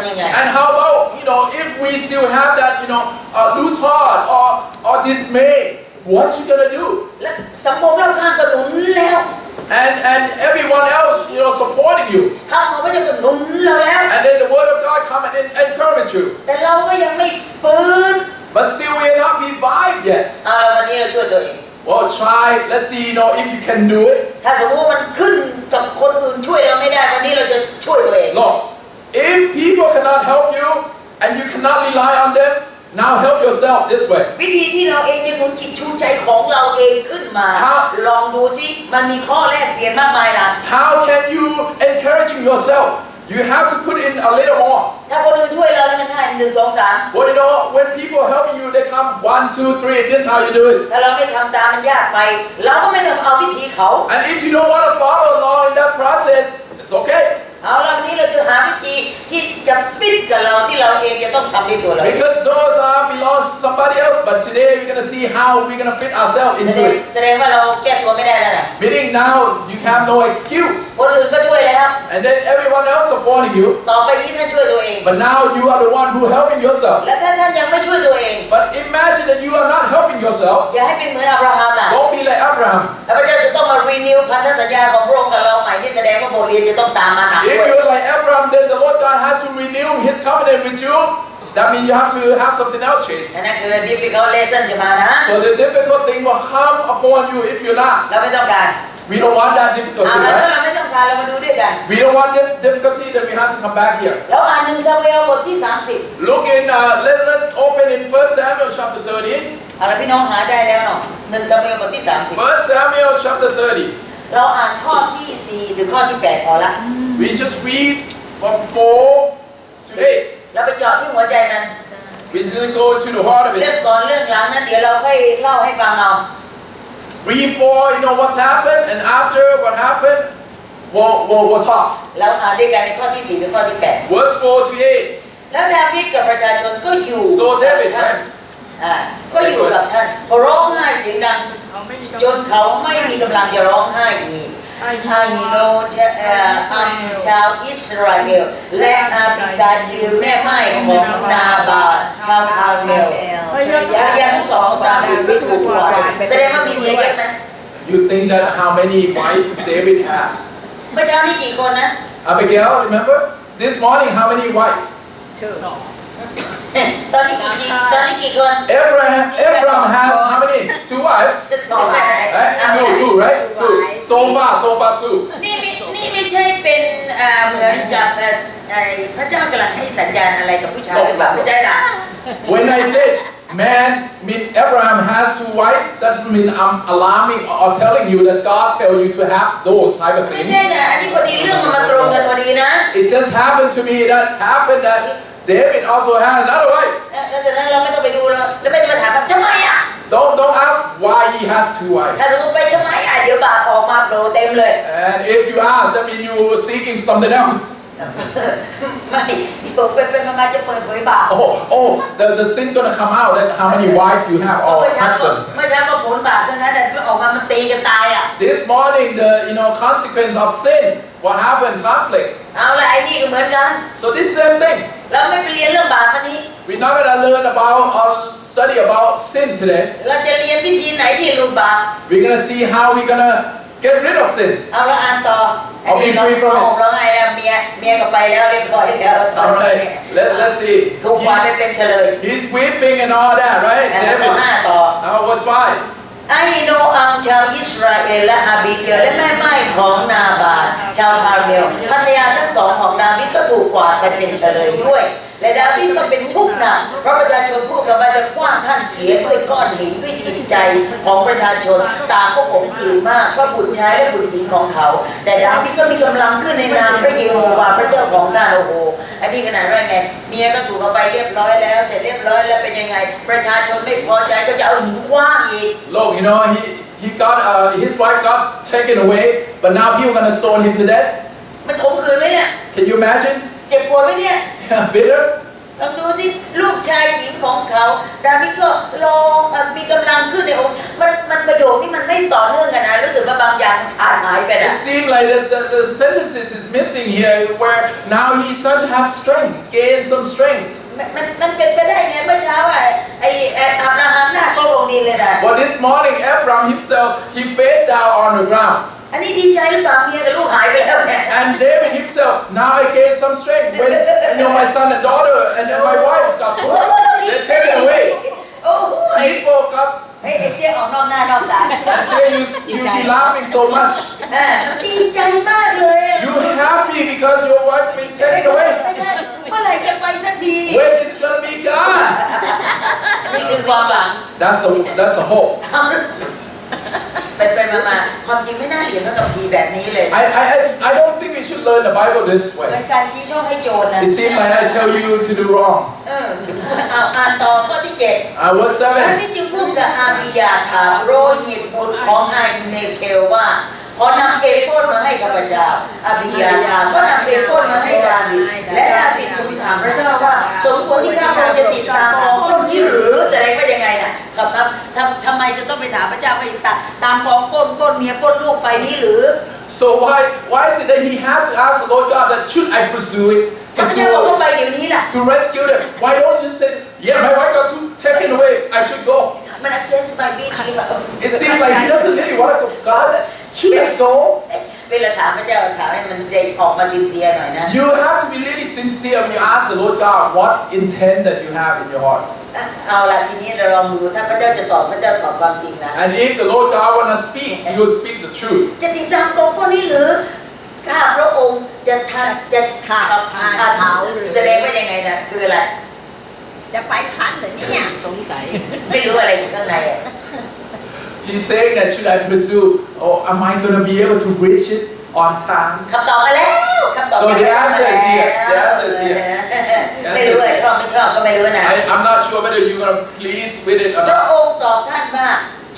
ำยังไง And how about if we still have that loose heart or dismay, what you gonna do? และสังคมรอบข้างก็หนุนแล้ว And everyone else supporting you. คำของพระเจ้าก็หนุนเราแล้ว And then the word of God come and encourage you. แต่เราก็ยังไม่ฟื้น But still we are not revived yet. วันนี้เราช่วยตัวเอง Well, try. Let's see, if you can do it. ถ้าสมมติว่ามันขึ้นกับคนอื่นช่วยเราไม่ได้วันนี้เราจะช่วยตัวเอง Look, if people cannot help you and you cannot rely on them, now help yourself this way. วิธีที่เราเองจะหนุนจิตชูใจของเราเองขึ้นมาลองดูสิมันมีข้อแลกเปลี่ยนมากมายนะ How can you encouraging yourself? You have to put in a little more. ถ้าคนอื่นช่วยเราเนี่ยง่าย1 2 3 Well, when people helping you, they come 1, 2, 3. This is how you do it. ถ้าเราไม่ทำตามมันยากไปเราก็ไม่ต้องเอาวิธีเขา And if you don't want to follow along in that process, it's okay. เอาละวันนี้เราจะหาวิธีที่จะฟิตกับเราที่เราเองจะต้องทำด้วยตัวเรา Because those belongs to somebody else, but today we're gonna see how we're gonna fit ourselves into it. แสดงว่าเราแก้ตัวไม่ได้แล้วนะ Meaning now you have no excuse. คนอื่นก็ช่วยแล้ว And then everyone else supporting you. ต่อไปนี้ท่านช่วยตัวเอง But now you are the one who helping yourself. และถ้าท่านยังไม่ช่วยตัวเอง But imagine that you are not helping yourself. อย่าให้เป็นเหมือนอับราฮัมนะ Don't be like Abraham. พระเจ้าจะต้องมา renew พันธสัญญาของพระองค์กับเราใหม่นี่แสดงว่าบทเรียนจะต้องตามมาหนัก If ด้วย you're like Abraham, then the Lord God has to renew His covenant with you. That means you have to have something else change. นั่นคือ difficult lesson จะมานะ So the difficult thing will come upon you if you're not. เราไม่ต้องการ We don't want that difficulty, แล้ว right? เราไม่ต้องการเรามาดูด้วยกัน We don't want that difficulty, then we have to come back here. เราอ่าน1 ซามูเอลบทที่30 Look in, let's open in 1 Samuel chapter 30. เอาล่ะพี่น้องหาได้แล้วเนาะ1 ซามูเอลบทที่30 1 Samuel chapter 30. เราอ่านข้อที่4ถึงข้อที่8พอละ We just read from 4 to 8. เราไปเจาะที่หัวใจมัน We just go to the heart of เรื่อง it. ก่อนเรื่องหลังนั้นเดี๋ยวเราค่อยเล่าให้ฟังเอา Before what's happened and after what happened, we'll talk. เราอ่านด้วยกันในข้อที่4ถึงข้อที่8 Verse 4 to 8. แล้วดาวิดกับประชาชนก็อยู่ So David, right? ก็อยู่กับท่านเขาร้องไห้เสียงดังจนเขาไม่มีกำลังจะร้องไห้อีกฮาฮิโนชาวอิสราเอลและอาบิกาอิลแม่ไม้ของนาบาชาวคาร์เมลยาทั้งสองตามอยู่ไม่ถูกวางแสดงว่ามีเมียเยอะไหม You think that how many wives David has? เมื่อเช้านี้กี่คนนะ Abigail, remember? This morning, how many wives? ตอนนี้กี่คน Abraham has how many? 2 wives? สองอะไร Two, right? Two. So far, 2. นี่ไม่ใช่เป็นเหมือนกับพระเจ้ากำลังให้สัญญาณอะไรกับผู้ชายหรือเปล่าไม่ใช่นะ When I said Abraham has 2 wives, doesn't mean I'm alarming or telling you that God tell you to have those type of ไม่ things. ใช่นะอันนี้พอดีเรื่องมันมาตรงกันพอดีนะ It just happened to me that David also had another wife. แล้วจากนั้นเราไม่ต้องไปดูแล้วไม่ต้องมาถามว่าทำไมอ่ะ Don't ask why he has 2 wives. ถ้าสมมติไปทำไมอ่ะเดี๋ยวบาปออกมาโผล่เต็มเลย And if you ask, that means you were seeking something else. ไม่เดี๋ยวไปมาจะเปิดเผยบาป The sin gonna come out that how many wives you have or เมื่อเช้า husband. ก็ผลบาปทั้งนั้นแต่ออกมามันตีกันตายอ่ะ This morning, the consequence of sin. What happened? Conflict. เอาละไอ้นี่ก็เหมือนกัน So this same thing. เราไม่ไปเรียนเรื่องบาปวันนี้ We're not gonna learn about or study about sin today. เราจะเรียนวิธีไหนที่หลุดบาป We're gonna see how we're gonna get rid of sin. เอาละอ่านต่ออันนี้เราให้แล้วเมียก็ไปแล้วเรียบร้อยแล้วตอนนี้เนี่ย Let's see. ถูกวางไปเป็นเฉลย He's weeping and all that, right? แล้วข้อ 5 ต่อ Now what's 5? ไอ้โนอัมชาวอิสราเอลและอาบิเกลและแม่ไม้ของนาบาลชาวคาร์เมลภรรยาทั้งสองของดาวิดก็ถูกกวาดไปเป็นเฉลยด้วยและดาวิดก็เป็นทุกข์หนักเพราะประชาชนพูดกันว่าจะคว้างท่านเสียด้วยก้อนหินด้วยจิตใจของประชาชนต่างก็ขมขื่นมากเพราะบุตรชายและบุตรหญิงของเขาแต่ดาวิดก็มีกำลังขึ้นในนามพระเยโฮวาห์พระเจ้าของท่านโอ้โหอันนี้ขนาดว่าไงเมียก็ถูกเอาไปเรียบร้อยแล้วเสร็จเรียบร้อยแล้วเป็นยังไงประชาชนไม่พอใจก็จะเอาหินคว้างอีก Look, he got his wife got taken away, but now people gonna stone him to death. มันขมขื่นเลยเนี่ย Can you imagine? เจ็บปวดไหมเนี่ย Bitter. ลองดูสิลูกชายหญิงของเขาดาวิดก็ลองมีกำลังขึ้นในองค์มันประโยคนี้มันไม่ต่อเนื่องกันนะรู้สึกว่าบางอย่างขาดหายไปนะ It seemed like the sentences is missing here where now he's going to have strength, gain some strength. มันเป็นไปได้ไงเมื่อเช้าไอ้อับราฮัมหน้าโซลงดินเลยนะ But this morning Abraham himself he faced down on the ground. อันนี้ดีใจหรือเปล่าเมียกับลูกหายไปแล้วเนี่ย And David himself now I gain some strength when my son and daughter and my wives got torn. They're taken away. He woke up ไอ้เสียออกนอกหน้านอกตา and say you be laughing so much. ดีใจมากเลย You happy because your wife been taken away. ไม่ใช่เมื่อไหร่จะไปสักที When it's gonna be gone. นี่คือความหวัง That's a hope. ไปมาความจริงไม่น่าเรียนเท่ากับพีแบบนี้เลย I don't think we should learn the Bible this เหมือน way. การชี้ช่องให้โจรนะ It seems like I tell you to do wrong. อ่านต่อข้อที่7 Verse ดา 7. วิดจึงพูดกับอาบิยาถาโรหิตบุตรของไอเมเคลว่าขอนำเอโฟดมาให้ข้าพเจ้าอาบิยาถาก็นำเอโฟดมาให้ดาวิดและดาวิดทูลถามพระเจ้าว่าสมควรที่ข้าพเจ้าจะติดตามกองปล้นนี้หรือแสดงว่ายังไงน่ะครับทำไมจะต้องไปถามพระเจ้าไปตามกองปล้นเมียปล้นลูกไปนี้หรือ So why is it that he has to ask the Lord God that should I pursue it? พระเจ้าบอกว่าไปเดี๋ยวนี้ล่ะ To rescue them. Why don't you say, yeah, my wife got taken away. I should go. มัน against my wish หรือเปล่า It seems like he doesn't really want to go. God, should I go? เวลาถามพระเจ้าถามให้มันได้ออกมาซินเซียหน่อยนะ You have to be really sincere when you ask the Lord God what intent that you have in your heart. เอาล่ะทีนี้เราลองดูถ้าพระเจ้าจะตอบพระเจ้าตอบความจริงนะ And if the Lord God want to speak, He will speak the truth. จะติดตามกองพวกนี้หรือข้าพระองค์จะขับเขาแสดงว่ายังไงนะคืออะไร จะไปทันเหรอเนี่ยสงสัย ไม่รู้อะไรอยู่ข้างในอ่ะ He's saying that should I pursue, or am I going to be able to reach it on time? คำตอบมาแล้วคำตอบ So the answer is yes. The answer is yes. ไม่รู้ชอบไม่ชอบก็ไม่รู้นะ I'm not sure whether you're going to please with it or พระ not. องค์ตอบท่านว่า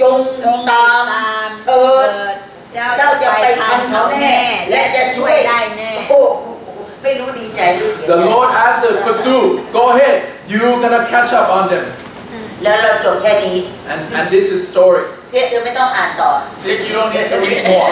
จงตามเถิดเจ้าจะไปทันเขาแน่และจะช่วยได้แน่โอ้ไม่รู้ดีใจหรือเสียใจ The Lord answered, pursue. Go ahead. You're going to catch up on them. แล้วเราจบแค่นี้ And this is story. เสียเธอไม่ต้องอ่านต่อ See, you don't need to read more.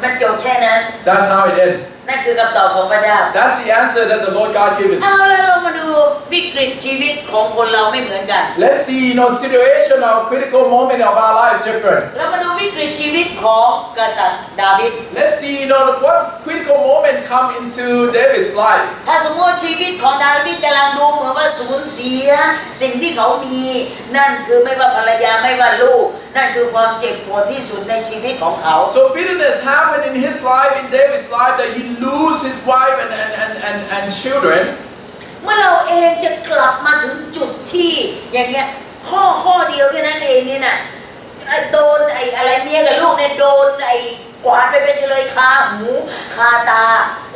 มันจบแค่นั้น That's how it ends. นั่นคือคำตอบของพระเจ้า That's the answer that the Lord God given. เอาแล้วเรามาดูวิกฤตชีวิตของคนเราไม่เหมือนกัน Let's see, situation or critical moment of our life different. เรามาดูวิกฤตชีวิตของกษัตริย์ดาวิด Let's see, what critical moment come into David's life. ถ้าสมมติชีวิตของดาวิดกำลังดูเหมือนว่าสูญเสียสิ่งที่เขามีนั่นคือไม่ว่าภรรยาไม่ว่าลูกนั่นคือความเจ็บปวดที่สุดในชีวิตของเขา So bitterness happened in his life, in David's life, that he lose his wife and children. เมื่อเราเองจะกลับมาถึงจุดที่อย่างเงี้ยข้อเดียวแค่นั้นเองนี่นะโดนอะไรเมียกับลูกเนี่ยโดนกวาดไปเป็นเฉลยคาหูคาตา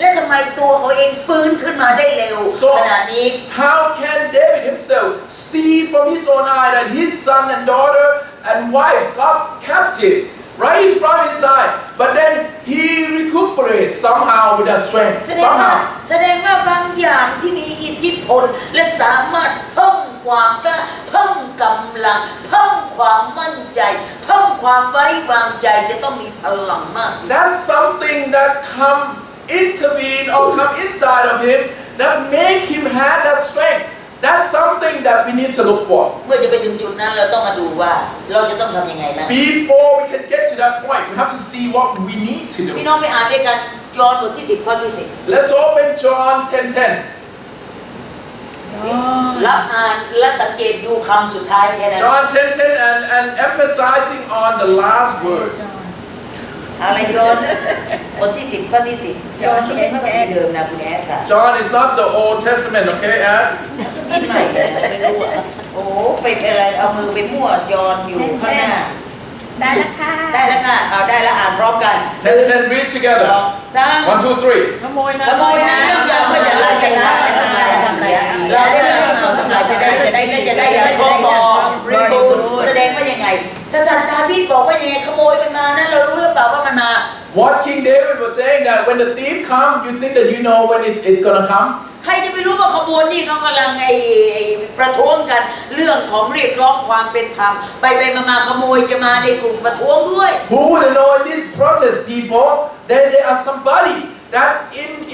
และทำไมตัวเขาเองฟื้นขึ้นมาได้เร็วขนาดนี้ How can David himself see from his own eye that his son and daughter and wife got captive right in front of his eye, but then he recuperates somehow with that strength. แสดงว่าบางอย่างที่มีอิทธิพลและสามารถเพิ่มความกล้าเพิ่มกำลังเพิ่มความมั่นใจเพิ่มความไว้วางใจจะต้องมีพลังมาก That's something that intervene or come inside of him that make him have that strength. That's something that we need to look for. เมื่อจะไปถึงจุดนั้นเราต้องมาดูว่าเราจะต้องทำยังไงบ้าง Before we can get to that point, we have to see what we need to พี่ do. น้องไปอ่านด้วยกันยอห์นบทที่10ข้อที่10 Let's open John 10:10. รับอ่านและสังเกตดูคำสุดท้ายแค่นั้น John 10:10 and emphasizing on the last word. อะไรยอห์นบทที่10ข้อที่10ยอห์นไม่ใช่พระคัมภีร์เดิมนะคุณแอดค่ะ John is not the Old Testament, okay, Ed? นี่ใหม่เลยนะไม่รู้อ่ะโอ้ไปเป็นอะไรเอามือไปมั่วยอห์นอยู่ข้างหน้า ได้แล้วค่ะ ได้แล้วค่ะเอาได้แล้วอ่านพร้อมกัน 10:10 read สอง together. สาม 1, 2, 3. ขโมยนะ ขโมยนะย่อมยาวเพื่อจะล่าจะฆ่าและทำลายเสียเราได้มาพวกเขาทั้งหลายจะได้และจะได้อย่างครบบริบูรณ์แสดงว่ายังไงกษัตริย์ดาวิดบอกว่ายังไงขโมยมันมานะเรารู้หรือเปล่าว่ามันมา What King David was saying that when the thief come, you think that you know when it's gonna come? ใครจะไปรู้ว่าขบวนนี้เขากำลังประท้วงกันเรื่องของเรียกร้องความเป็นธรรมไปมาขโมยจะมาในกลุ่มประท้วงด้วย Who would know in these protest people that there are somebody that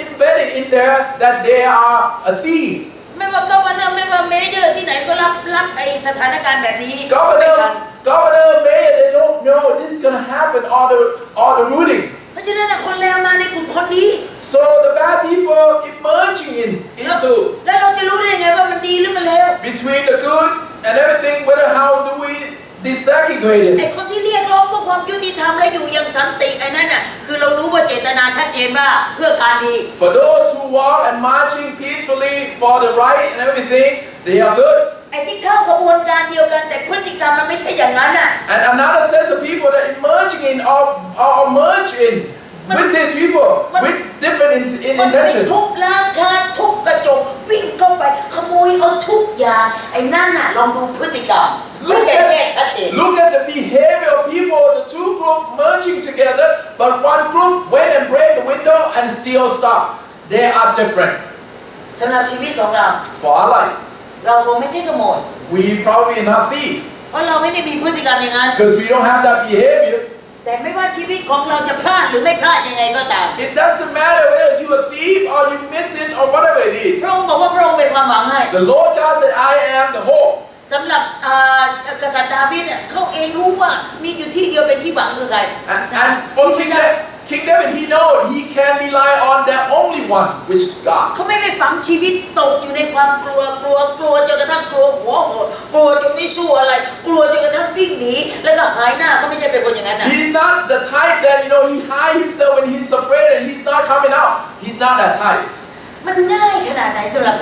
embedded in there that they are a thief. ไม่ว่าก็วันนั้นไม่ว่าเมเยอร์ที่ไหนก็รับไอ้สถานการณ์แบบนี้ไม่ทัน Governor, mayor, they don't know this is gonna happen or the ruling. เพราะฉะนั้นคนเลวมาในกลุ่มคนดี So the bad people emerging into แล้วเราจะรู้ได้ไงว่ามันดีหรือมันเลว between the good and everything. Whether how do we desegregate ไอ้ it? คนที่เรียกร้องเพื่อความยุติธรรมและอยู่อย่างสันติไอ้นั่นน่ะคือเรารู้ว่าเจตนาชัดเจนว่าเพื่อการดี For those who walk and marching peacefully for the right and everything, they are good. ไอ้ที่เข้าขบวนการเดียวกันแต่พฤติกรรมมันไม่ใช่อย่างนั้นน่ะ And another set of people that emerging in or merge in with these people with different มันเป็น intentions. ทุบร้านค้าทุบกระจกวิ่งเข้าไปขโมยเอาทุกอย่างไอ้นั่นน่ะลองดูพฤติกรรมมันแยกชัดเจน Look at the behavior of people, the two groups merging together, but one group went and break the window and steal stuff. They are different สำหรับชีวิตของเรา for our life. เราคงไม่ใช่ขโมย We probably are not thieves เพราะเราไม่ได้มีพฤติกรรมอย่างนั้น because we don't have that behavior. แต่ไม่ว่าชีวิตของเราจะพลาดหรือไม่พลาดยังไงก็ตาม It doesn't matter whether you are a thief or you miss it or whatever it พ is. ระองค์บอกว่าพระองค์เป็นความหวังให้ The Lord God said, I am the hope. สำหรับกษัตริย์ดาวิดเนี่ยเขาเองรู้ว่ามีอยู่ที่เดียวเป็นที่หวังคือใคร And for King David, he knows he can rely on the only one, which is God. เขาไม่ไปฝังชีวิตตกอยู่ในความกลัวจนกระทั่งกลัวหัวโหดกลัวจนไม่สู้อะไรกลัวจนกระทั่งวิ่งหนีแล้วก็หายหน้าเขาไม่ใช่เป็นคนอย่างนั้นนะ He's not the type that he hide himself when he's afraid and he's not coming out. He's not that type. มันง่ายขนาดไหนสำหรับ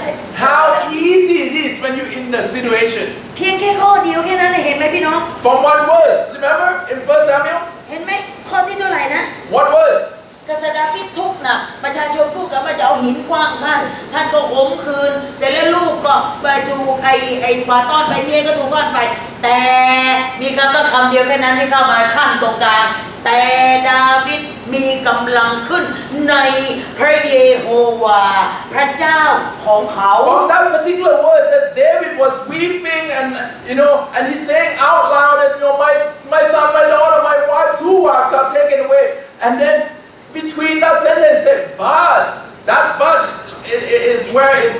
How easy it is when you're in the situation. เพียงแค่ข้อเดียวแค่นั้นเห็นไหมพี่น้อง From one verse, remember in 1 Samuel? เห็นไหมข้อที่เท่าไหร่นะ What verse? กษัตริย์ดาวิดทุกข์หนักประชาชนพูดกันว่าจะเอาหินขว้างท่านก็ขมคืนเสร็จแล้วลูกก็ไปถูกไอ้กวาดต้อนไปเมียก็ถูกต้อนไปแต่มีคำว่าคำเดียวแค่นั้นที่เข้ามาขั้นตรงกลางแต่ดาวิดมีกำลังขึ้นในพระเยโฮวาห์พระเจ้าของเขา From that particular verse that David was weeping and he's saying out loud that my son, my daughter, my wife too got taken away. And then between that sentence said but is where it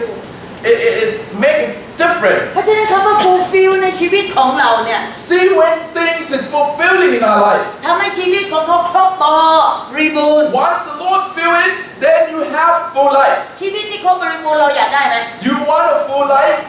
make it different. เพราะฉะนั้นคำว่า fulfill ในชีวิตของเราเนี่ย See when things is fulfilling in our life. ทำให้ชีวิตของเขาครบบริบูรณ์ Once the Lord fill it, then you have full life. ชีวิตที่ครบบริบูรณ์เราอยากได้ไหม You want a full life?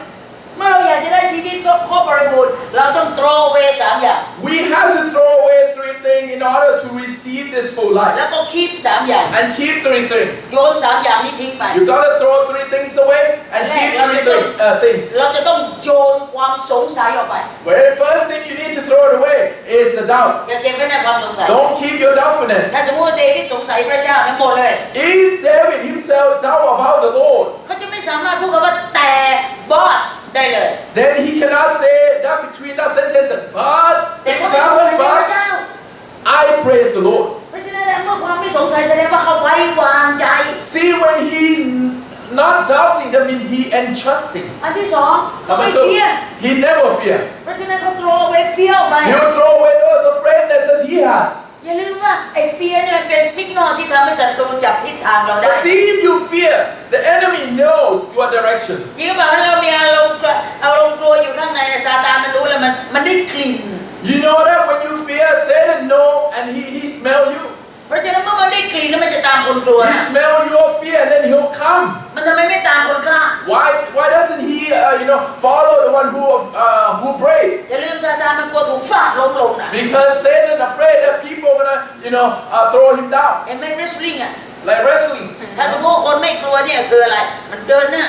เมื่อเราอยากจะได้ชีวิตครบบริบูรณ์เราต้อง throw away 3 อย่าง We have to throw away 3 things in order to receive this full life. แล้วก็ keep 3 อย่าง And keep 3 things. โยน 3 อย่างนี้ทิ้งไป You gotta throw 3 things away and keep 3 things. เราจะต้องโยนความสงสัยออกไป Very first thing you need to throw it away is the doubt. อย่าเก็บไว้ในความสงสัย Don't keep your doubtfulness. ถ้าสมมติว่าเดวิดสงสัยพระเจ้าเนี่ยหมดเลย If David himself doubt about the Lord, เขาจะไม่สามารถพูดคำว่าแต่ but ได้เลย then he cannot say that between that sentence, but แต่เขาไม่สงสัยในพระเจ้า I praise the Lord. เพราะฉะนั้นเมื่อความไม่สงสัยแสดงว่าเขาไว้วางใจ See when he's not doubting, that means he entrusting. อันที่สองเขาไม่เฟีย He never fear. เพราะฉะนั้นเขา throw away fear ไป He'll throw away those afraidness that he has. อย่าลืมว่าไอ้เฟียเนี่ยเป็นสัญญาณที่ทำให้ศัตรูจับทิศทางเราได้ But see, if you fear, the enemy knows your direction. จริงป่ะเรามีอารมณ์กลัวอยู่ข้างในนะซาตานมันรู้แล้วมันได้กลิ่น You know that when you fear, Satan know and he smell you. เพราะฉะนั้นเมื่อมันได้กลิ่นแล้วมันจะตามคนกลัว He smell your fear and then he'll come. มันทำไมไม่ตามคนกล้า Why doesn't he follow the one who brave? อย่าลืมซาตานมันกลัวถูกฟาดล้มลงนะ Because Satan afraid that people are gonna throw him down เห็นไหม wrestling อ่ะ like wrestling. ถ้าสมมติคนไม่กลัวเนี่ยคืออะไรมันเดินหน้า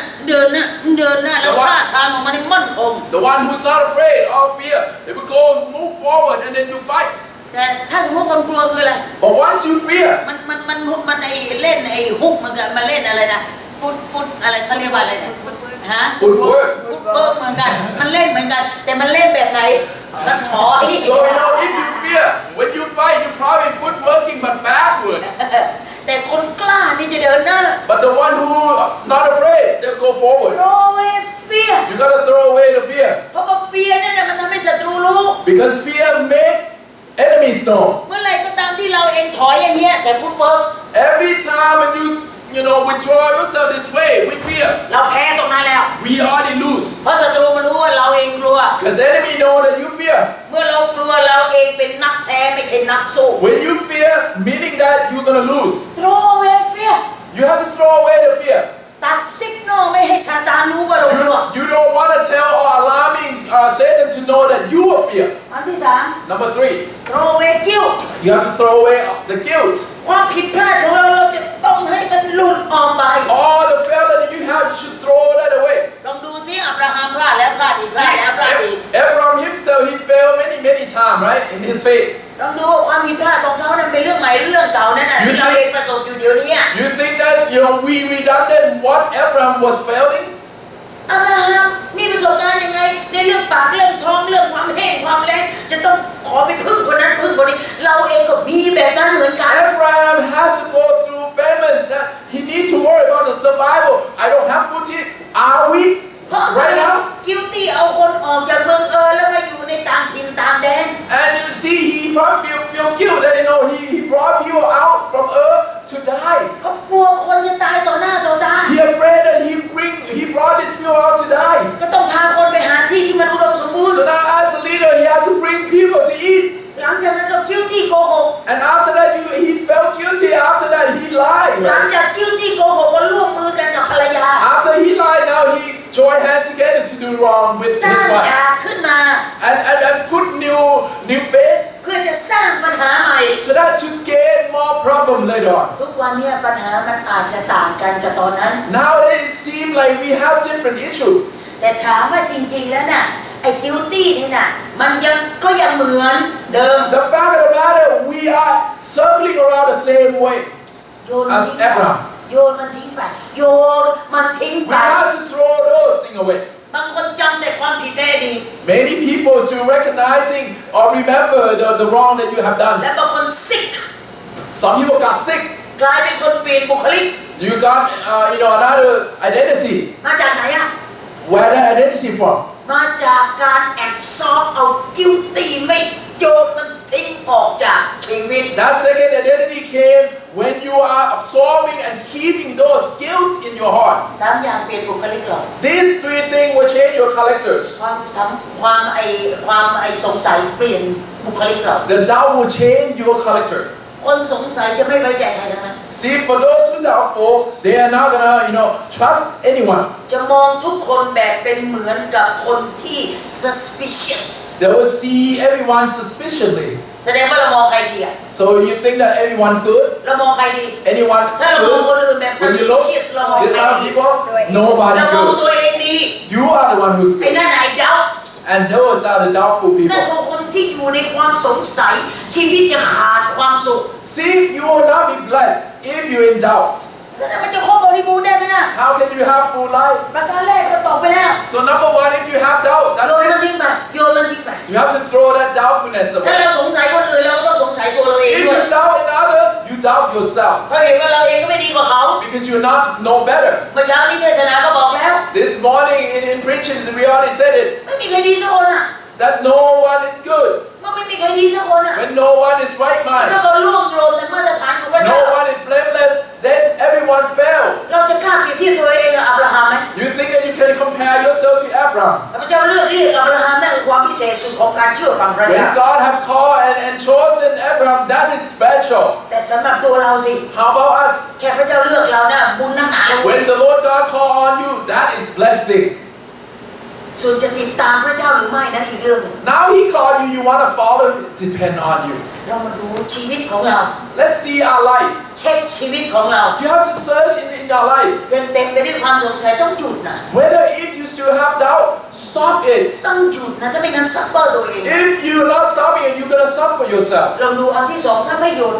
แล้วท่าทางของมันนี่มั่นคง The one who's not afraid of fear, they will go move forward and then you fight. แต่ถ้าสมมติคนกลัวคืออะไร But once you fear, มันไอ้เล่นไอ้ฮุกมันกันมาเล่นอะไรนะฟุตอะไรเขาเรียกว่าอะไรนะฮะ footwork. ฟุตเบิร์กเหมือนกันมันเล่นเหมือนกันแต่มันเล่นแบบไหนมันถอย So if you fear, when you fight, you probably footworking but backward. แต่คนกล้านี่ ที่จะเดินหน้า But the one who not afraid, they'll go forward. throw away fear You gotta throw away the fear. เพราะว่า fear นั่นน่ะมันทำให้ศัตรูรู้ Because fear make enemies know. เมื่อไหร่ก็ตามที่เราเองถอยอย่างเงี้ยแต่ฟุตเวิร์ก Every time when you know, withdraw yourself this way with fear, เราแพ้ตรงนั้นแล้ว we already lose. เพราะศัตรูมันรู้ว่าเราเองกลัว Because enemy know that you fear. เมื่อเรากลัวเราเองเป็นนักแพ้ไม่ใช่นักสู้ When you fear, meaning that you're gonna lose. throw away fear You have to throw away the fear. ตัดสิกนอลไม่ให้ซาตานรู้ว่าเรากลัว You don't want to tell or alarming Satan to know that you are fear. อันที่สาม Number 3, throw away guilt you have to throw away the guilt. ความผิดพลาดของเราจะต้องให้มันหลุดออกไป All the failure that you have, you should throw that away. ลองดูซิอับราฮัมพลาดแล้วพลาดอีกพลาดแล้วพลาดอีก Abraham himself, he failed many times, right, in his faith. ลองดูว่าความผิดพลาดของเขานั้นเป็นเรื่องใหม่เรื่องเก่านั่นน่ะที่เราเองประสบอยู่เดี๋ยวนี้ You think that, you know, we redundant what Abraham was failing? อับราฮัมมีประสบการณ์ยังไงในเรื่องปากเรื่องท้องเรื่องความแห้งความแล้งจะต้องขอไปพึ่งคนนั้นพึ่งคนนี้เราเองก็มีแบบนั้นเหมือนกัน Abraham has to go through famines that he needs to worry about the survival. I don't have food to eat. Are we เพราะ right now? กิลตี้เอาคนออกจากเมืองแล้วมาอยู่ในต่างถิ่นต่างแดน And you see, he probably feel guilt that, you know, he brought people out from earth to die. เขากลัวคนจะตายต่อหน้าต่อตา He afraid that he brought these people out to die. ก็ต้องพาคนไปหาที่ที่มันอุดมสมบูรณ์ So now as a leader, he had to bring people to eat. หลังจากนั้นก็กิลตี้โกหก And after that, he felt guilty. After that, he lied. หลัง Right? จากกิลตี้โกหกก็ร่วมมือกันกับภรรยา After he lied, now he joined hands together to do wrong with สร้าง his wife. ฉากขึ้นมา And put new face เพื่อจะสร้างปัญหาใหม่ so that to gain more problem later on. ทุกวันนี้ปัญหามันอาจจะต่างกันกับตอนนั้น Nowadays, it seems like we have different issues. แต่ถามว่าจริงๆแล้วน่ะไอ้กิลตี้นี่น่ะมันก็ยังเหมือนเดิม The fact of the matter, we are circling around the same way โยนมัน as ทิ้งไป Abraham. โยนมันทิ้งไปโยนมันทิ้ง We ไป have to throw those things away. บางคนจำแต่ความผิดในอดีต Many people still recognizing or remember the wrong that you have และ done. บางคนซิก Some people got sick. กลายเป็นคนเปลี่ยนบุคลิก You got you know, another identity. มาจากไหนอะ Where that identity from? มาจากการแอบซอบเอากิลตี้ไม่โยนมันทิ้งออกจากชีวิต That second identity came when you are absorbing and keeping those guilt in your heart. สามอย่างเปลี่ยนบุคลิกหรอก These 3 things will change your characters. ความสงสัยเปลี่ยนบุคลิกหรอก The doubt will change your character. คนสงสัยจะไม่ไว้ใจใครทั้งนั้น See, for those who doubtful, they are not gonna, you know, trust anyone. จะมองทุกคนแบบเป็นเหมือนกับคนที่ suspicious They will see everyone suspiciously. แสดงว่าเรามองใครดีอะ So you think that everyone good? เรามองใครดี Anyone ถ้าเรามองคน good? อื่นแบบ When you look, suspicious เรามอง these ใคร are ดี people, nobody เรามองตัว good. เองดี You are the one who's ไอ้ good. นั่นไอ้ดาว And those are the doubtful นั่น people. คือคนที่อยู่ในความสงสัยชีวิตจะขาดความสุข See, you will not be blessed if you're in doubt. แล้วมันจะครบบริบูรณ์ได้ไหมนะ How can you have full life? ประการแรกก็ตอบไปแล้ว So number 1, if you have doubt, โยนมัน that's ทิ้งไปโยนมันทิ้งไป it. You have to throw that doubtfulness ถ้า away. เราสงสัยคนอื่นเราก็ต้องสงสัยตัวเราเอง If ด้วย you doubt another, you doubt yourself เพราะเห็นว่าเราเองก็ไม่ดีกว่าเขา because you're not know better. เมื่อเช้านี้เทศนาก็บอกแล้ว This morning in preaching, we already said it ไม่มีใครดีสักคนอ่ะ that no one is good. เมื่อไม่มีใครดีสักคนอ่ะ When no one is right ถ้า mind, เราล่วงหล่นในมาตรฐานของพระเจ้า no one is blameless, then everyone fail. เราจะกล้าเปรียบเทียบตัวเองกับอับราฮัมไหม You think that you can compare yourself to Abraham? พระเจ้าเรียกอับราฮัมนั่นคือความพิเศษสุดของการเชื่อฟังพระ When เจ้า God have called and chosen Abraham, that is special. แต่สำหรับตัวเราสิ How about us? แค่พระเจ้าเลือกเรานะบุญนักหนาแล้ว When the Lord God call on you, that is blessing. ส่วนจะติดตามพระเจ้าหรือไม่นั้นอีกเรื่องหนึ่ง Now He called you, you want to follow, depend on you. เรามาดูชีวิตของเรา Let's see our life. เช็คชีวิตของเรา You have to search in our life. ยังเต็มไปด้วยความสงสัยต้องหยุดนะ Whether if you still have doubt, stop it. ต้องหยุดนะถ้าไม่งั้นซัฟเฟอร์ตัวเอง If you're not stopping it, you're gonna suffer yourself. ลองดูอันที่สองถ้าไม่หยุด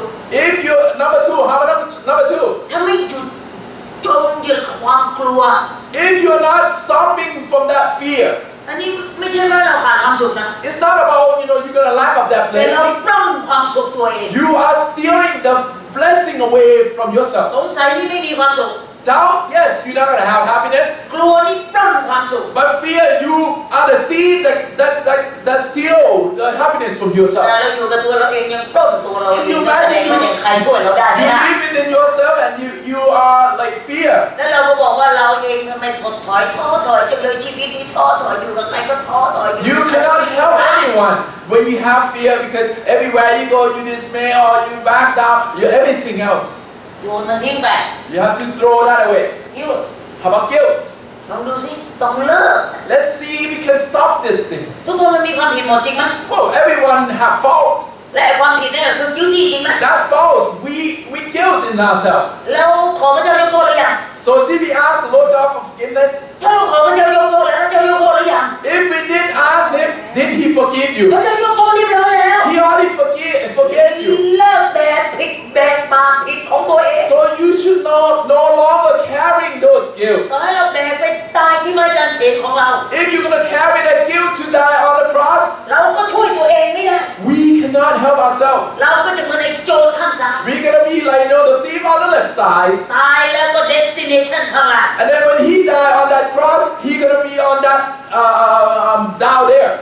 If you're number 2, how about number 2? ถ้าไม่หยุดจมอยู่กับความกลัว If you're not stopping from that fear, อันนี้ไม่ใช่ว่าเราขาดความสุขนะ it's not about, you know, you're gonna lack of that แต่เรา blessing. ปล้นความสุขตัวเอง You are stealing blessing away from ส yourself. งสัยนี่ไม่มีความสุข Doubt, yes, you're not going to have happiness. กลัวนี่ปล้นความสุข But fear, you are the thief that steal the happiness from เว yourself. ลาเราอยู่กับตัวเราเองยังปล้นตัวเราเอง You แสดง imagine ว่าอย่างใครช่วยเราได้ไม่ you ได้ live in yourself and you are like fear. แล้วเราก็บอกว่าเราเองทำไมถดถอยท้อถอยจังเลยชีวิตนี้ท้อถอยอยู่กับใครก็ท้อถอยอยู่ You cannot help anyone when you have fear because everywhere you go, you dismay or you back down, you everything else. โยนมันทิ้งไป You have to throw that away. ยุด How about guilt? ลองดูสิต้องเลิก Let's see if we can stop this thing. ทุกคนมันมีความผิดหมดจริงไหม Well, everyone have faults. และไอ้ความผิดเนี่ยคือguiltyจริงไหม That faults, we guilt in ourselves. แล้วขอพระเจ้ายกโทษหรือยัง So did we ask the Lord God for forgiveness? ถ้าเราขอพระเจ้ายกโทษแล้วพระเจ้ายกโทษหรือยัง If we did ask Him, did He forgive พ you? ระเจ้ายกโทษเรียบร้อยแล้ว He already forgave you. เลิกแบกผิดแบกบาปผิดของตัวเอง So you should no longer carrying those ต่อ guilt. ให้เราแบกไปตายที่ไม้กางเขนของเรา If you're gonna carry that guilt to die on the cross, เราก็ช่วยตัวเองไม่ได้ we cannot help ourselves. เราก็จะเหมือนไอ้โจรข้างซ้าย We're gonna be like the thief on the left side. ตายแล้วก็ destination ข้างหลัง And then when he died on that cross, he gonna be on that down there.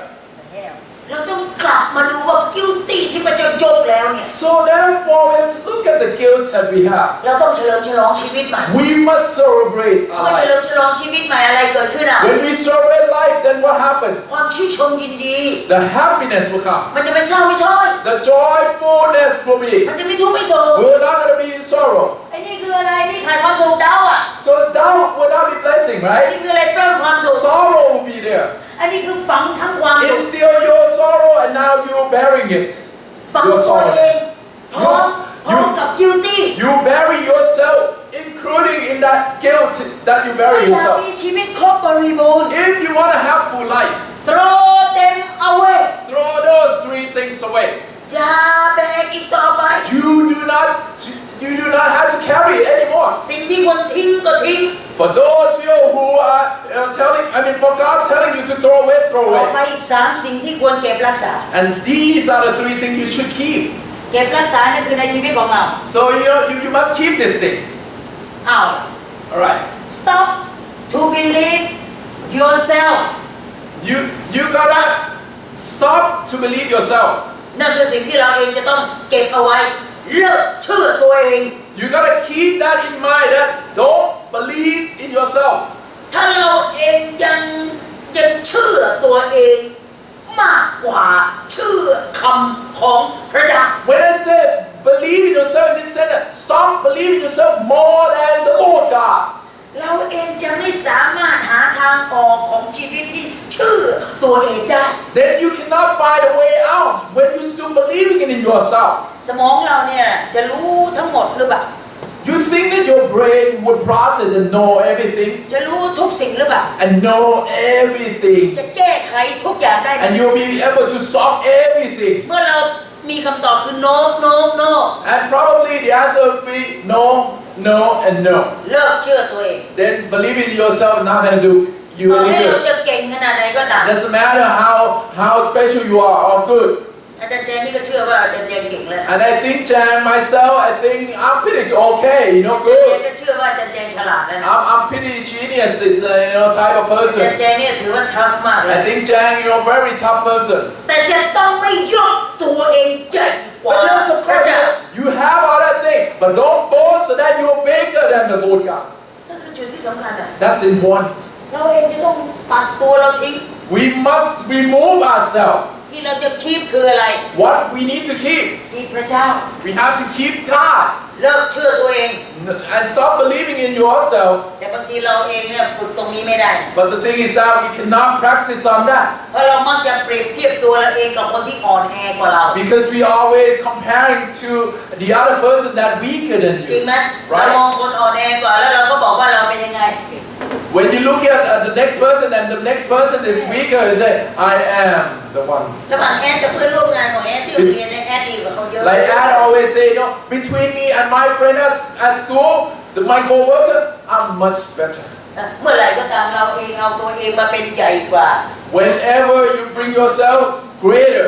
เราต้องกลับมาดูว่า guilty ที่พระเจ้ายกแล้วเนี่ย So therefore, we have to look at the guilt that we have. เราต้องเฉลิมฉลองชีวิตใหม่ We must celebrate our เมื่อเฉ life. ลิมฉลองชีวิตใหม่อะไรเกิดขึ้นอ่ะ When we celebrate life, then what happens? ความชื่นชมยินดี The happiness will come. มันจะไม่เศร้าไม่ซ้อย The joyfulness will be. มันจะไม่ทุกข์ไม่โศก We're not gonna be in sorrow. ไอ้นี่คืออะไรนี่ขายความสุขเดาอ่ะ So doubt will not be blessing, ไอ้ right? นี่คืออะไรปล้นความสุข Sorrow will be there. อันนี้คือฝังทั้งความสุข It's still your sorrow, and now you're bearing it. ฝัง Your ตัวเอง sorrow. พร้อมกับ guilty You bury yourself, including in that guilt that you ถ้า bury อยาก yourself. มีชีวิตครบบริบูรณ์ If you want to have full life, throw them away throw those three things away. อย่าแบกอีกต่อไป You do not have to carry it anymore. สิ่งที่ควรทิ้งก็ทิ้ง For those of you who are for God telling you to throw away, ต่อ throw ไป away. อีก3สิ่งที่ควรเก็บรักษา And these are the three things you should keep. เก็บรักษานั่นคือในชีวิตของเรา So you must keep this thing. เอาล่ะ All right. stop to believe yourself You gotta stop to believe yourself. นั่นคือสิ่งที่เราเองจะต้องเก็บเอาไว้เลิกเชื่อตัวเอง You gotta keep that in mind. That don't believe in yourself. ถ้าเราเองยังเชื่อตัวเองมากกว่าเชื่อคำของพระเจ้า When I said believe in yourself, this said that stop believing yourself more than the Lord God. เราเองจะไม่สามารถหาทางออกของชีวิตที่เชื่อตัวเองได้ Then you cannot find a way out when you're still believing it in yourself. สมองเราเนี่ยจะรู้ทั้งหมดหรือเปล่า You think that your brain would process and know everything จะรู้ทุกสิ่งหรือเปล่า and know everything จะแก้ไขทุกอย่างได้ไหม and you'll be able to solve everything. เมื่อเรามีคำตอบคือ no no no And probably the answer would be no, no, and no. เลิกเชื่อตัวเอง Then believing in yourself is not going to do you ต่อ any ให้เรา good. จะเก่งขนาดไหนก็ตาม Doesn't matter how special you are or good. อาจารย์เจนนี่ก็เชื่อว่าอาจารย์เจนเก่งแล้ว And I think Jan, myself, I think I'm pretty okay, อาจารย์เจน good. ก็เชื่อว่าอาจารย์เจนฉลาดแล้วนะ I'm pretty genius, this type of อาจารย์ person. เจนเนี่ยถือว่า tough มากเลย I think Jan, very tough person. แต่จะต้องไม่ยกตัวเองใหญ่กว่า But there's a พระเจ้า problem. You have all that thing, but don't boast that you're bigger than the Lord God. นั่นคือจุดที่สำคัญอ่ะ That's important. เราเองจะต้องตัดตัวเราทิ้ง We must remove ourselves. ที่เราจะคีบคืออะไร What we need to keep. คีบพระเจ้า We have to keep God เลิกเชื่อตัวเอง and stop believing in yourself. แต่บางทีเราเองเนี่ยฝึกตรงนี้ไม่ได้ But the thing is that we cannot practice on that เพราะเรามักจะเปรียบเทียบตัวเราเองกับคนที่อ่อนแอกว่าเรา because we are always comparing to the other person that weaker than จริง you. ไหมเรามองคนอ่อนแอกว่าแล้วเราก็บอกว่าเราเป็นยังไง When you look at the next person and the next person is weaker, you say, I am the one. ระหว่างแอดกับเพื่อนร่วมงานของแอดที่โรงเรียนเนี่ยแอดดีกว่าเขาเยอะ Like Ad always say, between me and my friend at school, my co-worker, I'm much better. เมื่อไหร่ก็ตามเราเองเอาตัวเองมาเป็นใหญ่กว่า Whenever you bring yourself greater,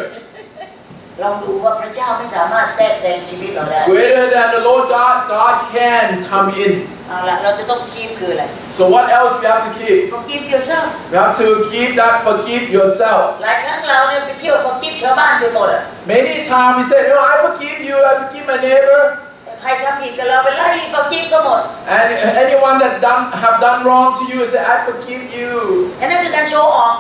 ลองดูว่าพระเจ้าไม่สามารถแทรกแซงชีวิตเราได้ Greater than the Lord God, God can come in. เอาละเราจะต้องคีบคืออะไร So what else we have to keep? forgive yourself We have to keep that forgive yourself. หลายครั้งเราเนี่ยไปเที่ยว forgive ชาวบ้านจนหมดอ่ะ Many times we say, no, I forgive you, I forgive my neighbor. ใครทำผิดกับเราไปไล่ forgive ก็หมด And anyone that have done wrong to you, say, I forgive you. อันนั้นคือการโชว์ออก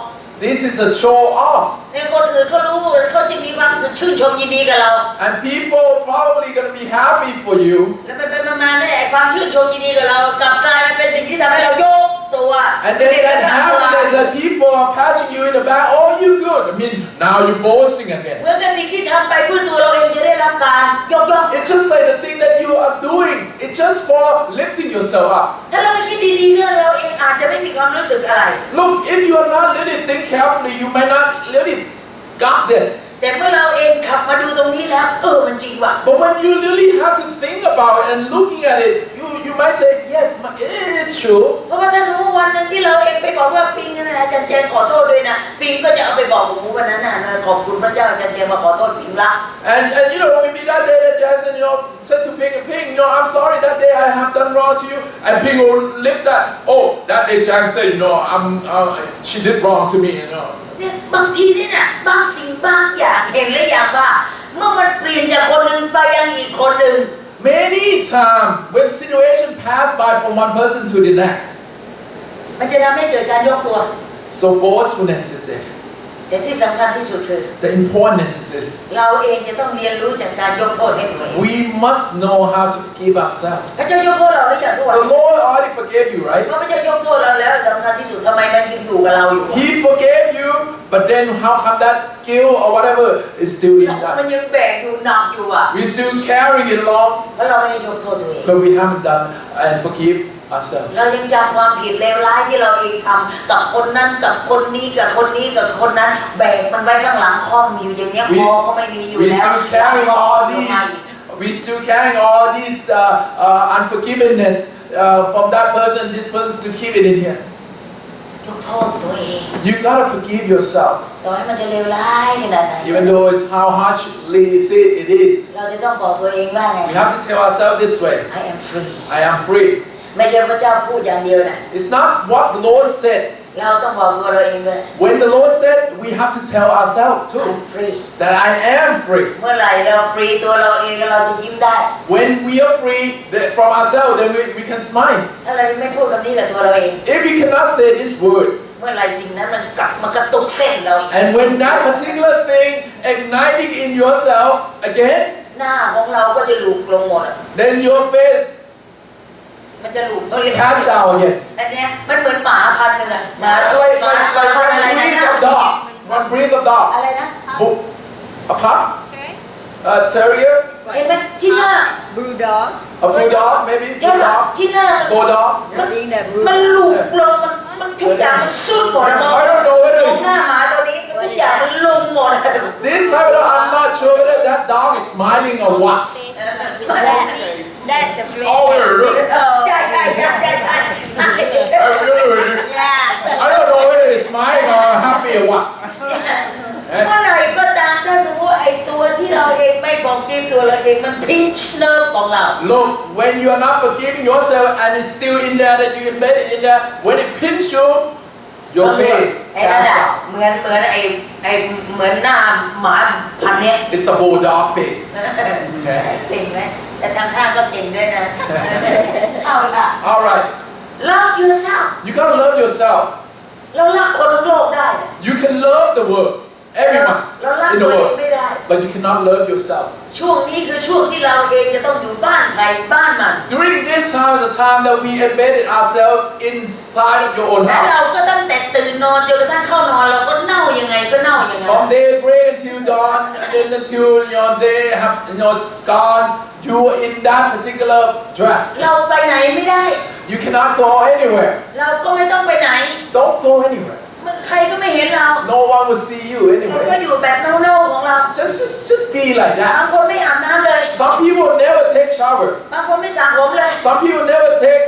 This is a show off. ในคนอื่นเขารู้เขาจะมีความรู้สึกชื่นชมยินดีกับเรา And people probably going to be happy for you. แล้วไปมาๆเนี่ยความชื่นชมยินดีกับเรากลับกลายเป็นสิ่งที่ทำให้เราโยกตัว And then that happens that people are patching you in the back. Oh, you good. I mean, now you're boasting again. เหมือนกับสิ่งที่ทำไปเพื่อตัวเราเองจะได้รับการยกย่อง It's just like the thing that you are doing. It's just for lifting yourself up. ถ้าเราไม่คิดดีๆเรื่องเราเองอาจจะไม่มีความรู้สึกอะไร Look, if you are not really think carefully, you might not really got this. แต่เมื่อเราเองขับมาดูตรงนี้แล้วมันจริงว่ะ But when you really have to think about it and looking at it, you might say, yes, it's true. เพราะว่าถ้าสมมติวันนึงที่เราเองไปบอกว่าปิงนะอาจารย์แจงขอโทษด้วยนะปิงก็จะเอาไปบอกผมวันนั้นนะขอบคุณพระเจ้าอาจารย์แจงมาขอโทษปิงละ And you know, maybe that day that Jason, said to Ping, I'm sorry that day I have done wrong to you. And Ping will lift that. Oh, that day Jason said, she did wrong to me,เนี่ยบางทีนี่นะบางสิ่งบางอย่างเห็นและอย่างว่าเมื่อมันเปลี่ยนจากคนหนึ่งไปยังอีกคนหนึ่ง Many times when situation pass by from one person to the next, มันจะทำให้เกิดการยกตัว so boastfulness is there. แต่ที่สำคัญที่สุดคือ The importance is this. เราเองจะต้องเรียนรู้จากการยกโทษให้ตัวเอง We must know how to forgive ourselves. พระเจ้ายกโทษเราหรือยังทุกวัน The Lord already forgave you, right? เมื่อพระเจ้ายกโทษเราแล้วสำคัญที่สุดทำไมมันยังอยู่กับเราอยู่ He forgave you, but then how come that guilt or whatever is still in มัน us? ยังแบกอยู่หนักอยู่อ่ะ We still carrying it along, เพราะเราไม่ได้ยกโทษตัวเอง but we haven't done and forgive ourselves. เรายังจำความผิดเลวร้ายที่เราเองทำกับคนนั้นกับคนนี้กับคนนี้กับคนนั้นแบกมันไว้ข้างหลังคอมอยู่อย่างเงี้ยคอก็ไม่มีอยู่ We แล้ว still carrying all these. We still carrying all these unforgiveness from that person. This person still keep it in here. ยกโทษตัวเอง You gotta forgive yourself, ต่อให้มันจะเลวร้ายขนาดไหน even though it's how harshly it is. เราจะต้องบอกตัวเองว่าไง We have to tell ourselves this way: I am free I am free. ไม่ใช่พระเจ้าพูดอย่างเดียวนะ It's not what the Lord said. เราต้องบอกตัวเราเองด้วย When the Lord said, we have to tell ourselves too I'm free that I am free. เมื่อไหร่เราฟรีตัวเราเองเราจะยิ้มได้ When we are free from ourselves, then we can smile. ถ้าเราไม่พูดคำนี้กับตัวเราเอง If we cannot say this word, เมื่อไหร่สิ่งนั้นมันกลับมากระตุกเส้นเราอีก and when that particular thing igniting in yourself again, หน้าของเราก็จะหลุกลงหมด then your face มันจะหลุกเลย cast down again. อันเนี้ยมันเหมือนหมาพันธุ์หนึ่งอะหมา Like หมา one อะไรนะ breath of dog. One breath of dog. อะไรนะ A pup? A terrier? เห็นไหมที่หน้า bulldog A bulldog? Maybe ใช่ไหม bulldog? ที่หน้า Bulldog? มันหลุกลงมันทุกอย่างมันสุดหมดอะ I don't know ต whether รงหน้าหมาตัวนี้ทุกอย่างมันลงหมด this time I'm not sure whether that dog is smiling or what. that's the breed Oh, really? ใช่ใช่ใช่ใช่ใช่ yeah I don't know whether it's smiling or happy or what. เมื่อไหร่ก็ตามถ้าสมมติไอ้ตัวที่เราเองไม่บอกกินตัวเราเองมันพิงช์เนิร์ฟของเรา Look, when you are not forgiving yourself and it's still in there that you embedded in there, when it pinch you, your face ไอ้นั่น cast อะ down. เหมือนเหมือนหน้าหมาพันเนี้ย It's a bulldog face. Okay. เก่งไหมแต่ทำท่าก็เก่งด้วยนะ เอาละ All right. love yourself You gotta love yourself. เรารักคนทั้งโลกได้ You can love the world, everyone เรารัก in ตั the วเอง world, ไม่ได้ but you cannot love yourself. ช่วงนี้คือช่วงที่เราเองจะต้องอยู่บ้านใครบ้านมัน During this time is the time that we embedded ourselves inside of your own และเรา house. ก็ตั้งแต่ตื่นนอนจนกระทั่งเข้านอนเราก็เน่ายังไงก็เน่ายังไง From daybreak until dawn, and then until your day has gone, you are in that particular dress. เราไปไหนไม่ได้ You cannot go anywhere. เราก็ไม่ต้องไปไหน Don't go anywhere. ใครก็ไม่เห็นเรา No one will see you เราก็ anyway. อยู่แบบเน่าๆของเรา Just be like บาง that. คนไม่อาบน้ำเลย Some people never take shower. บางคนไม่สระผมเลย Some people never take,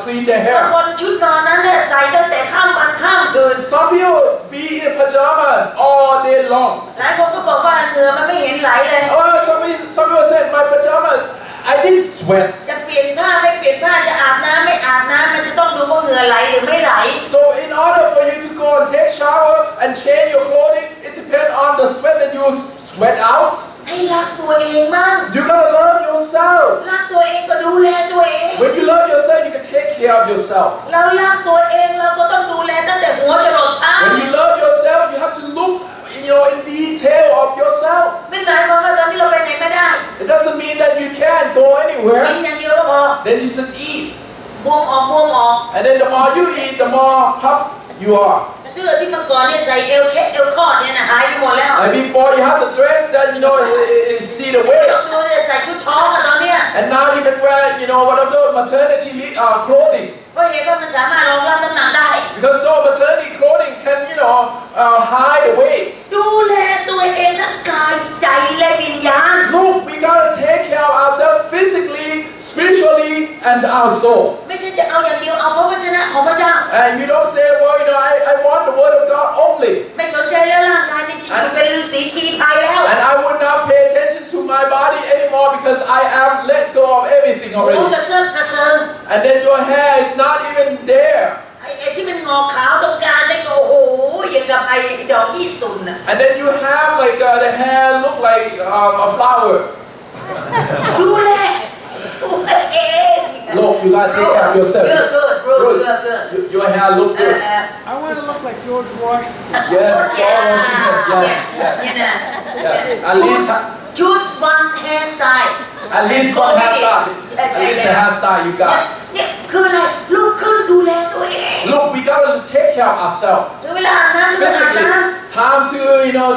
clean their บาง hair. คนชุดนอนนั้นเนี่ยใส่ตั้งแต่ข้ามวันข้ามคืน Some people be in pajama all day long. หลายคนก็บอกว่า เหงื่อมันไม่เห็นไหลเลย Oh, some people said my pajamas, I didn't sweat. จะเปลี่ยนผ้าไม่เปลี่ยนผ้าจะอาบน้ำไม่อาบน้ำมันจะต้องดูว่าเหงื่อไหลหรือไม่ไหล So in order for you to go and take shower and change your clothing, it depends on the sweat that you sweat out. ให้รักตัวเองมั่ง You gotta love yourself. รักตัวเองก็ดูแลตัวเอง When you love yourself, you can take care of yourself. เรารักตัวเองเราก็ต้องดูแลตั้งแต่หัวจรดเท้า When you love yourself, you have to look in detail of yourself. ไม่หมายความว่าตอนนี้เราไปไหนไม่ได้ It doesn't mean that you can't go กิน anywhere. อย่างเดียวก็พอ Then you just eat. บวมออก And then the more you eat, the more puffed you are. เสื้อที่เมื่อก่อนเนี่ยใส่เอวเคเอวคอดเนี่ยนะหายไปหมดแล้ว And before you have the dress that it see the ต้อง waist. ดูเนี่ยใส่ชุดท้องอะตอนเนี้ย And now you can wear one of those maternity clothing. เพราะเห็นว่ามันสามารถรองรับน้ำหนักได้ Because those maternity clothing can hide the weight. ดูแลตัวเองทั้งกายใจและวิญญาณ Look, we gotta take care of ourselves physically, spiritually, and our soul. ไม่ใช่จะเอาอย่างเดียวเอาพระวจนะของพระเจ้า And you don't say, well, I want the word of God only. ไม่สนใจแล้วร่างกายนี่จะอยู่เป็นฤาษีชีพายแล้ว And I would not pay attention to my body anymore because I am let go of everything โอ้ already. กระเซิร์กระเซิง And then your hair is not even there. ไอ้ที่มันงอกขาวตรงกลางนี่ก็โอ้โหอย่างกับไอ้ดอกยี่สุนน่ะ And then you have the hair look like a flower. ดูแลตัวเอง Look, you gotta take care of yourself. Good, Bruce, good. Your hair look good. I want to look like George Washington. Yes, Yes, yes. yes. At least, Choose one hairstyle. at least one hairstyle. At least the hairstyle you got. เนี่ยคืออะไรลุกขึ้นดูแลตัวเอง Look, we gotta take care of ourselves. ถึงเวลาอาบน้ำก็อาบ Physically, น้ time to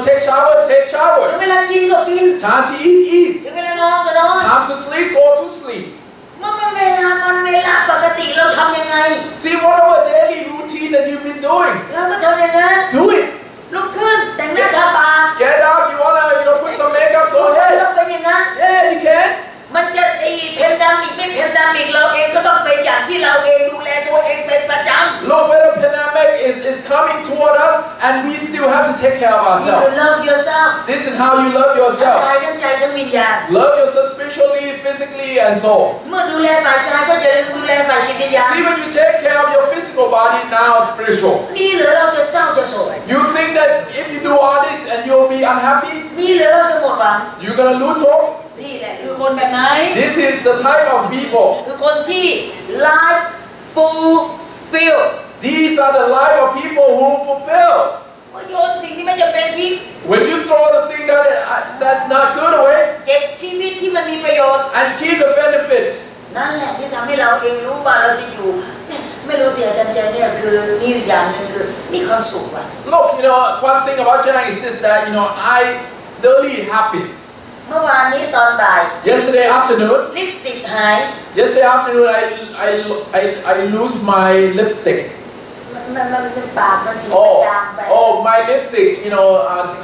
take shower, take ำถึง shower. เวลากินก็กิน Time to eat. ถึงเวลานอนก็นอน Time to sleep, go to sleep. เมื่อมันเวลาปกติเราทำยังไง See what our daily routine that you've been doing. เราก็ทำอย่างนั้น Do it. ลุกขึ้นแต่งหน้าทาปาก Get up. You wanna put some makeup. ทุ Go กคน ahead. ต้องเป็นอย่างนั้น Yeah, you can. มันจะเพนดามิกไม่เพนดามิกเราเองก็ต้องเป็นอย่างที่เราเองดูแลตัวเองเป็นประจำ Look, when the pandemic is coming toward us, and we still have to take care of You ourselves. love yourself This is how you love ทั้ง yourself. กายทั้งใจทั้งวิญญาณ Love yourself spiritually, physically, and soul. เมื่อดูแลฝ่ายกายก็จะลืมดูแลฝ่ายจิตวิญญาณ See, when you take care of your physical body, now spiritual. นี่เหรือเราจะเศร้าจะโศก You think that if you do all this and you'll be unhappy, นี่เหรือเราจะหมดหวัง you're gonna lose hope? นี่แหละคือคนแบบไหน This is the type of people. คือคนที่ life fulfill These are the life of people who fulfill. ก็โยนสิ่งที่ไม่จำเป็นทิ้ง When you throw the thing that's not good away เก็บชีวิตที่มันมีประโยชน์ and keep the benefits. นั่นแหละที่ทำให้เราเองรู้ว่าเราจะอยู่ไม่รู้สิอาจารย์ใจเนี่ยคือมีอย่างหนึ่งคือมีความสุขอ่ะ Look, one thing about Chang is this that I really happy. เมื่อวานนี้ตอนบ่าย Yesterday afternoon, ลิปสติกหาย I lose my lipstick. มันเป็นปากมันสีจางไป My lipstick,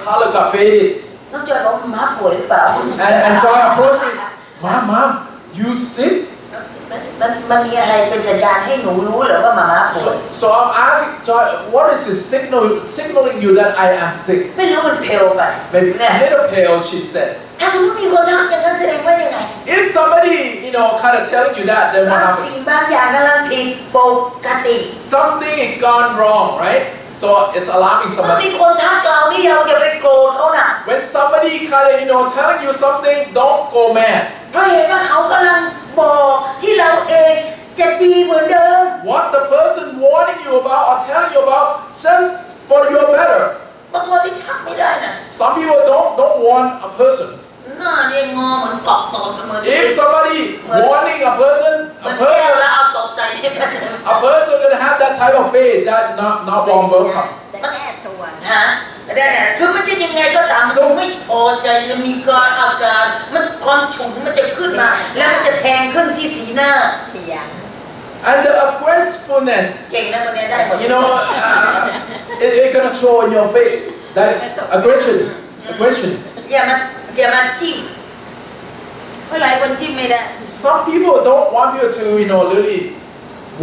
color got faded. น้องจอยบอกม้าป่วยหรือเปล่า And Joy approached me, Mom, you sick? มันมีอะไรเป็นสัญญาณให้หนูรู้เหรอว่าม้าป่วย So I'm asking Joy, what is it signaling you that I am sick? ไม่รู้มันเพลไป Maybe a little pale, she said. ถ้าสมมติมีคนทักอย่างนั้นแสดงว่ายังไง If somebody, kind of telling you that, then บาง what สิ่ง happened? บางอย่างกำลังผิดปกติ Something is gone wrong, right? So it's alarming เมื่อ somebody. มีคนทักเรานี่เราอย่าไปโกรธเขาน่ะ When somebody kind of, telling you something, don't go mad. เพราะเห็นว่าเขากำลังบอกที่เราเองจะดีเหมือนเดิม What the person warning you about or telling you about, just for your better. บางคนที่ทักไม่ได้น่ะ Some people don't warn a person. หน้าเนี่ยงอเหมือนเกาะตดเหมือน If somebody warning a person, แก้วแล้ว a เอาตดใส่ให้มัน person gonna have that type of face that not warm welcome. แต่แก้ตัว ฮะนั่นแหละคือมันจะยังไงก็ตามมันจะไม่พอใจจะมีการอาการมันความฉุนมันจะขึ้นมาแล้วมันจะแทงขึ้นที่สีหน้า เถียง And the aggressiveness, เก่งนะคนนี้ได้หมด it's gonna show in your face. That aggression. อย่ามาจิ้มเพราะหลายคนจิ้มไม่ได้ Some people don't want you to, really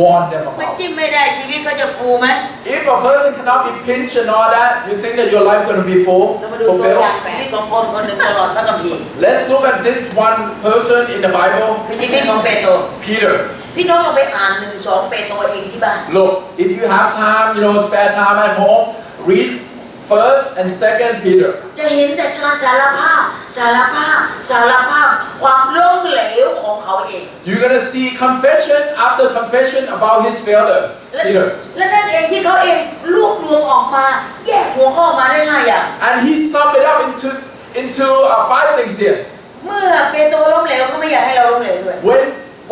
warn them มัน about. จิ้มไม่ได้ชีวิตเขาจะฟูไหม If a person cannot be pinched and all that, you think that your life gonna be เรามาดูตัวอย่าง fulfilled? ชีวิต ของคนคนหนึ่งตลอดพระคัมภีร์ Let's look at this one person in the Bible, คือชีวิตของเปโตร Peter. พี่น้องเราไปอ่าน1-2เปโตรเองที่บ้าน Look, if you have time, spare time at home, read 1st and 2nd Peter. จะเห็นแต่การสารภาพความล้มเหลวของเขาเอง You're gonna see confession after confession about his failure, Peter. และนั่นเองที่เขาเองรวบรวมออกมาแยกหัวข้อมาได้5อย่าง And he summed it up into 5 things here. เมื่อเปโตรล้มเหลวเขาไม่อยากให้เราล้มเหลวด้วย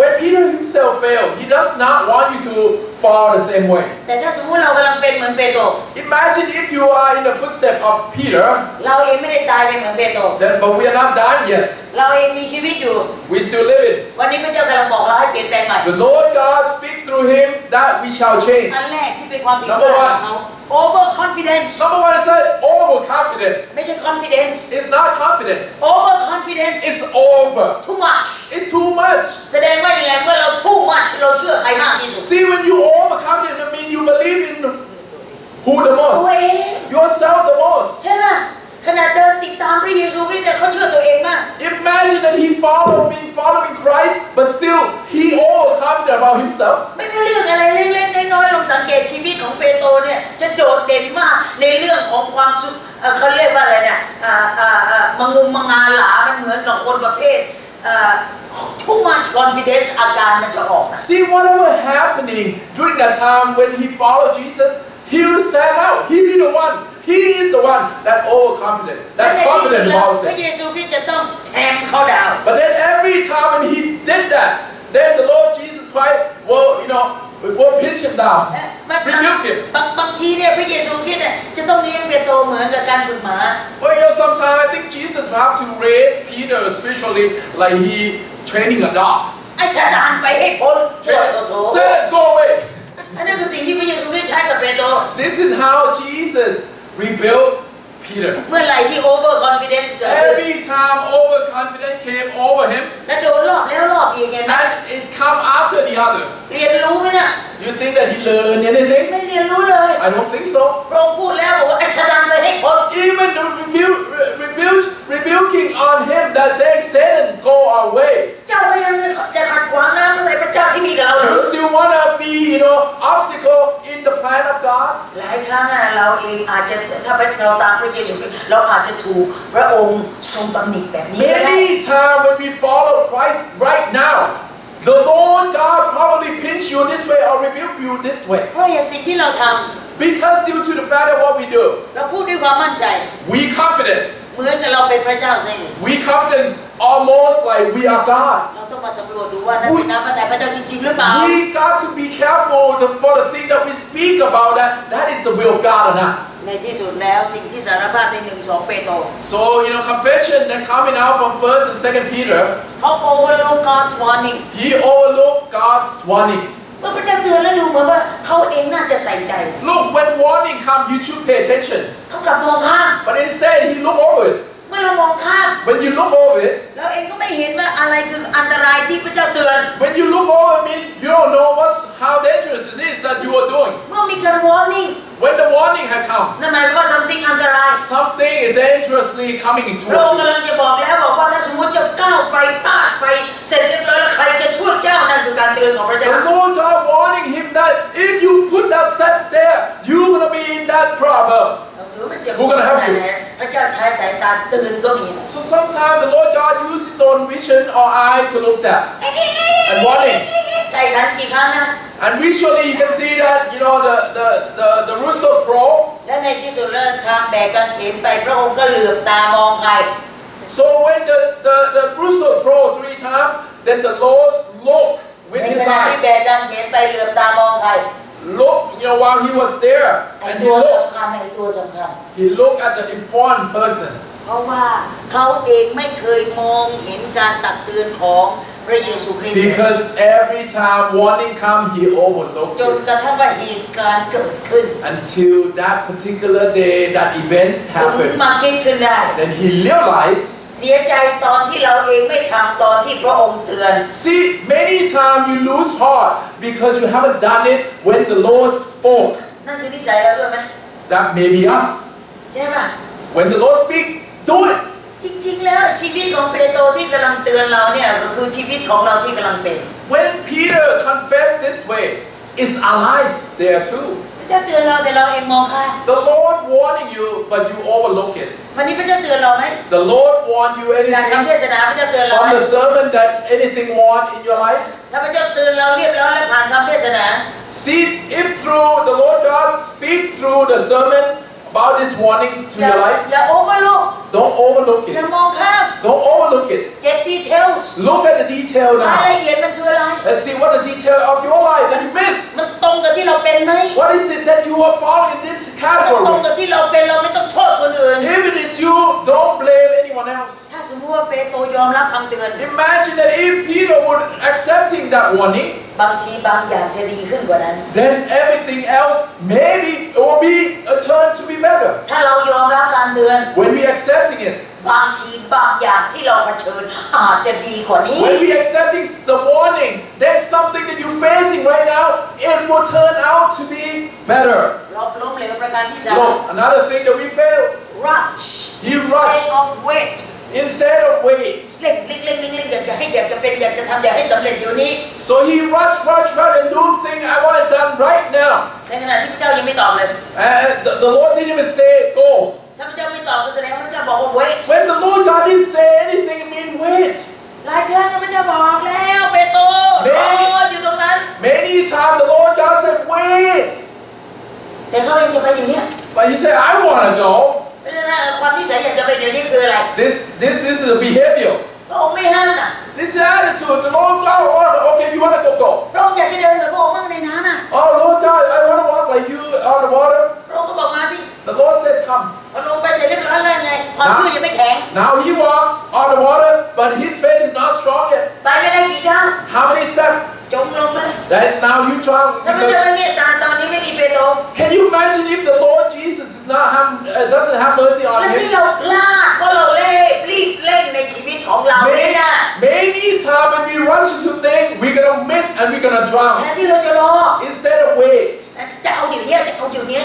When Peter himself failed, he does not want you to fall the same way. แต่ถ้าสมมติเรากำลังเป็นเหมือนเปโตร Imagine if you are in the footsteps of Peter, เราเองไม่ได้ตายไปเหมือนเปโตร but we are not dying yet. เราเองมีชีวิตอยู่ We still living. วันนี้พระเจ้ากำลังบอกเราให้เปลี่ยนแปลงใหม่ The Lord God speak through him that we shall change. อันแรกที่เป็นความผิดพลาดของเขา over confidence Number 1 is overconfident. ไม่ใช่ confidence It's not confidence. over confidence It's over. too much It's too much. แสดงว่าอย่างไรเมื่อเรา too much เราเชื่อใครมากที่สุด See, when you overconfident, it means you believe in who the ตัวเอง most? Yourself the most. ใช่ไหมขนาดเดินติดตามพระเยซูคริสต์เนี่ยเขาเชื่อตัวเองมาก Imagine that he following Christ, but still he overconfident about himself. ไม่ว่าเรื่องอะไรเล็กๆน้อยๆลองสังเกตชีวิตของเปโตรเนี่ยจะโดดเด่นมากในเรื่องของความสุขเขาเรียกว่าอะไรเนี่ยมังงุมมังงาหลามันเหมือนกับคนประเภทtoo much confidence อาการมันจะออกนะ See, whatever happening during that time when he followed Jesus, he will stand out. He be the one. He is the one that overconfident, และ that ในที่สุด confident แล้ว about พระ it. เยซูคริสต์จะต้องแทงเขาดาว But then every time when he did that, then the Lord Jesus Christ will pinch him down, rebuke him. บางทีเนี่ยพระเยซูคริสต์เนี่ยจะต้องเลี้ยงเปโตรเหมือนกับการฝึกหมา Well, sometimes I think Jesus will have to raise Peter spiritually like he training a dog. ไอ้ซาตานไปให้พ้นโถ Say, go away. อันนั้นคือสิ่งที่พระเยซูคริสต์ใช้กับเปโตร This is how Jesus rebuilt Peter. เมื่อไหร่ที่ over confidence เกิดขึ้น Every time overconfidence came over him, และโดนรอบแล้วรอบอีกเห็นไหม and it come after the other. เรียนรู้ไหมเนี่ย Do you think that he learned anything? ไม่เรียนรู้เลย I don't think so. พระองค์พูดแล้วบอกว่าไอ้ซาตานไปให้พ้น Even the rebuking on him that saying, Satan, go away. เจ้าก็ยังจะขัดขวางน้ำพระทัยพระเจ้าที่มีกับเราหรือ You still want to be, obstacle in the plan of God? หลายครั้งเราเองอาจจะถ้าเราตามพระเยซูคริสต์เราอาจจะถูกพระองค์ทรงตำหนิแบบนี้ก็ได้ Many times when we follow Christ right now, the Lord God probably pinch you this way or rebuke you this way. เพราะอย่างสิ่งที่เราท Because due to the fact that what we do, ำเราพูดด้วยความมั่นใจ we confident. เหมือนกับเราเป็นพระเจ้าซะ We confident almost like we are God. เราต้องมาสำรวจดูว่านั่นเป็นน้ำพระทัยพระเจ้าจริงๆหรือเปล่า We got to be careful for the thing that we speak about that is the will of God or not. ในที่สุดแล้วสิ่งที่สารภาพใน1-2เปโตร So, confession that coming out from 1st and 2nd Peter, เขา overlook God's warning he overlooked God's warning. เมื่อพระเจ้าเตือนแล้วดูเหมือนว่าเขาเองน่าจะใส่ใจ Look, when warning comes, you should pay attention. เขากลับมองข้าม But instead, he looked over it. เมื่อเรามองข้าม When you look over it, เราเองก็ไม่เห็นว่าอะไรคืออันตรายที่พระเจ้าเตือน when you look over it, you don't know how dangerous it is that you are doing. เมื่อมีการ warning When the warning had come, นั่นหมายความว่า something อันตราย something is dangerously coming พระองค์ toward กำลังจะบอกแล้วบอกว่าถ้าสมมติจะก้าวไปพลาดไปเสร็จเรียบร้อยแล้วใครจะช่วยเจ้านั่นคือการเตือนของพระเจ้า The Lord God warning him that if you put that step there, you're going to be in that problem. ถือมันจะพูดขนาดไหนพระเจ้าใช้สายตาเตือนก็มี So sometimes the Lord God uses his own vision or eye to look at and warning. ไก่ขันกี่ครั้งนะ And visually you can see that, the rooster crow. และในที่สุดแล้วทางแบกกางเขนไปพระองค์ก็เหลือบตามองใคร So when the rooster crow 3 times, then the Lord looked with ใน his ขณะที่ eye. แบกกางเขนไปเหลือบตามองใคร Look, while he was there, ไอ้ and ตัวสำคัญไอ้ตัวสำคัญ he looked at the important person. เพราะว่าเขาเองไม่เคยมองเห็นการตักเตือนของพระเยซูคริสต์ Because every time warning come, he overlooked จน it. กระทั่งว่าเหตุการณ์เกิดขึ้น Until that particular day, that events ถึง happened. มาคิดขึ้นได้ Then he realized, เสียใจตอนที่เราเองไม่ทำตอนที่พระองค์เตือน see, many times you lose heart because you haven't done it when the Lord spoke. นั่นคือนิสัยเราด้วยไหม That may be us. ใช่ป่ะ When the Lord speak, do it. จริงๆแล้วชีวิตของเปโตรที่กำลังเตือนเราเนี่ยก็คือชีวิตของเราที่กำลังเป็น When Peter confessed this way, it's our lives there too. พระเจ้าเตือนเราแต่เราเองมองข้าม The Lord warning you, but you overlook it. วันนี้พระเจ้าเตือนเราไหม The Lord warned you จากคำ anything เทศนาพระเจ้าเตือนเรา from ไหม the sermon that anything warned in your life? ถ้าพระเจ้าเตือนเราเรียบร้อยและผ่านคำเทศนา See, if through the Lord God speak through the sermon about this warning to อย่า your life, อย่าโอเวอร์ลุก don't overlook อย่า it. มองข้าม Don't overlook it. เก็บดีเทลส์ Look at the detail ราย now. ละเอียดมันคืออะไร Let's see what the detail of your life that you miss. มันตรงกับที่เราเป็นไหม What is it that you are following in this มันตรง category? กับที่เราเป็นเราไม่ต้องโทษคนอื่น If it is you, don't blame anyone else. ถ้าสมมติว่าเปโตรยอมรับคำเตือน Imagine that if Peter would accepting that warning, บางทีบางอย่างจะดีขึ้นกว่านั้น then everything else maybe it will be a turn to be better. ถ้าเรายอมรับการเตือน When we accepting it, บางทีบางอย่างที่เราเผชิญอาจจะดีกว่านี้ when we accepting the warning, there's something that you're facing right now, it will turn out to be better. เราล้มเหลวประการที่สาม Look, another thing that we fail, rush He instead rushed. of wait instead of wait. เร่งอยากจะให้อยากจะเป็นอยากจะทำอยากให้สำเร็จอยู่นี้ So he rushed and do things I want it done right now. ในขณะที่พระเจ้ายังไม่ตอบเลย And the Lord didn't even say go. ถ้าพระเจ้าไม่ตอบก็แสดงว่าพระเจ้าบอกว่า wait When the Lord God didn't say anything, it means wait. หลายครั้งพระเจ้าบอกแล้วเปโตรรออยู่ตรงนั้น Many times the Lord God said wait. แต่เขาเองจะไปอยู่เนี่ย But he said I want to go. เพราะฉะนั้นความนิสัยอยากจะไปเดี๋ยวนี้คืออะไร This is a behavior. พระองค์ไม่ห้ามนะ This is attitude. The Lord God wanted, okay, you want to go. พระองค์อยากจะเดินเหมือนพระองค์บ้างในน้ำอ่ะ Oh Lord God, I want to walk like you on the water. พระองค์ก็บอกมาสิ The Lord said come. พอลงไปเสร็จเรียบร้อยแล้วไงความเชื่อยังไม่แข็ง Now he walks on the water, but his faith is not strong yet. ไปไม่ได้กี่ก้าว How many steps? จมลงเลย Then now you drown ถ้าพระเจ้า because ไม่เมตตาตอนนี้ไม่มีเปโตร can you imagine if the Lord Jesus is not doesn't have mercy on และที่ him? เราพลาดเพราะเรารีบเร่งในชีวิตของเราเนี่ยนะ Many times when we rush into things, we're gonna miss and we're gonna แท drown นที่เราจะรอ instead of wait. จะเอาเดี๋ยวนี้จะเอาเดี๋ยวนี้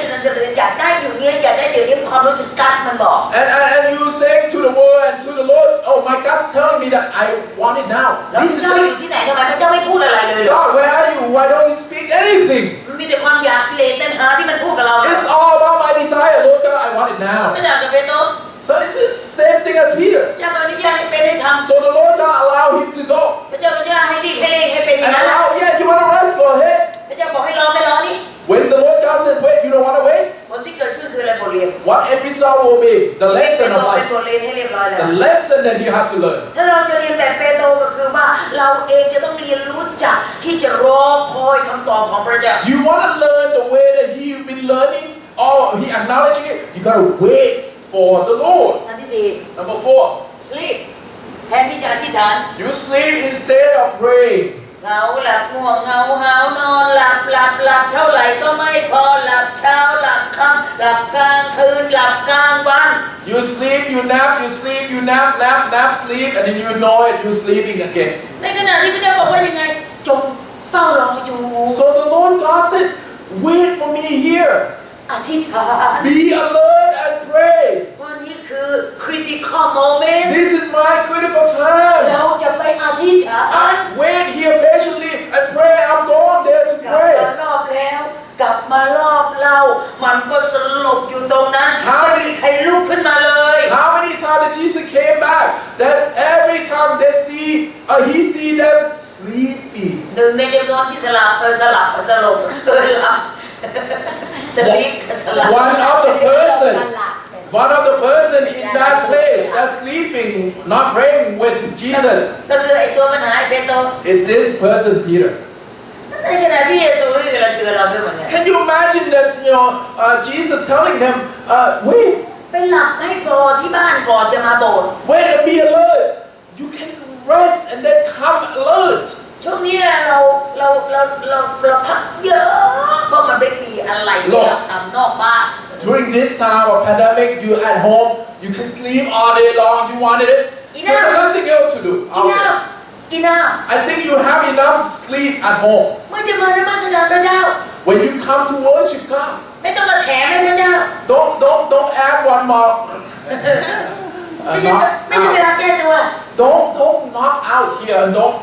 อยากได้เดี๋ยวนี้อยากได้เดี๋ยวนี้ความรู้สึกกัดมันบอก And you say to the world and to the Lord, oh my God's telling me that I want it now. แล้วพ This ระ is เจ้าอยู่ it. ที่ไหนทำไมพระเจ้าไม่พูดอะไรเลยเหรอ God, where are you? Why don't you speak anything? มันมีแต่ความอยากกิเลสตัณหาที่มันพูดกับเรา It's all about my desire, Lord God. I want it ไม่ now. อยากกับเปโตร So it's the same thing as Peter. พระเจ้าอนุญาตให้เป็นให้ทำ So the Lord God allowed him to go. พระเจ้าอนุญาตให้รีบให้เร่งให้เป็นอย่าง And นั้น allow, yeah, you want to rush? Go ahead. พระเจ้าบอกให้รอไม่รอนี่ When the Lord God said wait, you don't want to wait. ผลที่เกิดขึ้นคืออะไรบทเรียน What end result will be? The เป็น lesson of เป็น life. บทเรียนให้เรียบร้อยแล้ว The lesson that you have to learn. ถ้าเราจะเรียนแบบเปโตรก็คือว่าเราเองจะต้องเรียนรู้จักที่จะรอคอยคำตอบของพระเจ้า You want to learn the way that he's been learning, or he acknowledging it. You gotta wait for the Lord. อันที่สี่ Number 4, sleep แทนที่จะอธิษฐาน you sleep instead of praying. เหงาหลับง่วงเหงาหาวนอนหลับเท่าไหร่ก็ไม่พอหลับเช้าหลับค่ำหลับกลางคืนหลับกลางวัน You sleep, you nap, you sleep, you nap, sleep, and then you know it, you're sleeping again. ในขณะที่พระเจ้าบอกว่ายังไงจงเฝ้ารออยู่ So the Lord God said, wait for me here. อธิษฐาน Be alert and pray. เพราะนี่คือ critical moment This is my critical time. เราจะไปอธิษฐาน Wait here patiently and pray. I'm going there to กลับ pray. มารอบแล้วกลับมารอบเรามันก็สลบอยู่ตรงนั้นไม่มีใครลุกขึ้นมาเลย How many times did Jesus came back? That every time they see, he see them sleepy. หนึ่งในจำนวนที่สลบหลับ ตลาด One of the person in that place that's sleeping, not praying with Jesus, ก็คือไอ้ตัวปัญหาไอ้เปโตร is this person Peter. ในขณะที่เยซูนี่กำลังเตือนเราด้วยเหมือนกัน Can you imagine that Jesus telling them, wait, ไปหลับให้พอที่บ้านก่อนจะมาโบสถ์ wait and be alert. You can rest and then come alert. ช่วงนี้เราพักเยอะเพราะมันไม่มีอะไรที่เราทำนอกบ้าน During this time of pandemic, you at home, you can sleep all day long. You wanted it. There's nothing else to do. enough I think you have enough sleep at home. เมื่อจะมานมัสการพระเจ้า When you come to worship God, ไม่ต้องมาแถมให้พระเจ้า don't add one more. ไม่ใช่ out here and don't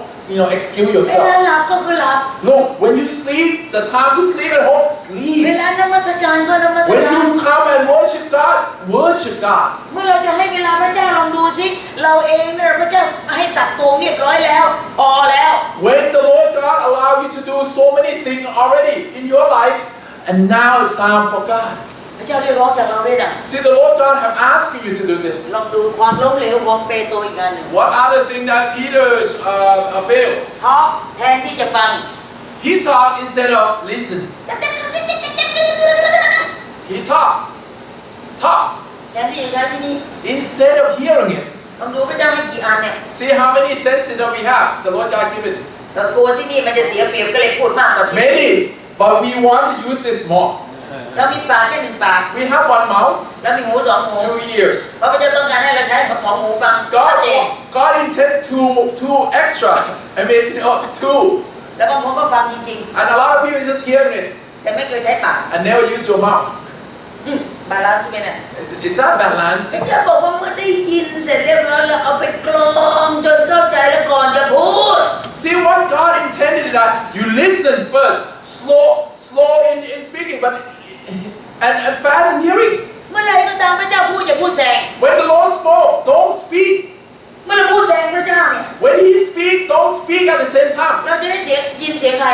excuse เวลา yourself. หลับก็คือหลับ Look, when you sleep, the time to sleep at home, เว sleep. ลานมัสการก็นมัส When การ you come and worship God, worship God. เมื่อเราจะให้เวลาพระเจ้าลองดูสิเราเองเนี่ยพระเจ้าให้ตักตวงเรียบร้อยแล้วพอแล้ว When the Lord God allow you to do so many things already in your life, and now it's time for God. พระเจ้าเรียกร้องจากเราด้วยนะ See, the Lord God have asked you to do ล this. องดูความล้มเหลวของเปโตรอีกอันหนึ่ง What other thing that Peter failed? ท้อแทนที่จะฟัง He talked instead of listen. He talk. แทนที่จะใช้ที่นี่ Instead of hearing it. ลองดูพระเจ้าให้กี่อันเนี่ย See how many senses that we have. The Lord God given. เรากลัวที่นี่มันจะเสียเปรียบก็เลยพูดมากกว่าที่นี่ Many, but we want to use this more. เรามีปากแค่หนึ่งปาก We have one mouth, แล้วมีหูสองหู 2 ears. เพราะพระเจ้าต้องการให้เราใช้สองหูฟังชัดเจน God intend two extra. I mean, two. แล้วบางคนก็ฟังจริง And a lot of people just hearing it ๆ แต่ไม่เคยใช้ปาก and never use your mouth. บาลานซ์ใช่ไหมเนี่ย Is that balance? พระเจ้าบอกว่าเมื่อได้ยินเสร็จเรียบร้อยแล้วเอาไปกรองจนเข้าใจแล้วก่อนจะพูด See what God intended that you listen first, slow in speaking, but and fast in hearing. เมื่อไรก็ตามพระเจ้าพูดอย่าพูดแซง When the Lord spoke, don't speak. เมื่อเราพูดแซงพระเจ้าเนี่ย When He speak, don't speak at the same time. เราจะได้ยินเสียงใคร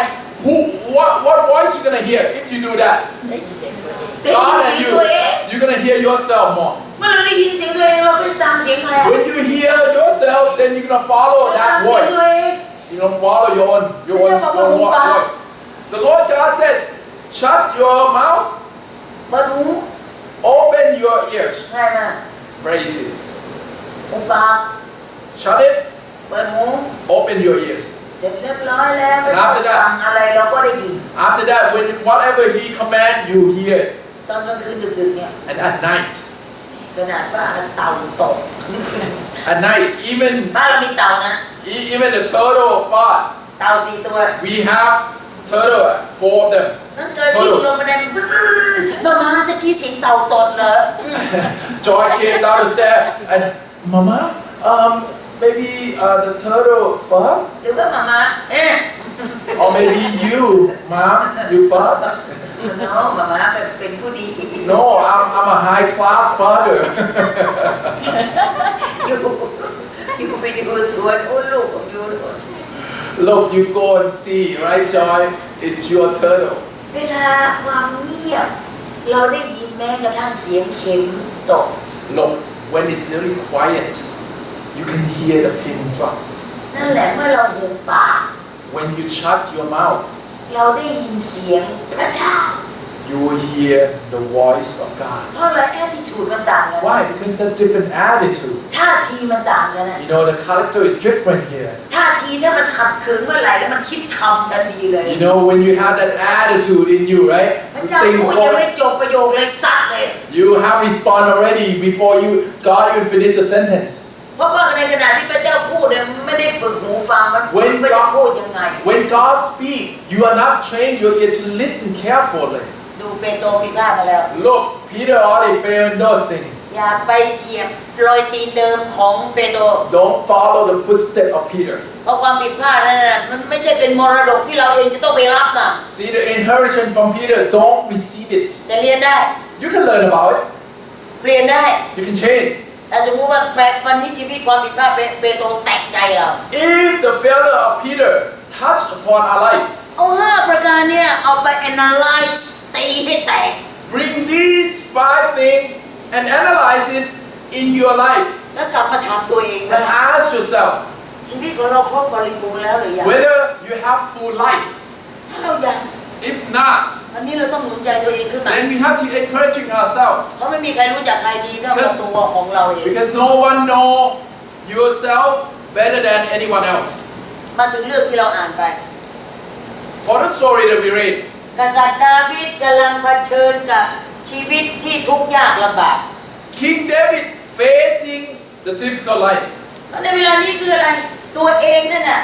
What voice you gonna hear if you do that? ได้ยินเสียงตัวเองได้ยิน God เสีย and ง you, ตัวเอง you're gonna hear yourself more. เมื่อเราได้ยินเสียงตัวเองเราก็จะตามเสียงใครอะ When you hear yourself, then you're gonna follow ตาม that เสียง voice. ตัวเอง You don't follow your own voice. The Lord God said, shut your mouth, เปิดหู open your ears. ง่ายมาก Very easy. หูปาก Shut it, เปิดหู open your ears. เสร็จเรียบร้อยแล้วพระเจ้าสั่งอะไรเราก็ได้ยิน After that, when whatever He command, you hear. ตอนกลางคืนดึกๆเนี่ย And at night, ขนาดว่าเต่าตก at night, even บ้านเรามีเต่านะ even the turtle fought. เต่า4 ตัว We have turtle, 4 of them. นั่นเจอวิ่งลงบันไดมาตะกี้เสียงเต่าตดเหรอ Joy came down the stair and Mama, maybe the turtle fought, หรือว่ามาor maybe you, Mom, you fought. น้องมาเป็นผู้ดี No, I'm a high class father. อยู่ไปดูทวนอุ้นลูกของยูด้วย Look, you go and see, right, Joy? It's your turtle. เวลาความเงียบเราได้ยินแม้กระทั่งเสียงเข็มตก Look, when it's really quiet, you can hear the pin drop. นั่นแหละเมื่อเราหูปาก When you shut your mouth, เราได้ยินเสียงพระเจ้า you will hear the voice of God. เพราะอะไร attitude มันต่างกัน Why? Because the different attitude. ท่าทีมันต่างกันนะ You know, the character is different here. ท่าทีถ้ามันขัดขืนเมื่อไหร่แล้วมันคิดคำทันทีเลย You know, when you have that attitude in you, right? พระเจ้าพูดยังไม่จบประโยคเลยซัดเลย You have respond already before God even finish the sentence. เพราะว่าในขณะที่พระเจ้าพูดเนี่ยไม่ได้ฝึกหูฟังมันฝึกว่าจะพูดยังไง When God speak, you are not trained your ear to listen carefully. ดูเปโตรผิดพลาดมาแล้ว Look, Peter already failed in those things. อย่าไปเหยียบรอยตีนเดิมของเปโตร Don't follow the footsteps of Peter. เพราะความผิดพลาดนั่นน่ะมันไม่ใช่เป็นมรดกที่เราเองจะต้องไปรับนะ See the inheritance from Peter, don't receive it. แต่เรียนได้ You can learn about it. เปลี่ยนได้ You can change. แต่สมมติว่าวันนี้ชีวิตความผิดพลาดเปโตรแตกใจเรา If the failure of Peter touched upon our life, เอา5 ประการเนี่ยเอาไป analyze ตีให้แตก bring these 5 things and analyze this in your life แล้วกลับมาถามตัวเองว่า and ask yourself ชีวิตของเราครบบริบูรณ์แล้วหรือยัง whether you have full life. ถ้าเรายัง If not, วันนี้เราต้องหนุนใจตัวเองขึ้นมา then we have to encouraging ourselves เพราะไม่มีใครรู้จักใครดีเท่ากับตัวของเราเอง because no one know yourself better than anyone else. มาถึงเรื่องที่เราอ่านไป For the story that we read, กษัตริย์ดาวิดกำลังเผชิญกับชีวิตที่ทุกข์ยากลำบาก King David facing the difficult life. ในเวลานี้คืออะไรตัวเองนั่นน่ะ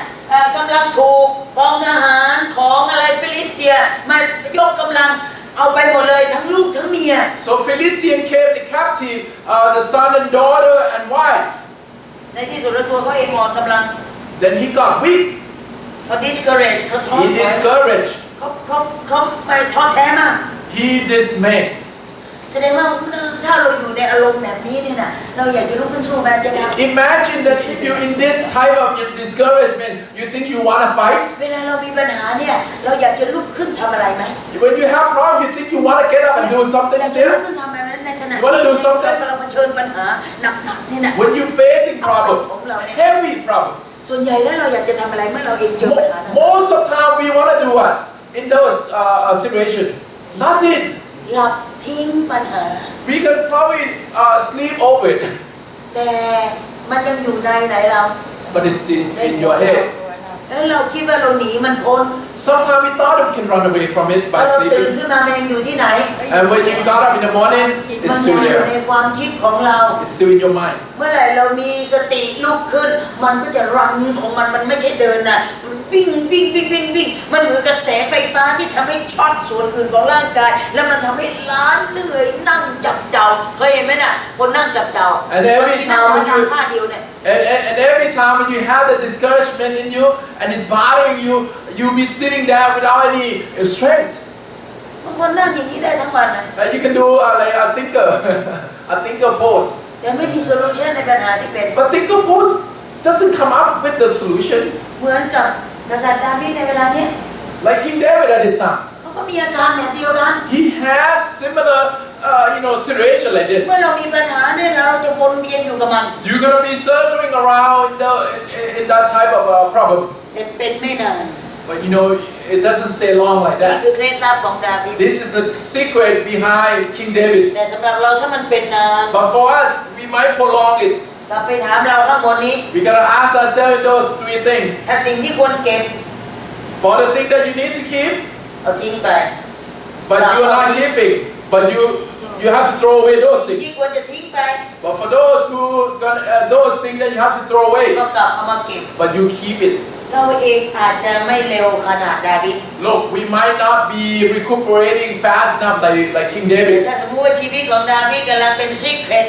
กำลังถูกกองทหารของอะไรฟิลิสเตียมายกกำลังเอาไปหมดเลยทั้งลูกทั้งเมีย So Philistine came the captive, the son and daughter and wives. ในที่สุดแล้วตัวเขาเองหมดกำลัง then he got weak. เขา discourage เขาท้อ He แท้ discouraged. เขาไม่ท้อแท้มาก He dismayed. แสดงว่าถ้าเราอยู่ในอารมณ์แบบนี้เนี่ยนะเราอยากจะลุกขึ้นสู้แม้จะได้ Imagine that if you're in this type of discouragement, you think you want to fight. เวลาเรามีปัญหาเนี่ยเราอยากจะลุกขึ้นทำอะไรไหม When you have problems, you think you want to get up and do something อยากจะลุก still. ขึ้นทำอะไรในขณะ You wanna ที่ do something? เราเผชิญปัญหาหนักๆนี่นะ When you're facing problem, heavy problem. ส่วนใหญ่แล้วเราอยากจะทำอะไรเมื่อเราเองเจอปัญหานั้น Most of the time, we want to do what in those situations? Nothing. หลับทิ้งปัญหา We can probably sleep over it, แต่มันยังอยู่ในไหนเรา but it's in your head. แล้วเราคิดว่าเราหนีมันพ้น Sometimes we thought we can run away from it พอ by เราตื่น sleeping, ขึ้นมามันยังอยู่ที่ไหน and when you got up in the morning, มั it's นยัง still อยู่ใน there. ความคิดของเรา It's still in your mind. เมื่อไหร่เรามีสติลุกขึ้นมันก็จะรันของมันไม่ใช่เดินนะมันวิ่งมันเหมือนกระแสไฟฟ้าที่ทำให้ช็อตส่วนอื่นของร่างกายแล้วมันทำให้ล้าเหนื่อยนั่งจับเจ้าเคยเห็นไหมน่ะคนนั่งจับเจ้า And every นั่ง time when ทำ you ท่าเดียวเนี่ย and every time when you have the discouragement in you and it's bothering you, you'll be sitting there without any strength. บางคนนั่งอย่างนี้ได้ทั้งวันนะ And you can do like a thinker pose. แต่ไม่มีโซลูชันในปัญหาที่เป็น But thinker pose doesn't come up with the solution. เหมือนกับกษัตริย์ดาวิดในเวลาเนี้ย Like King David at his time. เขาก็มีอาการแบบเดียวกัน He has similar, situation like this. เมื่อเรามีปัญหาเนี่ยเราจะวนเวียนอยู่กับมัน You're gonna be circling around in that type of problem. แต่เป็นไม่นาน But it doesn't stay long like นี่ that. คือเคล็ดลับของดาวิด This is a secret behind King David. แต่สำหรับเราถ้ามันเป็นนาน But for us, we might prolong it. เราไปถามเราข้างบนนี้ We gotta ask ourselves those three things. ถ้าสิ่งที่ควรเก็บ For the thing that you need to keep, เอาทิ้งไป but you're not keeping, but you have to throw away those สิ่ง things. ที่ควรจะทิ้งไป But for those those things that you have to throw away, ก็กลับเอามาเก็บ but you keep it. เราเองอาจจะไม่เร็วขนาดดาวิด Look, we might not be recuperating fast enough like King แต่ David. ถ้าสมมติว่าชีวิตของดาวิดกำลังเป็น secret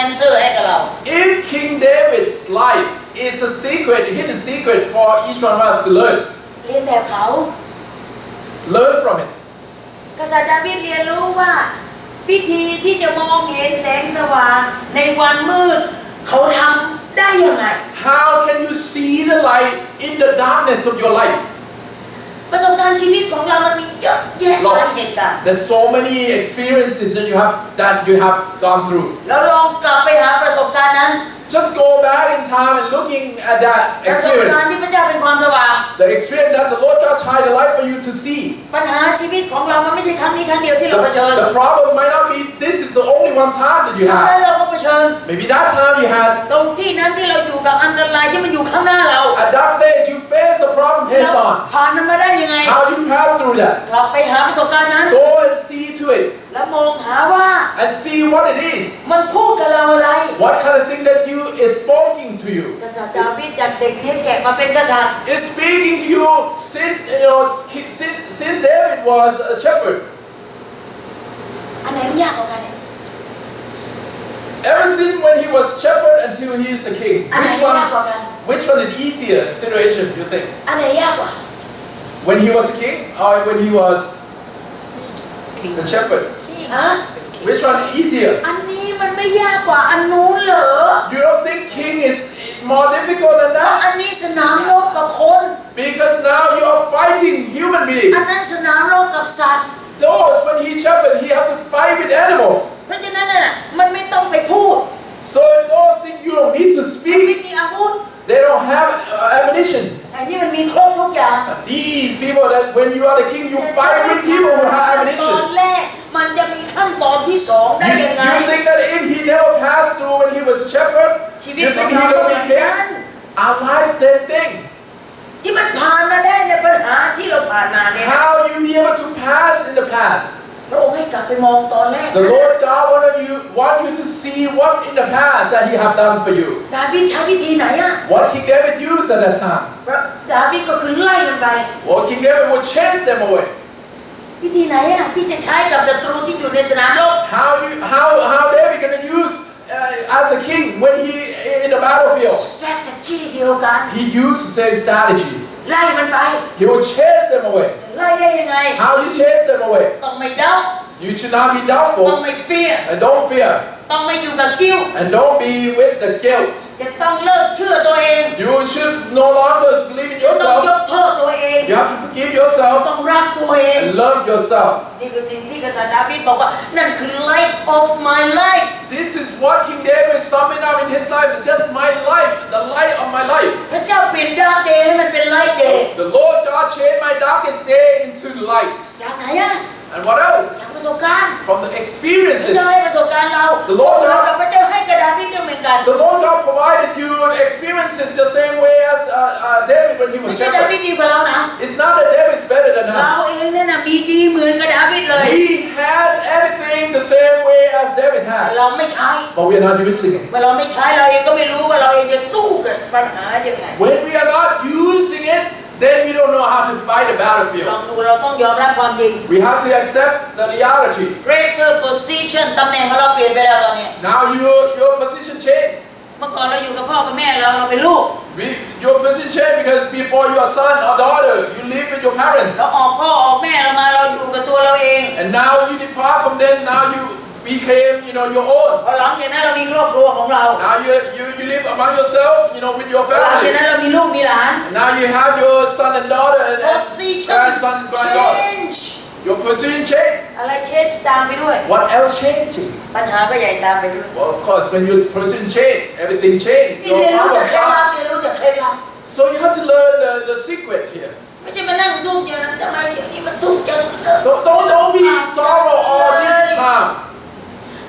answer ให้กับเรา If King David's life is a secret, hidden secret for each one of us to learn เรียนแบบเขา from it. กษัตริย์ดาวิดเรียนรู้ว่าวิธีที่จะมองเห็นแสงสว่างในวันมืดเขาทำได้ยังไง How can you see the light in the darkness of your life? ประสบการณ์ชีวิตของเรามันมีเยอะแยะหลายเหตุการณ์ There's so many experiences that you have gone through. แล้วลองกลับไปหาประสบการณ์นั้น Just go back in time and looking at that ประสบการณ์ experience. ที่พระเจ้าเป็นความสว่าง The experience that the Lord God shine the light for you to see. ปัญหาชีวิตของเรามันไม่ใช่ครั้งนี้ครั้งเดียวที่เราเผชิญ The problem might not be this is the only one time that you ครั้งนั้น have. เราก็เผชิญ Maybe that time you had. ตรงที่นั้นที่เราอยู่กับอันตรายที่มันอยู่ข้างหน้าเรา At that phase, you face a problem เรา head on. ผ่านมันมาได้ยังไง How you pass through that? กลับไปหาประสบการณ์นั้น Go and see to it แล้วมองหาว่า and see what it is. มันพูดกับเราอะไร What kind of thing that is speaking to you? กษัตริย์ดาวิดจากเด็กเลี้ยงแกะมาเป็นกษัตริย์ It's speaking to you since David was a shepherd. อันไหนมันยากกว่ากันเนี่ย Ever since when he was shepherd until he is a king. อันไหนยากกว่ากัน Which one is easier situation you think? อันไหนยากกว่า When he was a king or when he was the shepherd? ฮะ Which one easier? อันนี้มันไม่ยากกว่าอันนู้นเหรอ You don't think king is more difficult than เพราะ that? อันนี้สนามรบกับคน Because now you are fighting human อัน beings. นั้นสนามรบกับสัตว์ Those when he shepherd, he have to fight with animals. เพราะฉะนั้นน่ะมันไม่ต้องไปพูด So in those things you don't need to มัน speak. ไม่มีอาวุธ They don't have ammunition. แต่นี่มันมีครบทุกอย่าง These people that when you are the king, you fight with people who have ตอน ammunition. แรกมันจะมีขั้นตอนที่สองได้ยังไง You think that if he never passed through when he was a shepherd, ชีวิต you ของ think เรา he ก็ gonna เหมื be อนกัน king? Our life, same thing. ที่มันผ่านมาได้ในปัญหาที่เราผ่านมาเนี่ยนะ How you be able to pass in the past? พระองค์ให้กลับไปมองตอนแรก The Lord God want you to see what in the past that He have done for you. ดาวิดใช้วิธีไหนอะ What King David used at that time. ดาวิดก็คือไล่มันไป Well, King David would chase them away. วิธีไหนอะที่จะใช้กับศัตรูที่อยู่ในสนามรบ How David gonna use as a king when he in the battlefield? strategy strategy เดียวกัน He used the same strategy. ไล่มันไป He will chase them away. จะไล่ได้ยังไง How you chase them away? ต้องไม่เดา You should not be ต้อง doubtful ไม่ fear and don't fear ต้องไม่อยู่กับกิ้ว and don't be with the guilt. จะต้องเลิกเชื่อตัวเอง You should no longer believe in ต้องย yourself. กโทษตัวเอง You have to forgive yourself ต้องรักตัวเอง and love yourself. นี่คือสิ่งที่กษัตริย์ดาวิดบอกว่านั่นคือ light of my life This is what King David summoned up in his life. That's my life, the light of my life. พระเจ้าเปลี่ยน dark day ให้มันเป็น light day The Lord God changed my darkest day into the light. จากไหนอะ And what else? จากประสบการณ์ From the พระ experiences. เจ้าให้ประสบการณ์เรา The Lord เหมือนกับพระเจ้าให้กับดาวิดด้วยเหมือนกัน The Lord God provided you experiences the same way as David when he ไม่ was ใช่ดาวิด shepherd. ดีกว่าเรานะ It's not that David's better than เรา us. เองเนี่ยนะมีดีเหมือนกับดาวิดเลย He had everything the same way as David แต่ has. เราไม่ใช้ But we are not using it. เมื่อเราไม่ใช้เราเองก็ไม่รู้ว่าเราเองจะสู้กับปัญหายังไง When we are not using it, then we don't know how to fight the ลอง battlefield. ดูเราต้องยอมรับความจริง We have to accept the reality. greater position ตำแหน่งของเราเปลี่ยนไปแล้วตอนนี้ Now your position changed. เมื่อก่อนเราอยู่กับพ่อกับแม่เราเป็นลูก Your position changed because before you are son or daughter, you live with your parents. เราออกพ่อออกแม่เรามาเราอยู่กับตัวเราเอง And now you depart from them. Now you became, your own. พอหลังจากนั้นเรามีครอบครัวของเรา Now you live among yourself, with your พอหลังจาก family. นั้นเรามีลูกมีหลาน And now you have your son and daughter and position grandson, granddaughter. change Your position changed. อะไร change ตามไปด้วย What else changing? ปัญหาก็ใหญ่ตามไปด้วย Well, of course, when your position changed, everything changed. นี่เรียนรู้จากเคล็ดลับเรียนรู้จากเคล็ดลับ So you have to learn the secret here. ไม่ใช่มานั่งทุกข์อย่างนั้นทำไมเดี๋ยวนี้มันทุกข์จังเลย Don't be in sorrow all this time.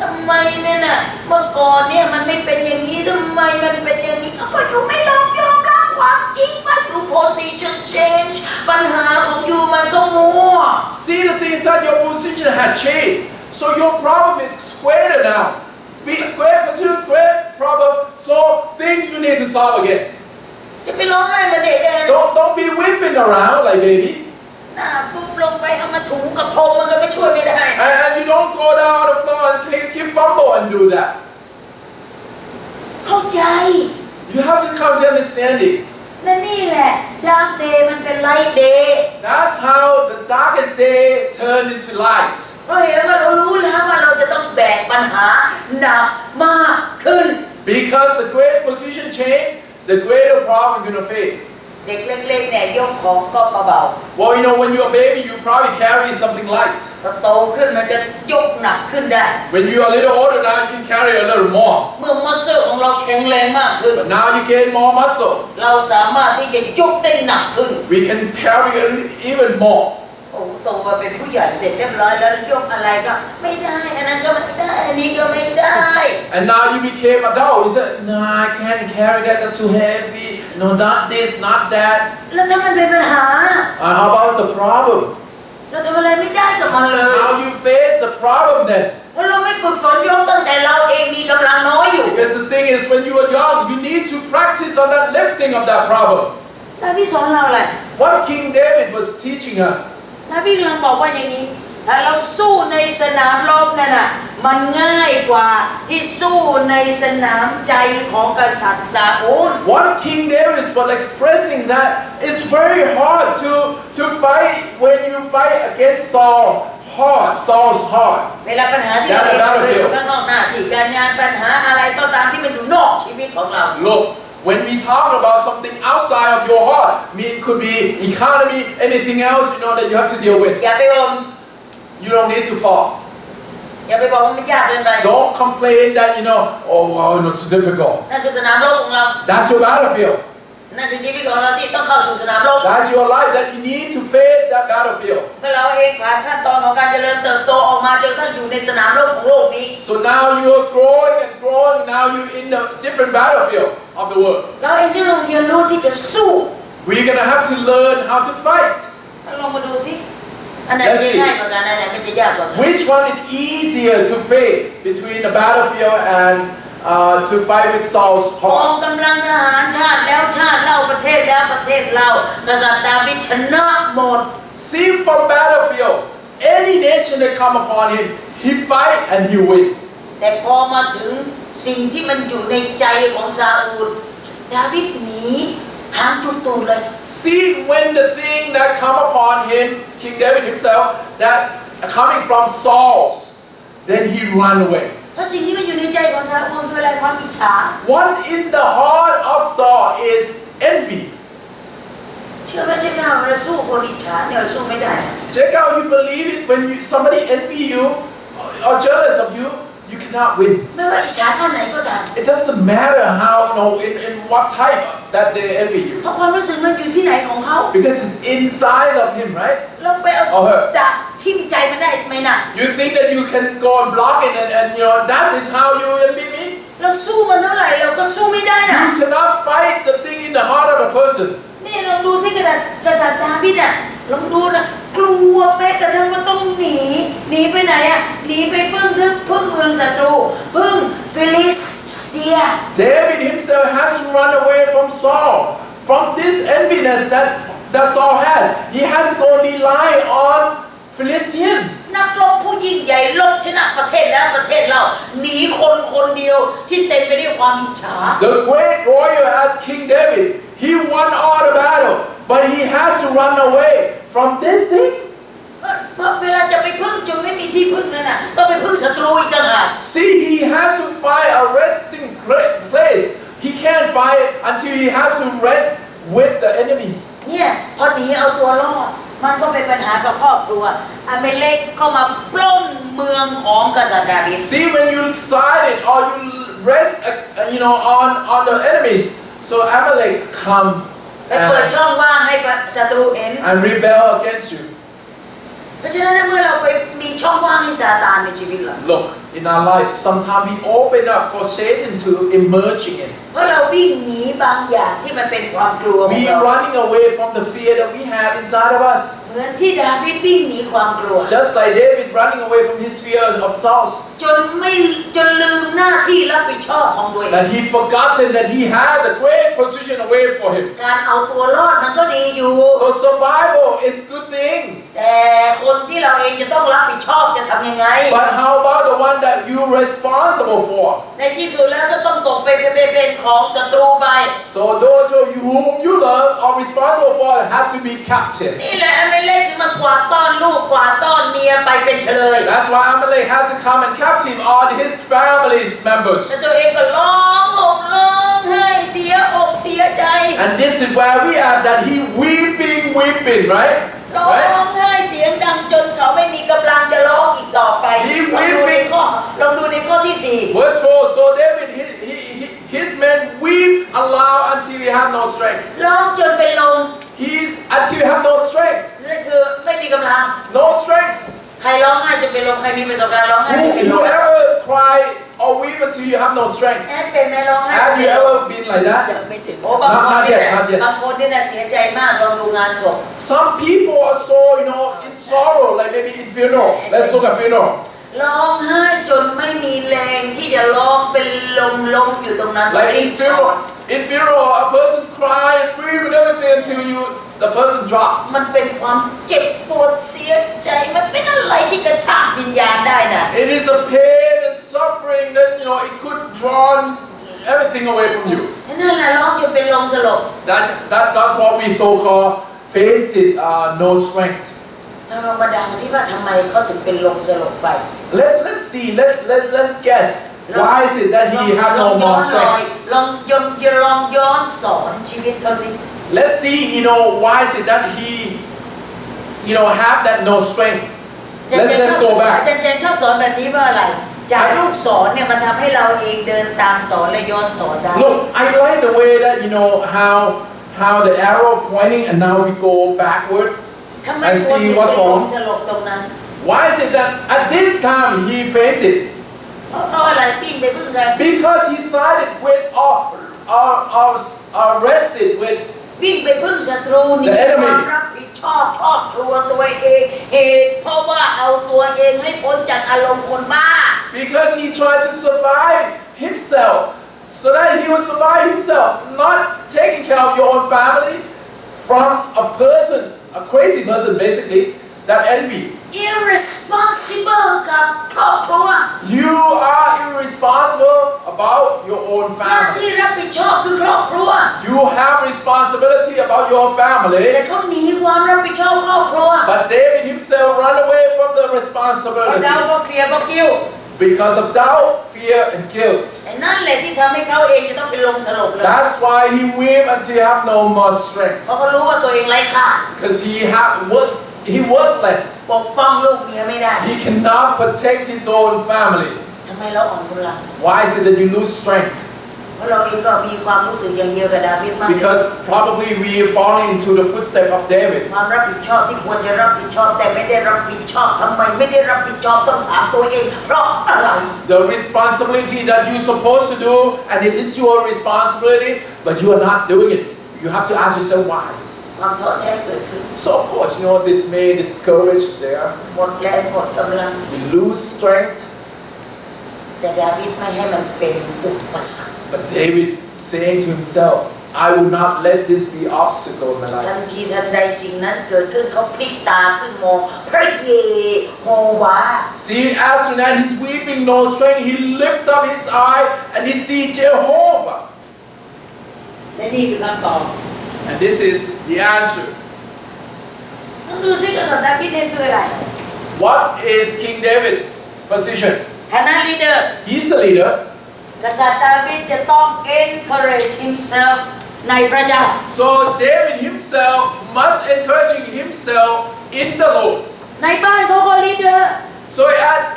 ทำไมเนี่ยนะเมื่อก่อนเนี่ยมันไม่เป็นอย่างนี้ทำไมมันเป็นอย่างนี้ก็เพราะอยู่ไม่ยอมรับความจริงว่าอยู่ position change ปัญหาของอยู่มันก็มัว See the things that your position had changed. So your problem is greater now. Great position, great problem. So thing you need to solve again. จะไปร้องไห้มาเด็กได้ไง Don't be whipping around like baby. หน้าฟุบลงไปเอามาถูกับพรมมันก็ไม่ช่วยไม่ได้ And you don't go down on the floor and keep fumble and do that. เข้าใจ You have to come to understanding. และนี่แหละ dark day มันเป็น light day That's how the darkest day turned into light. เพราะเห็นว่าเรารู้แล้วว่าเราจะต้องแบกปัญหาหนักมากขึ้น Because the great position change, the greater problem you're gonna face. เด็กเล็กๆเนี่ยยกของก็เบา Well, when you're a baby, you probably carry something light. ๆพอโตขึ้นมันจะยกหนักขึ้นได้ When you are a little older now, you can carry a little more. เมื่อมัสเซอร์ของเราแข็งแรงมากขึ้น But now you gain more muscle. เราสามารถที่จะยกได้หนักขึ้น We can carry even more. โอ้โตมาเป็นผู้ใหญ่เสร็จเรียบร้อยแล้วยกอะไรก็ไม่ได้อันนั้นก็ไม่ได้อันนี้ก็ไม่ได้ And now you became adult. You said, no, I can't carry that. That's too heavy. No, not this, not that. แล้วถ้ามันเป็นปัญหา How about the problem? เราทำอะไรไม่ได้กับมันเลย How you face the problem then? เพราะเราไม่ฝึกฝนยกตั้งแต่เราเองมีกำลังน้อยอยู่ Because the thing is, when you are young, you need to practice on that lifting of that problem. ดาวิดสอนเราอะไร What King David was teaching us. ดาวิดกำลังบอกว่าอย่างนี้ถ้าเราสู้ในสนามรบนั่นน่ะมันง่ายกว่าที่สู้ในสนามใจของกษัตริย์ซาอูล What King David was expressing is that it's very hard to fight when you fight against Saul. Saul's heart. เวลาปัญหาที่เราเองเจออยู่ข้างนอกหน้าที่การงานปัญหาอะไรก็ตามที่มันอยู่นอกชีวิตของเรา Look, when we talk about something outside of your heart, it could be economy, anything else, that you have to deal with. อย่าไปบ่น You don't need to fall. อย่าไปบอกว่ามันยากเกินไป Don't complain that, oh, well, it's difficult. นั่นคือสนามรบของเรา That's your battlefield. นั่นคือชีวิตของเราที่ต้องเข้าสู่สนามรบ That's your life that you need to face that battlefield. เมื่อเราเองผ่านขั้นตอนของการเจริญเติบโตออกมาจนกระทั่งอยู่ในสนามรบของโลกนี้ So now you're growing and growing. Now you're in a different battlefield of the world. เราเองที่ต้องเรียนรู้ที่จะสู้ We're gonna have to learn how to fight. ลองมาดูสิอันไหนง่ายกว่ากันอันไหนมันจะยากกว่ากัน Which one is easier to face between the battlefield and to fight with Saul's กอง heart? กำลังทหารชาติแล้วชาติเล่าประเทศแล้วประเทศเล่ากษัตริย์ดาวิดชนะหมด See from battlefield, any nation that come upon him, he fight and he win. แต่พอมาถึงสิ่งที่มันอยู่ในใจของซาอูลดาวิดหนีหางจุดตูดเลย See, when the thing that come upon him, King David himself, that coming from Saul, then he ran away. เพราะสิ่งที่มันอยู่ในใจของซาอูลคืออะไรความอิจฉา What in the heart of Saul is envy. เชื่อไหมเจ้าข้าเวลาสู้คนอิจฉาเนี่ยเราสู้ไม่ได้ Check out, you believe it when somebody envy you or jealous of you, you cannot win. ไม่ว่าอิจฉาท่านไหนก็ตาม It doesn't matter how, in what type that they envy you. เพราะความรู้สึกมันอยู่ที่ไหนของเขา Because it's inside of him, right? เราไปเอาดักทิ่มใจมันได้ไหมน่ะ You think that you can go and block it and that is how you envy me? เราสู้มันเท่าไหร่เราก็สู้ไม่ได้น่ะ You cannot fight the thing in the heart of a person. นี่ลองดูสิกษัตริย์ดาวิดอ่ะลองดูนะกลัวแม้กระทั่งว่าต้องหนีไปไหนอ่ะหนีไปพึ่งเมืองศัตรูพึ่งฟิลิสเตีย David himself has to run away from Saul. From this enviness that Saul had, he has to go rely on Philistine. นักรบผู้ยิ่งใหญ่รบชนะประเทศแล้วประเทศเราหนีคนเดียวที่เต็มไปด้วยความอิจฉา The great warrior as King David, he won all the battle, but he has to run away from this thing. เพราะเวลาจะไปพึ่งจนไม่มีที่พึ่งนั่นน่ะต้องไปพึ่งศัตรูอีกต่างหาก See, he has to find a resting place. He can't find until he has to rest with the enemies. เนี่ยพอหนีเอาตัวรอดมันก็เป็นปัญหากับครอบครัวอาเมเลกก็มาปล้นเมืองของกษัตริย์ดาวิด See, when you sided or you rest, on the enemies, so Amalek come และเปิดช่องว่างให้ศัตรูเห็น and rebel against you. เพราะฉะนั้นเมื่อเราไปมีช่องว่างให้ซาตานในชีวิตเรา Look, in our life, sometimes we open up for Satan to emerge in. เพราะเราวิ่งหนีบางอย่างที่มันเป็นความกลัวของ We เรา running away from the fear that we have inside of us. เหมือนที่ดาวิดวิ่งหนีความกลัว Just like David running away from his fear of Saul. จนลืมหน้าที่รับผิดชอบของตัวเอง That he forgotten that he had a great position away for him. การเอาตัวรอดนั้นก็ดีอยู่ So survival is good thing. แต่คนที่เราเองจะต้องรับผิดชอบจะทำยังไง But how about the one that you're responsible for? ในที่สุดแล้วก็ต้องตกเป็นของศัตรูไป So those of you whom you love are responsible for have to be captive. นี่แหละอาเมเลกที่มากวาดต้อนลูกกวาดต้อนเมียไปเป็นเฉลย That's why Amalek has to come and captive all his family's แต่ members. ตัวเองก็ร้องอกร้องไห้เสียอกเสียใจ And this is where we are that he weeping, right? ร้องไห้เสียงดังจนเขาไม่มีกำลังจะร้องอีกต่อไปลองดูในข้อที่ Verse 4, so David, his men weep aloud until he have no strength. 4ร้องจนเป็นลม Until you have no strength. นั่นคือไม่มีกำลัง No strength. ใครร้องไห้จนเป็นลมใครมีประสบการณ์ร้องไห้จนเป็นล You ม ever cry or weep until you have no strength? แอนเป็นไหมร้องไห้ Have you ever been like that? ไม่ถึง โอ้บางคนเนี่ยเสียใจมากลองดูงานศพ Some people are so, in sorrow, like maybe in funeral. Let's look at funeral. ร้องไห้จนไม่มีแรงที่จะร้องเป็นลมอยู่ตรงนั้น Like in funeral, a person cry and weep and everything until the person dropped. มันเป็นความเจ็บปวดเสียใจมันเป็นอะไรที่กระชากวิญญาณได้นะ It is a pain and suffering that it could draw everything away from you. นั่นแหละร้องจนเป็นลมสลบ That's what we so call fainted, no strength. เราลองมาเดาซิว่าทำไมเขาถึงเป็นลมสลบไป Let's see. Let's guess. Why is it that he have no more strength? ลองย้อนสอนชีวิตเขาสิ Let's see. Why is it that he, have that no strength? Let's go อา back. จารย์เจนชอบสอนแบบนี้เพราะอะไรจากลูกศรเนี่ยมันทำให้เราเองเดินตามสอนและย้อนสอนได้ Look, I like the way that how the arrow pointing and now we go backward ทำไม and คน see ถึง what's เป็นลม wrong. สลบตรงนั้น Why is it that at this time he fainted? เพราะอะไรปิ้งไปพึ่งไง Because he sided with or rested with วิ่งไปพึ่งศัตรูหนี The enemy ความรับผิดชอบครอบครัวตัวเองเหตุเพราะว่าเอาตัวเองให้พ้นจากอารมณ์คนบ้า because he tried to survive himself so that he would survive himself, not taking care of your own family from a crazy person basically that envy. irresponsible กับครอบครัว You are irresponsible about your own หน้า family. ที่รับผิดชอบคือครอบครัว You have responsibility about your แต่ family. เขาหนีความรับผิดชอบครอบครัว But David himself ran away from the เพราะ responsibility ดาวก็เฟียร์เพราะกิ้ว because of doubt, fear, and guilt. ไอ้นั่นแหละที่ทำให้เขาเองจะต้องเป็นลมสลบเลย That's why he wept until he have no more strength. เพราะเขารู้ว่าตัวเองไร้ค่า Because he worthless. ปกป้องลูกเมียไม่ได้ He cannot protect his own family. ทำไมเราอ่อนกำลัง Why is it that you lose strength? เพราะเราเองก็มีความรู้สึกอย่างเดียวกับดาวิดมาก Because probably we are falling into the footsteps of David. ความรับผิดชอบที่ควรจะรับผิดชอบแต่ไม่ได้รับผิดชอบทำไมไม่ได้รับผิดชอบต้องถามตัวเองเพราะอะไร The responsibility that you're supposed to do, and it is your responsibility, but you are not doing it. You have to ask yourself why. ความท้อแท้เกิดขึ้น So of course, this may discourage there. หมดแรงหมดกำลัง You lose strength. แต่ดาวิดไม่ให้มันเป็นอุปสรรค But David saying to himself, I will not let this be obstacle in my ทัน life. ทีทันใดสิ่งนั้นเกิดขึ้นเขาพลิกตาขึ้นมองพระเยโฮวา See, as soon as he's weeping no strength, he lift up his eye and he see Jehovah. และนี่คือคำตอบ And this is the answer. ต้องดูซิกษัตริย์ดาวิดเนี่ยคืออะไร What is King David's position? ฐานะลีดเดอร์ He's the leader. กษัตริย์ดาวิดจะต้อง encourage himself ในพระเจ้า So David himself must encourage himself in the Lord. ในบ้านเขาก็ลีดเดอร์ So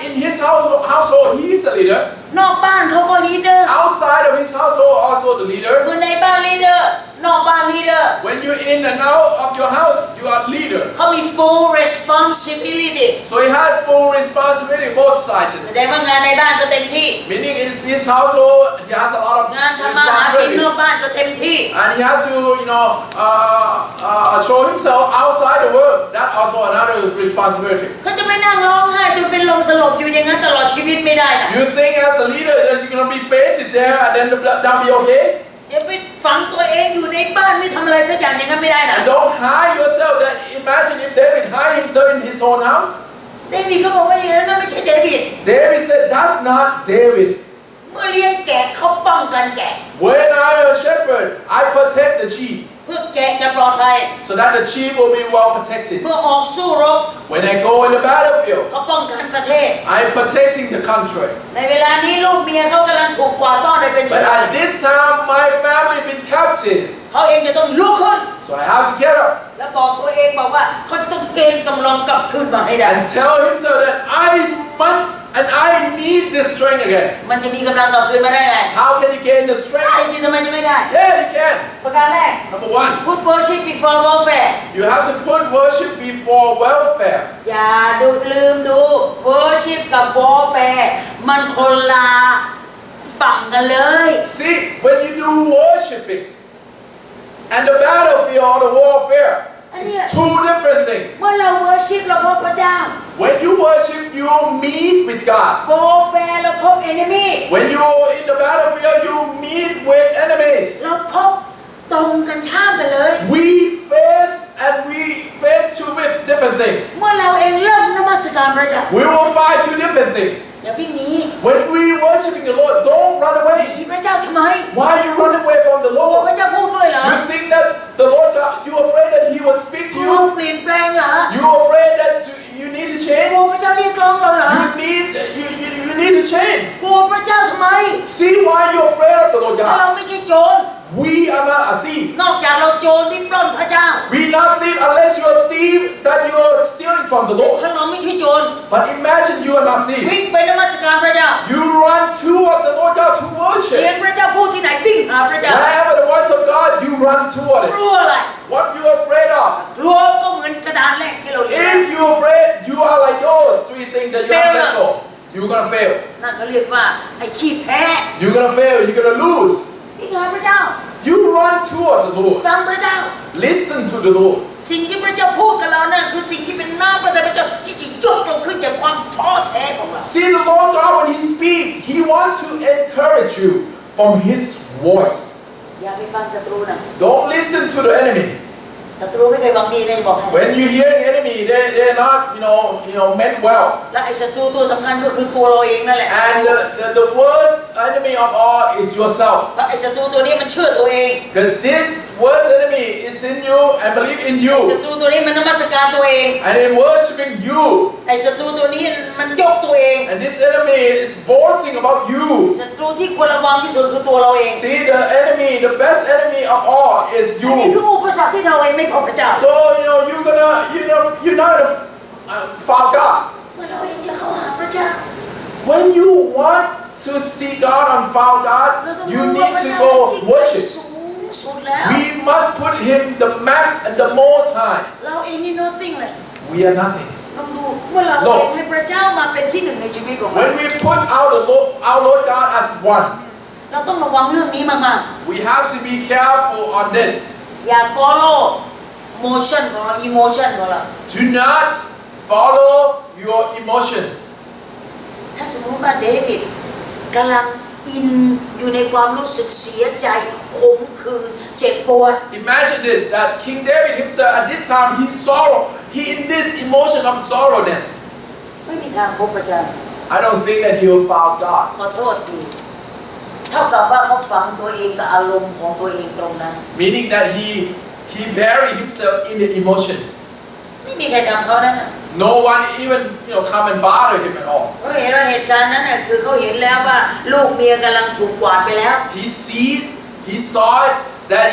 in his household, he is the leader. นอกบ้านเขาก็ลีดเดอร์ Outside of his household, also the leader. เมื่อในบ้านลีดเดอร์นอกบ้านลีดเดอร์ When you're in and out of your house, you are leader. เขามี full responsibility So he had full responsibility both แส sides. ดงว่างานในบ้านก็เต็มที่ Meaning in his household, he has a lot of งานทำมาหากินนอก responsibility. บ้านก็เต็มที่ And he has to, show himself outside the world. That's also another responsibility. เขาจะไม่นั่งร้องไห้จนเป็นลมสลบอยู่อย่างนั้นตลอดชีวิตไม่ได้นะ You think as a leader that you're going to be fainted there and then that'll be okay? อย่าไปฝังตัวเองอยู่ในบ้านไม่ทำอะไรสักอย่างอย่างนั้นไม่ได้นะ And don't hide yourself. That imagine if David hide himself in his own house. เดวิดเขาบอกว่าอย่างนั้นไม่ใช่เดวิด David said, that's not David. เมื่อเลี้ยงแกะเขาป้องกันแกะ When I'm a shepherd, I protect the sheep เพื่อแกะจะปลอดภัย so that the sheep will be well protected. เมื่อออกสู้รบ When I go in the battlefield, เขาป้องกันประเทศ I'm protecting the country. ในเวลานี้ลูกเมียเขากำลังถูกกวาดต้อนไปเป็นเฉ But ลย at this time, my family been captive. เขาเองจะต้องลุกขึ้น So I have to get up และบอกตัวเองบอกว่าเขาจะต้องเกณฑ์กำลังกลับคืนมาให้ได้ and tell himself that I must and I need this strength again. มันจะมีกำลังกลับคืนมาได้ไง How can you gain the ได้ strength? สิทำไมจะไม่ได้ Yeah, you can. ประการแรก Number one, put worship before warfare you have to put worship before welfare. อย่าลืมดู worship กับ warfare มันคนละฝั่งกันเลย See, when you do worshiping and the battlefield or the warfare, it's two different things. เมื่อเรา worship เราพบพระเจ้า When you worship, you meet with God. warfare เราพบ enemy When you're in the battlefield, you meet with enemies. เราพบตรงกันข้ามกันเลย We face two with different things. เมื่อเราเองเริ่มนมัสการพระเจ้า We will find two different things. อย่าวิ่งหนี When we worshiping the Lord, don't run ห away. นีพระเจ้าทำไม Why you run away from the กลัวพ Lord? ระเจ้าพูดด้วยเหรอ You think that the Lord God, you afraid that He will speak ก to ลัว you? เปลี่ยนแปลงเหรอ You afraid that you need to ก change? ลัวพระเจ้าเรียกร้องเราเหรอ You need to change. กลัวพระเจ้าทำไม See why you're afraid of the Lord เพราะเรา God. ไม่ใช่โจร We are not a thief. นอกจากเราโจรที่ปล้นพระเจ้า We not thief unless you're a thief that you are stealing from the แต่ Lord. ถ้าเราไม่ใช่โจร But imagine you are not thief. วิ่งไปนมัสการพระเจ้า You run toward the Lord God to เสียง worship. พระเจ้าพูดที่ไหนวิ่งหาพระเจ้า Wherever the voice of God, you run toward ก it. ลัวอะไร What you afraid of? กลัวก็เหมือนกระดานแรกที่เราเรียน If you afraid, you are like those three things that you have to let go. You're gonna fail. นั่นเขาเรียกว่าไอ้ขี้แพ้ You're gonna fail. You're gonna lose. วิ่งหาพระเจ้า You run toward the Lord. ฟังพระเจ้า Listen to the Lord. สิ่งที่พระเจ้าพูดกับเรานั่นคือสิ่งที่เป็นน้ำพระทัยพระเจ้าที่จะยกเราขึ้นจากความท้อแท้ของเรา See the Lord God when He speaks, He wants to encourage you from His voice. อย่าไปฟังศัตรูนะ Don't listen to the enemy. ศัตรูไม่เคยหวังดีเลยบอกให้ When you hear an enemy, they're not, meant well. และไอ้ศัตรูตัวสำคัญก็คือตัวเราเองนั่นแหละ And the worst enemy of all is yourself. เพราะไอ้ศัตรูตัวนี้มันเชื่อตัวเอง Because this worst enemy is in you and believe in ไอ้ศั you. ตรูตัวนี้มันนมัสการตัวเอง And in worshiping you. ไอ้ศัตรูตัวนี้มันยกตัวเอง And this enemy is boasting about you. ศัตรูที่ควรระวังที่สุดคือตัวเราเอง See, the best enemy of all is อันนี้คือ you. อุปสรรคที่เราเองไม่พบพระเจ้า So, you're not gonna fall God. เมื่อเราเองจะเข้าหาพระเจ้า When you want to see God and follow เรา God, ต้อง you รู้ว่า need พระ to เจ้า go ที่ worship. สูงสุดแล้ว We must put Him the max and the most high. เราเองนี่ nothing เลย We are nothing. ลองดูเมื่อเราเองให้พระเจ้ามาเป็นที่หนึ่งในชีวิตของเรา When we put our Lord God as one, เราต้องระวังเรื่องนี้มาก we have to be careful on this. ๆอย่า follow motion ของเรา emotion ของเรา Do not follow your emotion. ถ้าสมมติว่าเดวิดกำลังอินอยู่ในความรู้สึกเสียใจขมขื่นเจ็บปวด Imagine this, that King David himself at this time, he in this emotion of sorrowness. ไม่มีทางพบพระเจ้า I don't think that he will follow God. ขอโทษทีเท่ากับว่าเขาฝังตัวเองกับอารมณ์ของตัวเองตรงนั้น Meaning that he buried himself in the emotion. ไม่มีใครทำเขานั่นน่ะ No one even come and bother him at all. เพราะเห็นว่าเหตุการณ์นั้นน่ะคือเขาเห็นแล้วว่าลูกเมียกำลังถูกกวาดไปแล้ว He saw it that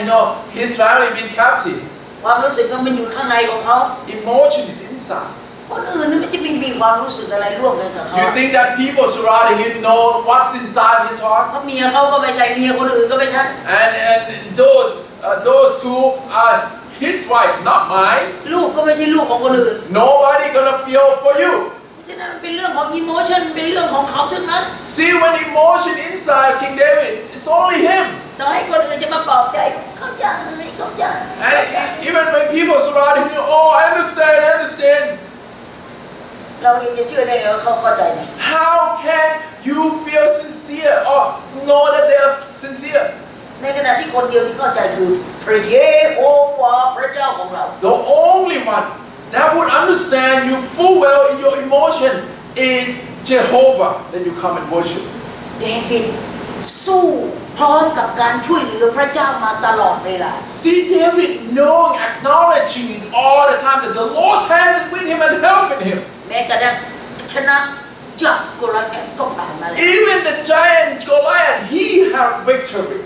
his family been captive. ความรู้สึกมันอยู่ข้างในของเขา Emotion is inside. คนอื่นมันจะมีความรู้สึกอะไรร่วมกันกับเขา You think that people surrounding him know what's inside his heart? เพราะเมียเขาก็ไม่ใช่เมียคนอื่นก็ไม่ใช่ And those two are his wife, not mine. ลูกก็ไม่ใช่ลูกของคนอื่น Nobody gonna feel for you. ฉะนั้นมันเป็นเรื่องของ emotion เป็นเรื่องของเขาทั้งนั้น See, when emotion inside King David, it's only him. ต่อให้คนอื่นจะมาปลอบใจเข้าใจ And even when people surrounding you, oh, I understand. เราเองจะเชื่อได้ไงว่าเขาเข้าใจไหม How can you feel sincere or know that they are sincere? ในขณะที่คนเดียวที่เข้าใจคือพระเยโฮวาห์พระเจ้าของเรา The only one that would understand you full well in your emotion is Jehovah. Then you come and worship. เดวิดสู้พร้อมกับการช่วยเหลือพระเจ้ามาตลอดเวลา See David knowing, acknowledging it all the time that the Lord's hand is with him and helping him. แม้กระทั่งชนะจากโกลิแอธก็ผ่านมาแล้ว Even the giant Goliath, he had victory.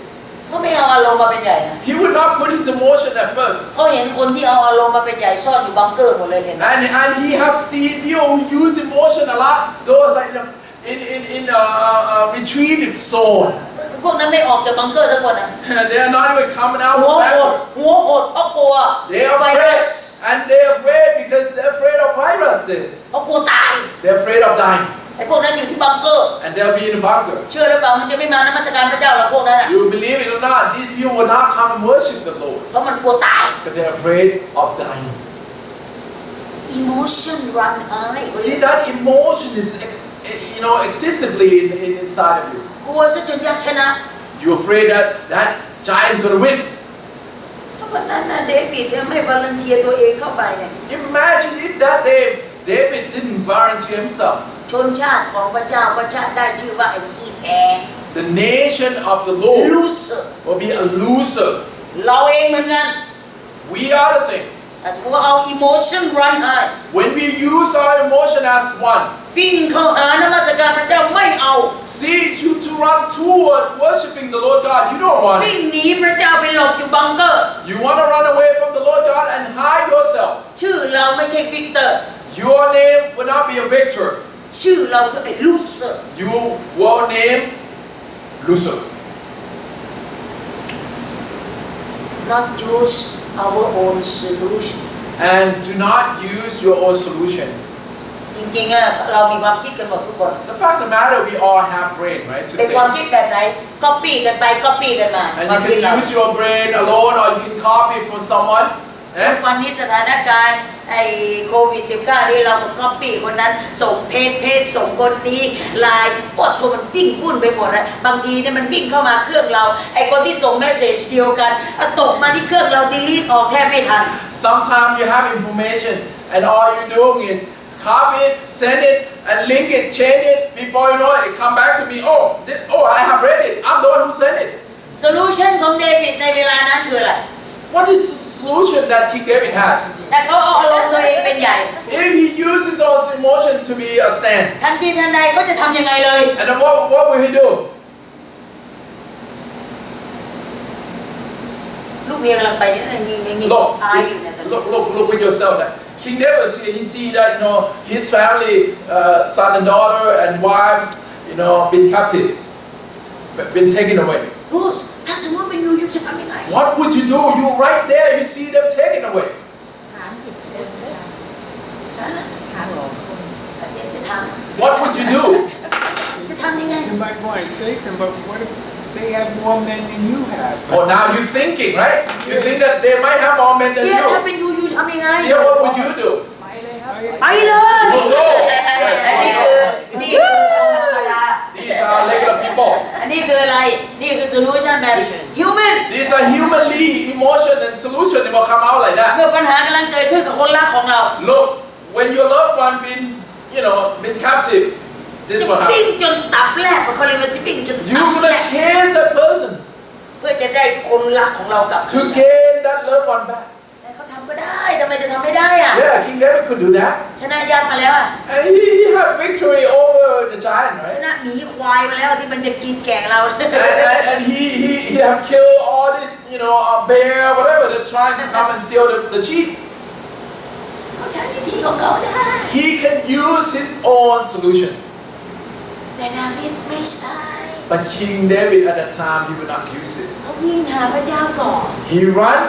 เขาไม่เอาอารมณ์มาเป็นใหญ่นะ He would not put his emotion at first. เขาเห็นคนที่เอาอารมณ์มาเป็นใหญ่ซ่อนอยู่บังเกอร์หมดเลยเห็นไหม And he have seen people who use emotion a lot. Those like in retreated zone. พวกนั้นไม่ออกจากบังเกอร์สักคนอ่ะ They are not even coming out หัว of โหด that. หัวโหดเพราะกลัว They are ไวรัส afraid. And they are afraid because they're afraid of viruses. เพราะกลัวตาย They're afraid of dying. ไอ้พวกนั้นอยู่ที่บังเกอร์ And they'll be in a bunker. เชื่อหรือเปล่ามันจะไม่มานมัสการพระเจ้าหรอกพวกนั้นอ่ะ You believe it or not, these people will not come and worship the Lord. เพราะมันกลัวตาย Because they're afraid of dying. emotion run high See, that emotion is excessively inside of you. กลัวซะจนอยากชนะ You're afraid that giant gonna win. ถ้าวันนั้นนะเดวิดเนี่ยไม่วอลันเทียร์ตัวเองเข้าไปเนี่ย Imagine if that day David didn't volunteer himself. ชนชาติของพระเจ้าได้ชื่อว่าไอ้ขี้แพ้ The nation of the Lord loser will be a loser. เราเองเหมือนกัน We are the same. ถ้าสมมติว่าเอา emotion run high When we use our emotion as one, วิ่งเข้าหานมัสการพระเจ้าไม่เอา see you to run toward worshiping the Lord God. You don't want วิ่ง it. หนีพระเจ้าไปหลบอยู่บังเกอร์ You want to run away from the Lord God and hide yourself. ชื่อเราไม่ใช่วิกเตอร์ Your name will not be a victor. ชื่อเราคือไอ้ loser You will name loser. not use our own solution And do not use your own solution. จริงๆอะเรามีความคิดกันหมดทุกคน The fact of the matter, we all have brain, right? To เป็นความ think. คิดแบบไหน copy กันไป copy กันมา And ความ you คิด can เรา use your brain alone or you can copy from someone. ทุกวันนี้สถานการณ์ไอ้โควิด -19 นี่เราก็ก๊อปปี้คนนั้นส่งเพจส่งคนนี้ไลน์ปวดโทรมันวิ่งวุ่นไปหมดเลยบางทีเนี่ยมันวิ่งเข้ามาเครื่องเราไอ้คนที่ส่งเมสเซจเดียวกันตกมาที่เครื่องเราดีลีทออกแทบไม่ทัน Sometimes you have information and all you're doing is copy it, send it, and link it, change it. Before you know it, it come back to me. Oh, I have read it. I'm the one who sent it. solution ของเดวิดในเวลานั้นคืออะไร What is the solution that King David has? แต่เขาเอาอารมณ์ตัวเองเป็นใหญ่ If he uses all his emotion to be a stand, ทันทีทันใดเขาจะทำยังไงเลย and then what will he do? ลูกเมียกำลังไปนี่ยิง Look, ตายอยู่เนี่ยตอนนี้ look with yourself. That King David, he see that his family, son and daughter and wives, been captive, been taken away. รูสถ้าสมมติเป็นยูจะทำยังไง What would you do? You right there, you see them taken away. ถามผิดเชื้อเลย ฮะ ถามหลง จะท What would you do? ำจะทำยังไง You might want to say something, but what if they have more men than you have? Oh, now you're thinking, right? You think that they might have more men เสี than ยถ้า you. เป็นยูทำยังไง See, what would you do? ไปเลยครับ ไปเลย You go. อันนี้คือคนธรรมดา These are regular people. อันนี้คืออะไร นี่คือ solution แบบ human These are humanly emotion and solution. They will come out like เมื่อ that. ปัญหากำลังเกิดขึ้นกับคนรักของเรา Look, when your loved one been captive, this จะ will วิ่ง happen. จนตับแลบเขาเรียกว่าจะวิ่งจนตั You're บแล gonna บ chase that person เพื่อจะได้คนรักของเรากลับ to gain that loved one back. แต่เขาทำก็ได้ทำไมจะทำไม่ได้อะ Yeah, King David could do that. ชนะยักษ์มาแล้วอะ And he had victory over the giant, ช right? นะหมีควายมาแล้วที่มันจะกินแกงเรา And he have killed all this, a bear, whatever, that's trying to come and steal the sheep. เขาใช้วิธีของเขาได้ He can use his own solution. แต่ดาวิดไม่ใช่ But King David at that time, he would not use it. เขาวิ่งหาพระเจ้าก่อน He ran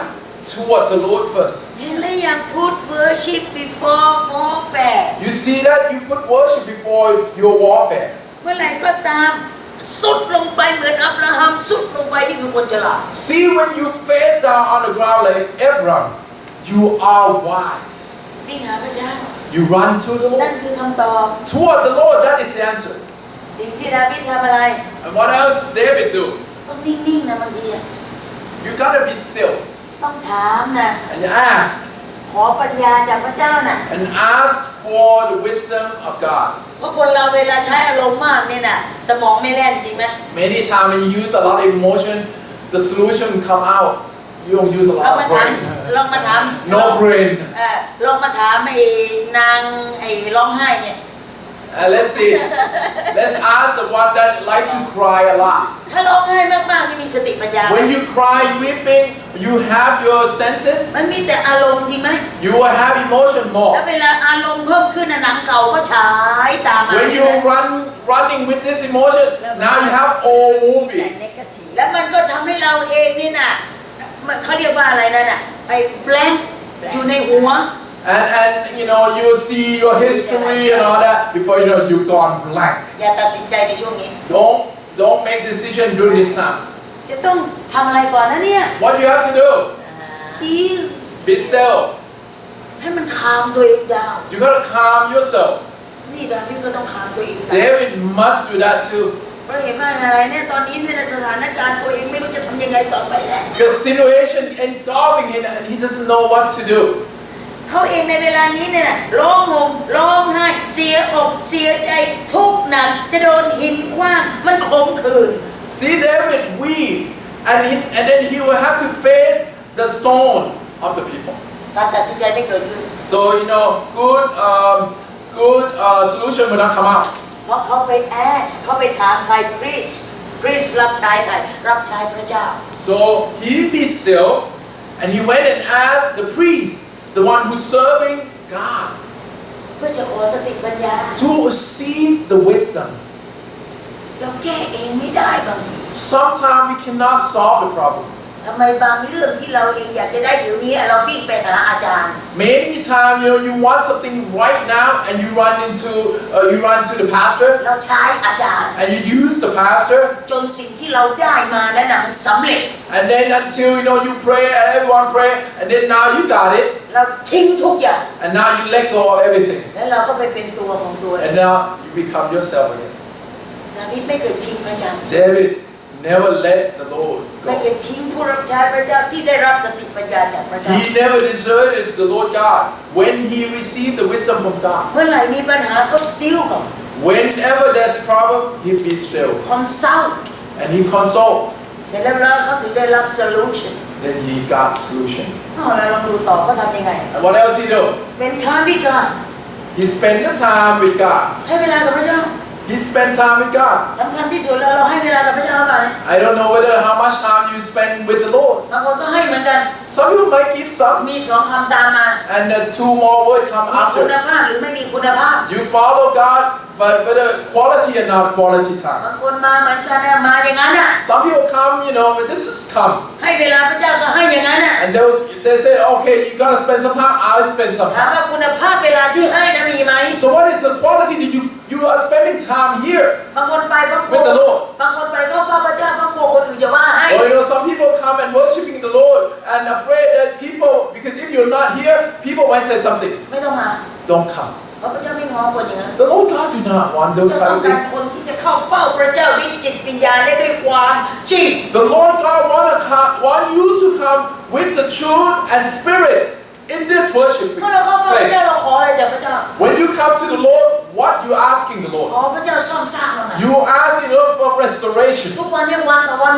toward the Lord first. เห็นเลยอย่าง put worship before warfare You see that? You put worship before your warfare. เมื่อไหร่ก็ตามสุดลงไปเหมือนอับราฮัมสุดลงไปนี่คือคนฉลาด See, when you face down on the ground like Abraham, you are wise. วิ่งหาพระเจ้า You run to the นั่น Lord. คือคำตอบ Toward the Lord, that is the answer. สิ่งที่ดาวิดทำอะไร And what else David do? ต้องนิ่งๆนะบางทีอะ You gotta be still ต้องถามนะ and ask. ขอปัญญาจากพระเจ้านะ And ask for the wisdom of God. เพราะคนเราเวลาใช้อารมณ์มากเนี่ยนะสมองไม่แล่นจริงไหม Many times when you use a lot of emotion, the solution come out. You don't use a ลอง lot มา of ถาม brain. ลองมาถาม No brain. ลองมาถามไอ้นางไอ้ร้องไห้เนี่ย Let's see. Let's ask the one that like to cry a lot. ถ้าร้องไห้มากๆที่มีสติปัญญา When you cry, weeping, you have your senses. มันมีแต่อารมณ์จริงไหม You will have emotion แล้ว more. เวลาอารมณ์เพิ่มขึ้นน่ะหนังเก่าก็ฉายตามมา When you running with this emotion, now you have old แต่ movie. เนกาทีฟ แล้วมันก็ทำให้เราเองนี่น่ะเขาเรียกว่าอะไรนั่นน่ะไอ้ blank อยู่ในหัว And you see your history and all that before you know you've gone blank. อย่าตัดสินใจในช่วงนี้ Don't make decision during this time. จะต้องทำอะไรก่อนนะเนี่ย What you have to do? ดี Be still. ให้มันคามตัวเองดาว You gotta calm yourself. นี่ดาวิดก็ต้องคามตัวเองดาว David must do that too. เพราะเห็นว่าอะไรเนี่ยตอนนี้เนี่ยสถานการณ์ตัวเองไม่รู้จะทำยังไงต่อไปแล้ว Because situation engulfing him and he doesn't know what to do. เขาเองในเวลานี้เนี่ยร้องห่มร้องไห้เสียอกเสียใจทุกข์หนักจะโดนหินขว้างมันขมขื่น See David weep and then he will have to face the stone of the people. การตัดสินใจไม่เกิดขึ้น So good solution will not come out. เพราะเขาไปแอสเขาไปถามใคร priest รับใช้ใครรับใช้พระเจ้า So he be still and he went and asked the priest, the one who's serving God, เพื่อจะขอสติปัญญา to seek the wisdom. เราแก้เองไม่ได้บางที Sometimes we cannot solve the problem. ทำไมบางเรื่องที่เราเองอยากจะได้เดี๋ยวนี้เราวิ่งไปหาอาจารย์ Many times, you want something right now, and you run to the pastor, เราใช้อาจารย์ and you use the pastor, จนสิ่งที่เราได้มานั้นน่ะมันสำเร็จ and then until you pray and everyone pray, and then now you got it, เราทิ้งทุกอย่าง and now you let go of everything, แล้วเราก็ไปเป็นตัวของตัวเอง and now you become yourself again. ดาวิดไม่เคยทิ้งพระเจ้า David never let the Lord ไม่เค go. ยทิ้งผู้รับใช้พระเจ้าที่ได้รับสติปัญญาจากพระเจ้า He never deserted the Lord God when he received the wisdom from God. เมื่อไหร่มีปัญหาเขาสติลก่อน Whenever there's a problem, he be still, คอนซัลท์ and he consult. เสร็จแล้วเขาถึงได้รับ solution Then he got solution. เราลองดูต่อเขาทำยังไง And what else he do? spend time with God He spent the time with God. ให้เวลากับพระเจ้า He spent time with God. สำคัญที่สุดเราให้เวลากับพระเจ้าเปล่าเนี่ย I don't know how much time you spend with the Lord. บางคนก็ให้เหมือนกัน Some people might give some, มีสองคำตามมา and the two more words come มีคุณ after. ภาพหรือไม่มีคุณภาพ You follow God, but whether quality or not quality time. บางคนมาเหมือนกันนะมาอย่างนั้นน่ะ Some people come, this is come. ให้เวลาพระเจ้าก็ให้อย่างนั้นน่ะ And they say, okay, you gotta spend some time, I'll spend some ถาม time. ว่าคุณภาพเวลาที่ให้นะมีไหม So what is the quality that you are spending time here บางคนไปเพราะกลั with the ว Lord? บางคนไปเข้าเฝ้าพระเจ้าเพราะกลัวคนอื่นจะว่าให้ Or some people come and worshiping the Lord and afraid that because if you're not here, people might say something. ไม่ต้องมา Don't come. เพราะพระเจ้าไม่ง้อคนอย่างนั้น The Lord God do not want พระ those เจ้าต้อ kind ง of การ things. คนที่จะเข้าเฝ้าพระเจ้าด้วยจิตวิญญาณและด้วยความจริง The Lord God want you to come with the truth and spirit in this worship เมื่อเราเข้าเฝ้าพระ place. เจ้าเราขออะไรจากพระเจ้า When you come to the Lord, what you asking the ข Lord? อพระเจ้าซ่อมสร้างเราใหม่ You asking the Lord for restoration. ทุกวันนี้วันต่อวัน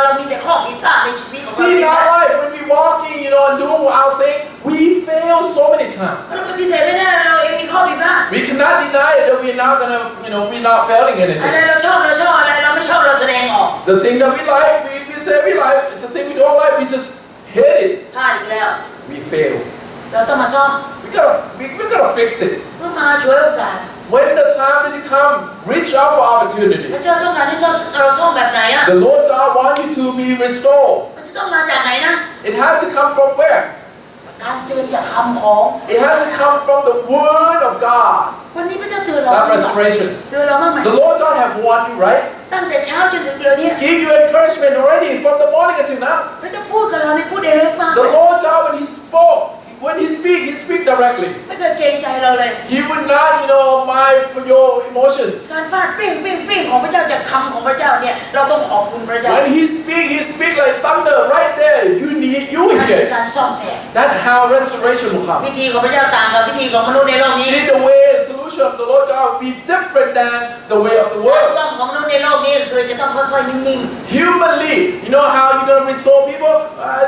เรามีแต่ข้อผิดพลาดในชีวิตของเรา See จริ in งไหม our life, when we walking, and doing our thing, we fail so many times. เราปฏิเสธไม่ได้เราเองมีข้อผิดพลาด We cannot deny that we're not gonna, we're not failing อะไร anything. เราชอบอะไรเราไม่ชอบเราแสดงออก The thing that we like, we say we like. It's the thing we don't like, we just hate it. พลาดอีกแล้ว We fail. เราต้องมาซ่อม We gotta fix it. เมื่อมาช่วยโอกาส When the time that you come, reach out for พ opportunity. ระเจ้าต้องการให้เราซ่อมแบบไหนอ่ะ The Lord God wants you to be restored. มันจะต้องมาจากไหนนะ It has to come from where? การเตือนจากคำของ It has to come from the Word of God. วันนี้พระเจ้าเตือนเรา That restoration. เตือนเราบ้างไหม The Lord God have warned you, right? ตั้งแต่เช้าจนถึงเดี๋ยวนี้ Give you encouragement already from the morning until now. พระเจ้าพูดกับเราในพูดเดเล็กมาก The Lord God, when He speak directly. ไม่เคยเกรงใจเราเลย He would not, mind for your emotion. การฟาดเปรี้ยงของพระเจ้าจากคำของพระเจ้าเนี่ยเราต้องขอบคุณพระเจ้า When He speak like thunder right there. You นั่นคือ hear. การซ่อมแซม That's how restoration will come. วิธีของพระเจ้าต่างกับวิธีของมนุษย์ในโลกนี้ See, the way solution of the Lord God will be different than the way of the การ world. ซ่อมของมนุษย์ในโลกนี้คือจะต้องค่อยๆนิ่ง Humanly, you know how you're gonna restore people?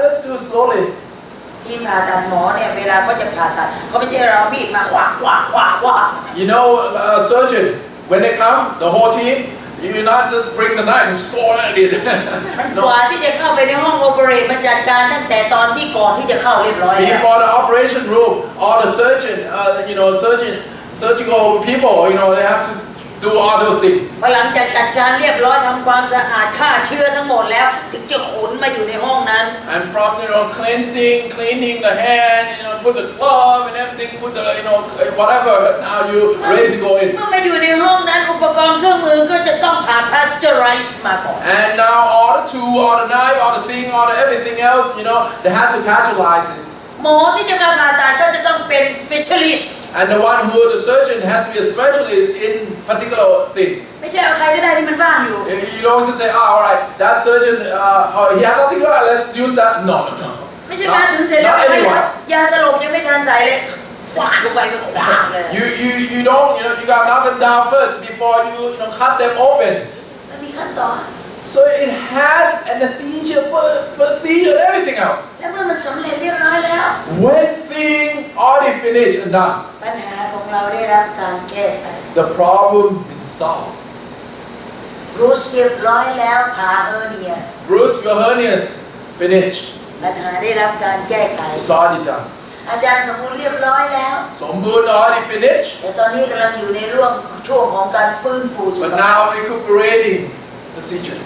Let's do it slowly. ๆที่ผ่าตัดหมอเนี่ยเวลาเขาจะผ่าตัดเขาไม่ใช่เรามีดมาขวาก You know, a surgeon, when they come, the whole team, you not just bring the knife and sword it. กว่าที่จะเข้าไปในห้องโอเปเรตมาจัดการตั้งแต่ตอนที่ก่อนที่จะเข้าเรียบร้อยแล้ว Before the operation room, all the surgical people, they have to do all those things. พอหลังจากจัดการเรียบร้อยทำความสะอาดฆ่าเชื้อทั้งหมดแล้วถึงจะขนมาอยู่ในห้องนั้น And from cleaning the hand, put the glove and everything, put the whatever. Now you ready to go in. เมื่อมาอยู่ในห้องนั้นอุปกรณ์เครื่องมือก็จะต้องผ่าน pasteurize มาก่อน And now all the tool, all the knife, all the thing, all the everything else, they has to pasteurize it. หมอที่จะมาผ่าตัดก็จะต้องเป็น specialist And the surgeon has to be a specialist in particular thing. ไม่ใช่เอาใครก็ได้ที่มันว่างอยู่ You don't just say, all right, that surgeon, he has nothing to do, let's use that. No. ไม่ใช่มาถึงเสร็จแล้ว Not anyone. ยาสลบยังไม่ทันใส่เลยฟาดลงไปเป็นขวางเลย You don't, you gotta knock them down first before you cut them open. แล้วมีขั้นตอน So it has anesthesia, procedure, and everything else. และเมื่อมันสำเร็จเรียบร้อยแล้ว When thing already finished and done, ปัญหาของเราได้รับการแก้ไข the problem is solved. รูสเรียบร้อยแล้วผ่าเฮอร์เนีย Bruce, your hernias finished. ปัญหาได้รับการแก้ไข It's already done. อาจารย์สมบูรณ์เรียบร้อยแล้ว Sombun already finished, แต่ตอนนี้กำลังอยู่ในช่วงของการฟื้นฟูสุข but ภาพ now recuperating procedure.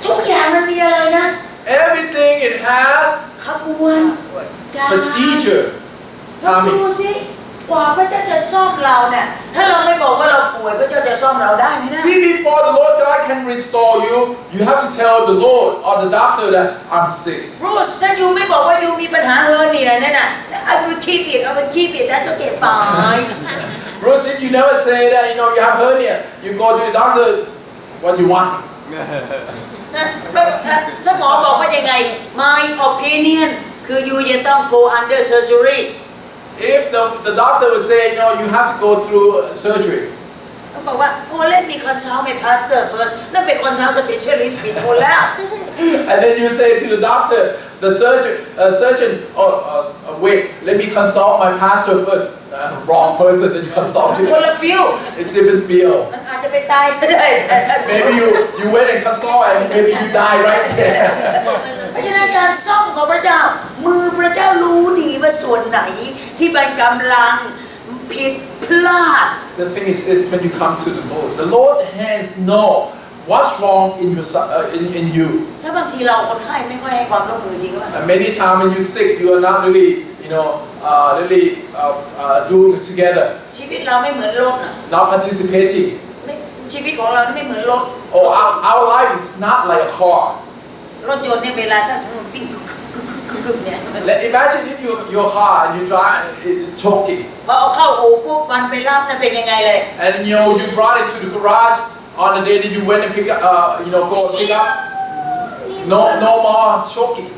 ทุกอย่างมันมีอะไรนะ Everything it has ขบวนการ procedure. ลองดูสิกว่าพระเจ้าจะซ่อมเราเนี่ยถ้าเราไม่บอกว่าเราป่วยพระเจ้าจะซ่อมเราได้ไหมนะ See, before the Lord God can restore you, you have to tell the Lord or the doctor that I'm sick. รูสถ้ายูไม่บอกว่ายูมีปัญหาเฮอร์เนียนั่นน่ะเอาไปที่ปิดเอาไปที่ปิดแล้วจะเก็บฝ่าย Bruce, if you never say that, you know, you have hernia, you go to the doctor, what do you want? นะถ้าหมอบอกว่ายังไง my opinion คือยูจะต้อง go under surgery If the doctor would say, no, you have to go through surgery. เขาบอกว่าโอ้ let me consult my pastor first นั่นเป็น consult specialist ผิดคนแล้ว And then you say to the doctor, the surgeon, wait, let me consult my pastor first. Wrong person, then you consult him. คนละฟิล It's different field. มันอาจจะไปตายก็ได้ Maybe you went and consult and maybe you die right there. เพราะฉะนั้นการซ่อมของพระเจ้ามือพระเจ้ารู้ดีว่าส่วนไหนที่มันกำลังผิดพลาด The thing is this: when you come to the Lord's hands know what's wrong in you. แล้วบางทีเราคนไข้ไม่ค่อยให้ความร่วมมือจริงป่ะ And many times when you're sick, you are not really, doing it together, ชีวิตเราไม่เหมือนรถนะ not participating. ชีวิตของเราไม่เหมือนรถ Oh, our life is not like a car. รถยนต์เนี่ยเวลาถ้าวิ่งกึกเนี่ย Imagine if your car and you drive choking, พอเอาเข้าอู่ปุ๊บวันไปรับนั่นเป็นยังไงเลย and you brought it to the garage on the day that you went and go and pick up. No more choking.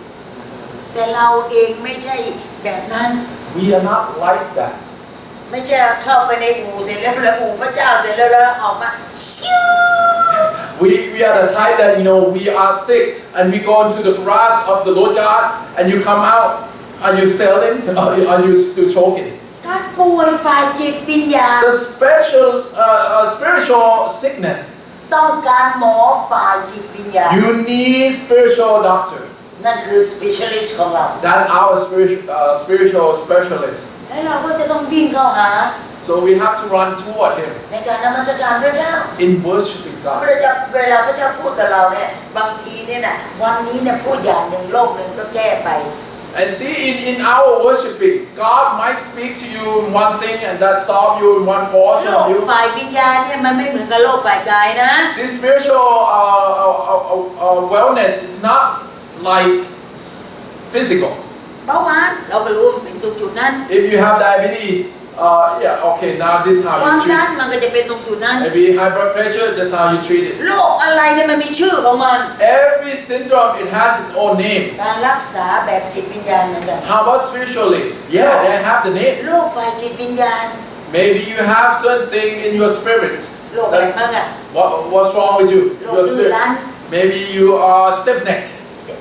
แต่เราเองไม่ใช่แบบนั้น We are not like that. ไม่ใช่เข้าไปในอู่เสร็จแล้วอู่พระเจ้าเสร็จแล้วออกมาชิว We are the type that we are sick and we go into the garage of the Lord God and you come out. Are you selling? Are you still choking? การป่วยฝ่ายจิตวิญญาณ The spiritual sickness. ต้องการหมอฝ่ายจิตวิญญาณ You need spiritual doctor. นั่นคือ specialist ของเรา That our spiritual specialist. และเราก็จะต้องวิ่งเข้าหา So we have to run toward Him ในการนมัสการพระเจ้า in worshiping พ God. ระเจ้าเวลาพระเจ้าพูดกับเราเนี่ยบางทีเนี่ยนะวันนี้เนี่ยพูดอย่างหนึ่งโลกหนึ่งก็แก้ไป And see, in our worshiping, God might speak to you in one thing and that solve you in one portion โล of ก you. ฝ่ายวิญญาณเนี่ยมันไม่เหมือนกับโลกฝ่ายกายนะ See, spiritual wellness is not like physical. เบาหวานเราก็รู้มันเป็นตรงจุดนั้น If you have diabetes, okay, now this is ค how วาม you ดัน treat มันก็จะเป็นตรงจุดนั้น it. Maybe high blood pressure, that's how you treat it. โรคอะไรเนี่ยมันมีชื่อของมัน Every syndrome, it has its own name. การรักษาแบบจิตวิญญาณเหมือนกัน How about spiritually? Yeah, they have the name. โรคฝ่ายจิตวิญญาณ Maybe you have certain thing in your spirit. โรคอะไรบ้างอะ What's wrong with you? โรค Your ดื้อ spirit. รั้น Maybe you are stiff neck.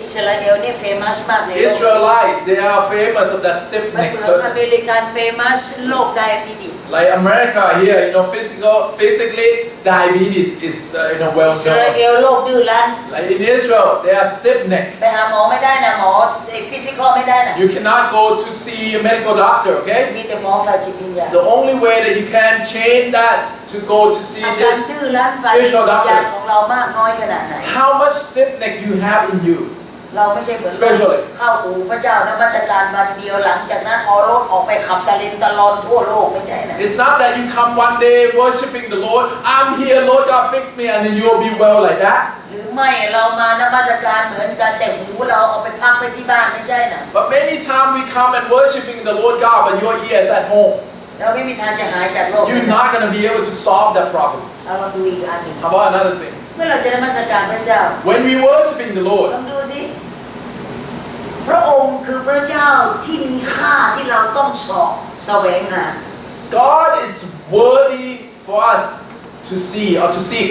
อิสราเอลเนี่ยเฟมัสมากในโลก Israelite, they are famous of that stiff มัน neck เหมือนอ person. เมริกันเฟมัสโรคไดอะบีติส Like America here, physically, diabetes is well อิสรา known. เอลโรคดื้อรั้น Like in Israel, they are stiff neck. ไปหาหมอไม่ได้นะหมอฟิสิกอลไม่ได้นะ You cannot go to see a medical doctor, okay? มีแต่หมอฝ่ายจิตวิญญาณ The only way that you can change that to go to see อาการ this ดื้อรั้นฝ่ายจิต spiritual วิญญาณ doctor. ของเรามากน้อยขนาดไหน How much stiff neck you have in you? เราไม่ใช่เหมือน Especially เข้าหูพระเจ้านมัสการวันเดียวหลังจากนั้นเอารถออกไปขับตะลินตะลอนทั่วโลกไม่ใช่นะ It's not that you come one day worshiping the Lord. I'm here, Lord God, fix me, and then you'll be well like that. หรือไม่เรามานมัสการเหมือนกันแต่หูเราเอาไปพักไว้ที่บ้านไม่ใช่นะ But many times we come and worshiping the Lord God, but your ears at home. เราไม่มีทางจะหายจากโรค You're not going to be able to solve that problem. เราลองดูอีกอันหนึ่ง How about another thing? เมื่อเราจะนมัสการพระเจ้า When we worshiping the ล Lord, องดูสิพระองค์คือพระเจ้าที่มีค่าที่เราต้องสอบแสวงหา God is worthy for us to see or to seek.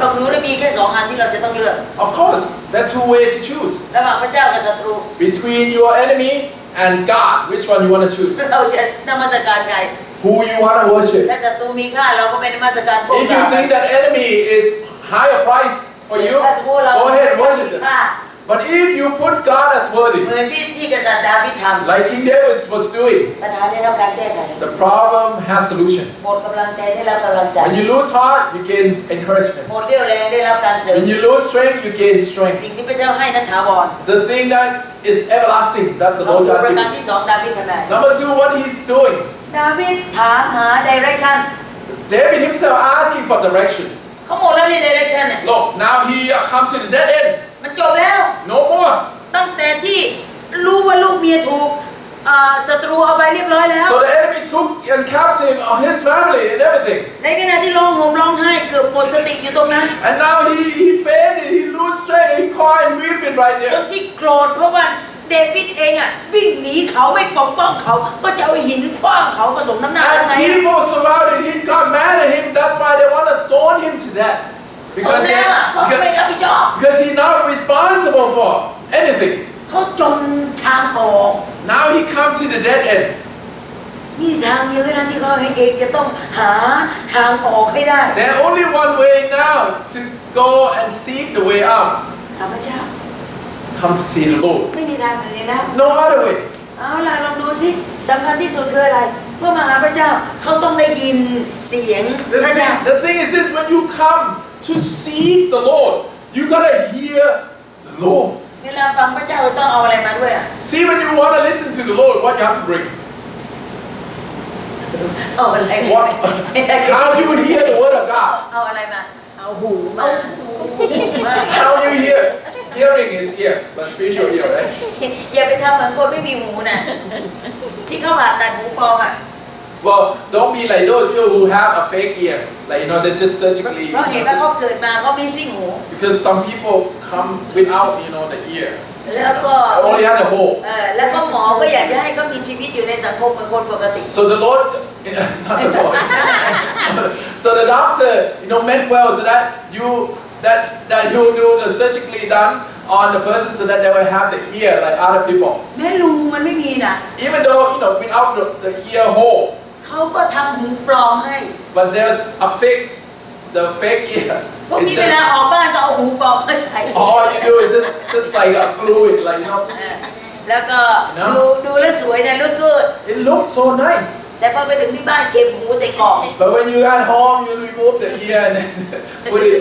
ลองดูได้มีแค่สองอันที่เราจะต้องเลือก Of course, there are two ways to choose. ระหว่างพระเจ้ากับศัตรู Between your enemy and God, which one you want to choose? เราจะนมัสการใคร Who you want to worship? และศัตรูมีค่าเราก็เป็นนมัสการพวก If you think that enemy is higher price for you, ถ้าสมมติเรา go ahead and worship them. ค่า But if you put God as เห worthy, มือนที่กษัตริย์ดาวิดท like King David was doing, ำปัญหาได้รับการแก้ไข the problem has solution. หมดกำลังใจได้รับกำลังใจ When you lose heart, you gain encouragement. หมดเรี่ยวแรงได้รับการเสริม When you lose strength, you gain สิ่ strength. งที่พระเจ้าให้นั้นถาวร The thing that is everlasting, that the เรา Lord ดู God ประการ gives. ที่สองดาวิดทำไม Number two, what he's doing. ดาวิดถามหา direction David himself asking for direction. เขาหมดแล้วใน direction เนี่ย Look, now he come to the dead end. มันจบแล้ว No more. ตั้งแต่ที่รู้ว่าลูกเมียถูกศัตรูเอาไปเรียบร้อยแล้ว So the enemy took and captive on his family and everything. ในขณะที่ร้องห่มร้องไห้เกือบหมดสติอยู่ตรงนั้น And now he fainted, he lose strength, and he cried and weeping right คน there. ที่โกรธเพราะว่าเดวิดเองวิ่งหนีเขาไม่ปกป้องเขาก็จะเอาหินขว้างเขาก็สมน้ำหน้าแล้ว And ไง people surrounded him, got mad at him. That's why they want to stone him to death. สมแล้วเพราะไม่รับผิดชอบ Because he's not responsible for anything. เขาจนทางออก Now he come to the dead end. นี่ทางเดียวนะที่เขาเองจะต้องหาทางออกให้ได้ There's only one way now to go and seek the way out. หาพระเจ้า Come to see the Lord. ไม่มีทางอื่นเลยแล้ว No other way. เอาล่ะลองดูสิสำคัญที่สุดคืออะไรเพื่อมาหาพระเจ้าเขาต้องได้ยินเสียงพระเจ้า The thing is this, when you come to seek the Lord, you gotta hear the Lord. เวลาฟังพระเจ้าต้องเอาอะไรมาด้วยอ่ะ See, when you want to listen to the Lord, what you have to bring? เอาอะไรมา What? How you would hear the word of God? เอาอะไรมา เอาหู เอา มา หูมา How you hear? Hearing is ear, but spiritual ear, right? อย่าไปทำเหมือนคนไม่มีหูนะที่เขาผ่าตัดหูปลอมอ่ะ Well, don't be like those people who have a fake ear, like they just surgically. เพราะเห็นว่าเขาเกิดมาเขามีซิ่งหู Because some people come without, the ear, แล้วก็ only have the hole. แล้วก็หมอก็อยากจะให้เขามีชีวิตอยู่ในสังคมเหมือนคนปกติ So the Lord, not the Lord. So the doctor, meant well so that that he will do the surgically done on the person so that they will have the ear like other people. แม่รูมันไม่มีนะ Even though without the ear hole, เขาก็ทำหูปลอมให้ but there's a fix, the fake ear. พวก It's นี้เวลา just, ออกบ้านก็เอาหูปลอมมาใส่ all you do is just like glue it, like แล้วก็ดูแลสวยนะลูกกูด it looks so nice. แต่พอไปถึงที่บ้านเก็บหูใส่กล่อง But when you at home, you remove the ear and put it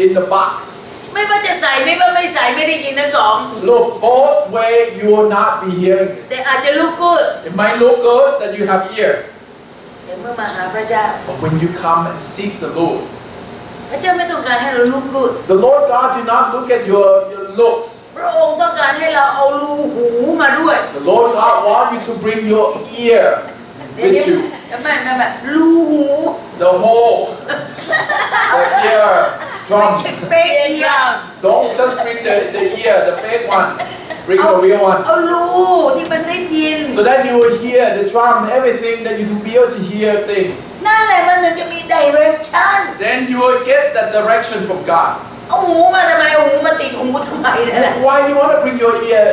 in the box. ไม่ว่าจะใส่ไม่ว่าไม่ใส่ไม่ได้ยินทั้งสอง Look, both way you will not be hearing it. แต่อาจจะลูกกูด It might look good that you have ear, แต่เมื่อมาหาพระเจ้า but when you come and seek the Lord, พระเจ้าไม่ต้องการให้เราลูกกูด the Lord God do not look at your looks. พระองค์ต้องการให้เราเอารูหูมาด้วย The Lord God want you to bring your ear เดี๋ยว with you. ไม่รูหู The whole, the ear drum. เฟกเอีย Don't just bring the ear, the fake one. Bring the real one. เอารูที่มันได้ยิน So that you will hear the drum, everything that you will be able to hear things. นั่นแหละมันถึงจะมี direction Then you will get that direction from God. เอาหูมาทำไมเอาหูมาติดหูทำไมนั่นแหละ Why you want to bring your ear,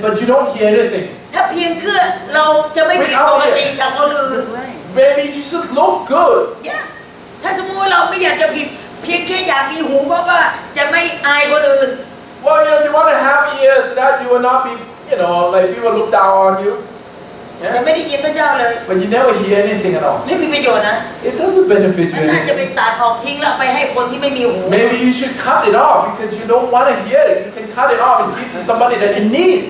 but you don't hear anything? ถ้าเพียงเพื่อเราจะไม่ผิดปกติจากคนอื่น Baby, you just look good. ถ้าสมมติว่าเราไม่อยากจะผิดเพียงแค่อยากมีหูเพราะว่าจะไม่อายคนอื่น Well, you want to have ears that you will not be, like people look down on you. แต่ Yeah? ไม่ได้ยินพระเจ้าเลย But you never hear anything at all. ไม่มีประโยชน์นะ It doesn't benefit you น่าจะไป anything. ตัดออกทิ้งแล้วไปให้คนที่ไม่มีหู Maybe you should cut it off because you don't want to hear it. You can cut it off and give to somebody that in need.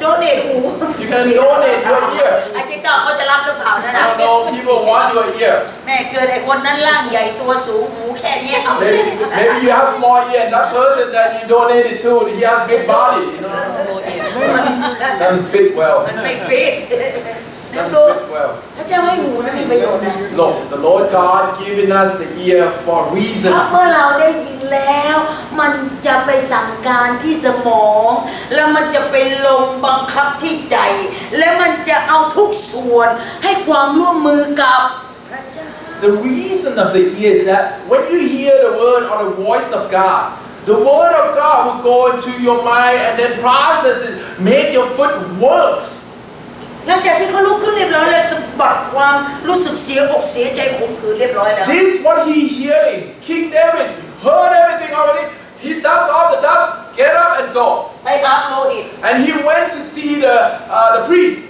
โดเนทหู You can donate your ear. อาจารย์ก้าวเขาจะรับหรือเปล่านะ I don't know, people want your ear. แม่เกิดไอ้คนนั้นร่างใหญ่ตัวสูงหูแค่นี้เอาไป Maybe you have small ear and that person that you donated to, he has big body, Doesn't fit well. มันไม่ฟิต Doesn't fit well. พระเจ้าให้หูนั้นมีประโยชน์นะ Look, the Lord God given us the ear for a เพ reason. ราะเมื่อเราได้ยินแล้ว มันจะไปสั่งการที่สมอง แล้วมันจะไปลงบังคับที่ใจ และมันจะเอาทุกส่วนให้ความร่วมมือกับพระเจ้า The reason of the ear is that when you hear the word or the voice of God, the word of God will go into your mind and then process it, make your foot works. หลังจากที่เขาลุกขึ้นเรียบร้อยแล้วสะบัดความรู้สึกเสียอกเสียใจขมขื่นเรียบร้อยแล้ว This is what he hearing. King David heard everything already. He does all the dust, get up and go. ไปหาปุโรหิต and he went to see the priest.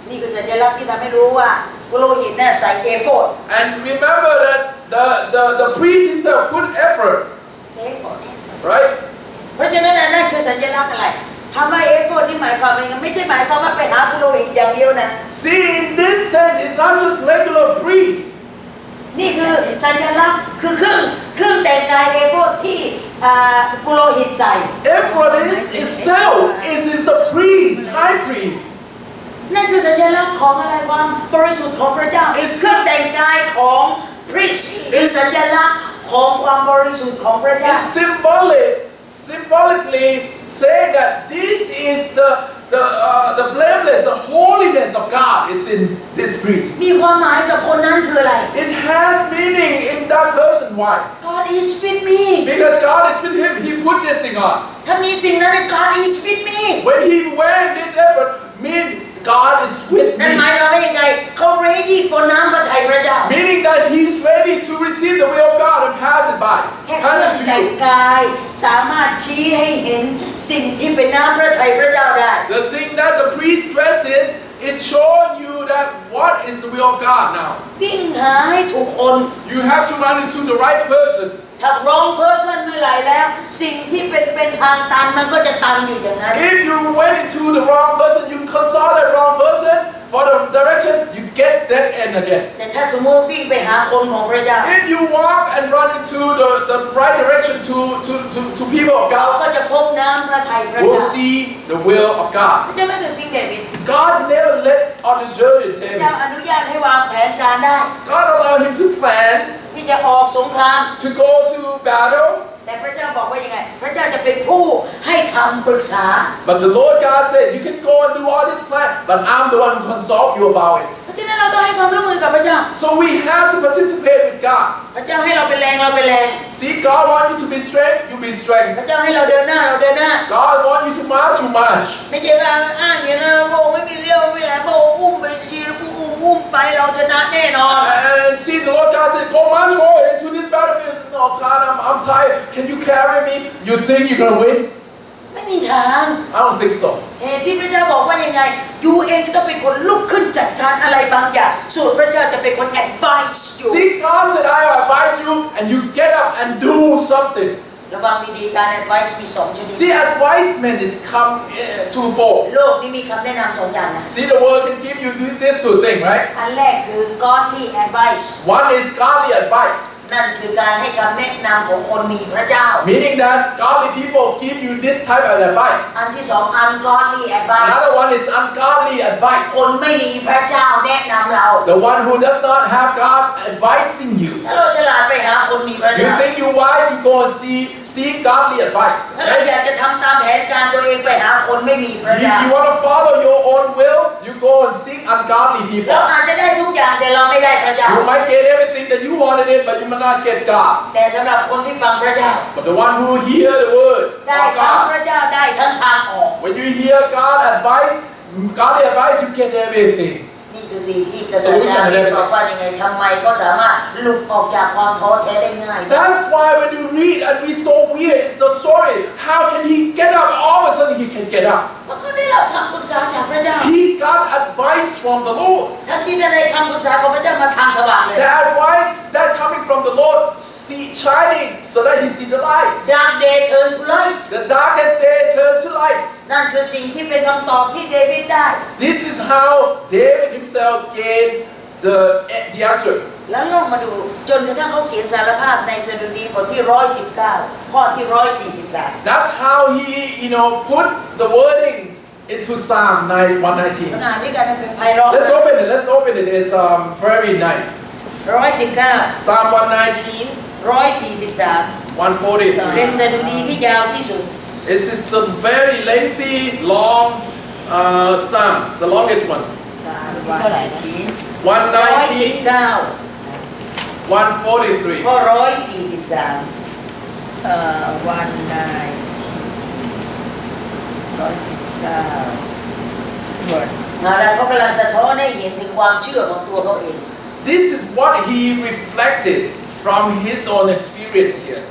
นี่คือสัญลักษณ์ที่ทำให้รู้ว่าปุโรหิตเนี่ยใส่เอโฟด And remember that the priest himself put effort, เอโฟด right? เพราะฉะนั้นนั่นคือสัญลักษณ์อะไรคำว่าเอโฟดนี่หมายความว่าไม่ใช่หมายความว่าไปหาปุโรหิตอย่างเดียวนะ See, in this sense, it's not just regular priest. นี่คือสัญลักษณ์คือเครื่องแต่งกายเอโฟดที่ปุโรหิตใส่ Ephod itself is the priest, high priest. นั่นคือสัญลักษณ์ของอะไรความบริสุทธิ์ของพระเจ้าเครื่องแต่งกายของพรีสคือสัญลักษณ์ของความบริสุทธิ์ของพระเจ้า It's symbolically saying that this is the blameless, the holiness of God is in this priest. มีความหมายกับคนนั้นคืออะไร It has meaning in that person. Why? God is with me Because God is with him. He put this thing on. ถ้ามีสิ่งนั้น God is with me When he wearing this effort, mean God is with นั่นห me. มายความว่ายังไงเขา ready for น้ำพระทัยพระเจ้า Meaning that he's ready to receive the will of God and pass it by. แค่เครื่ Pass อง it to แต่ง you. กายสามารถชี้ให้เห็นสิ่งที่เป็นน้ำพระทัยพระเจ้าได้ The thing that the priest dresses, it's showing you that what is the will of God now. วิ่งหาให้ถูกคน You have to run into the right person. ถ้า wrong person เมื่อไหร่แล้ว สิ่งที่เป็นทางตันมันก็จะตันอยู่อย่างนั้น If you went into the wrong person, you consult the wrong person for the direction, you get that end again. แต่ถ้าสมมติวิ่งไปหาคนของพระเจ้า If you walk and run into the right direction to people of เราก็ God, จะพบน้ำพระทัยพระ we'll เจ้า see the will of พ God. ระเจ้าไม่เป็นสิ่งเดวิด God never let on deserted พระ David. เจ้าอนุญาตให้วางแผนการได้ God allowed him to plan ที่จะออกสงคราม to go to battle, แต่พระเจ้าบอกว่ายังไง พระเจ้าจะเป็นผู้ให้คำปรึกษา but the Lord God said, you can go and do all this plan, but I'm the one who consult you about it. เพราะฉะนั้นเราต้องให้ความร่วมมือกับพระเจ้า So we have to participate with God. พระเจ้าให้เราเป็นแรงเราเป็นแรง See, God wants you to be strength, you be พระ strength. เจ้าให้เราเดินหน้าเราเดินหน้า God wants you to march, you march. ไม่ใช่ว่าอ้างอย่างนั้นพระองค์ไม่มีเลี้ยวไม่ไหลพระองค์อุ้มไปชีแล้วพระองค์อุ้มไปเราชนะแน่นอน And see, the Lord God said, go march forward into this battlefield. No, God, I'm tired. Can you carry me? You think you're going to win? ไม่มีทาง I don't think so. เหตุที่พระเจ้าบอกว่ายังไงยูเองจะต้องเป็นคนลุกขึ้นจัดการอะไรบางอย่างส่วนพระเจ้าจะเป็นคน advise อยู่ See, God said, I advise you, and you get up and do something. ระวังดีๆการ advice มีสองชนิด See, advisement is come twofold. โลกนี้มีคำแนะนำสองอย่างนะ See, the world can give you this two thing, right? อันแรกคือ godly advice One is godly advice, นั่นคือการให้คำแนะนำของคนมีพระเจ้า meaning that godly people give you this type of advice. อันที่สอง ungodly advice Another one is ungodly ค advice. นไม่มีพระเจ้าแนะนำเรา The one who does not have God advising you. ถ้าเราฉลาดไปหาคนมีพระ You เจ้า think you're wise, you go and seek godly advice. ถ้าเราอยากจะทำตามแผนการตัวเองไปหาคนไม่มีพระเจ้า You want to follow your own will, you go and seek ungodly เรา people. อาจจะได้ทุกอย่างแต่เราไม่ได้พระเจ้า You might get everything that you wanted it, but you might not get God. แต่สำหรับคนที่ฟังพระเจ้า But the one who hear the word ได้ of ทั้งพ God, ระเจ้าได้ทั้งทางออก when you hear God advice, godly advice, you get everything. นี่คือสิ่งที่กษัตริย์ดาวิดบอกว่ายังไงทำไมเขาสามารถหลุดออกจากความท้อแท้ได้ง่าย That's why when you read and we so weird, it's the story. How can he get up? All of a sudden he can get up. เพราะเขาได้รับคำปรึกษาจากพระเจ้า He got advice from the Lord. ทันทีที่ได้คำปรึกษาของพระเจ้ามาทางสว่างเลย The advice that coming from the Lord, see shining so that he see the light. Dark day turn to light The darkest day turn to light. นั่นคือสิ่งที่เป็นคำตอบที่เดวิดได้ This is how David himself gained the answer. แล้วลองมาดูจนกระทั่งเขาเขียนสารภาพในสดุดีบทที่119ข้อที่143 That's how he, put the wording into Psalm 119. งานด้วยกันเป็นไพเราะ Let's open it. Let's open it. It's very nice. 119 Psalm 119, 143 เป็น 143. สดุดีที่ยาวที่สุด This is a very lengthy, long psalm, the longest one. เท่าไหร่นะ 119, 119 143. ข้อ143วันนาย119แล้วเขากำลังสะท้อนให้เห็นถึงความเชื่อของตัวเขาเอง This is what he reflected from his own experience here.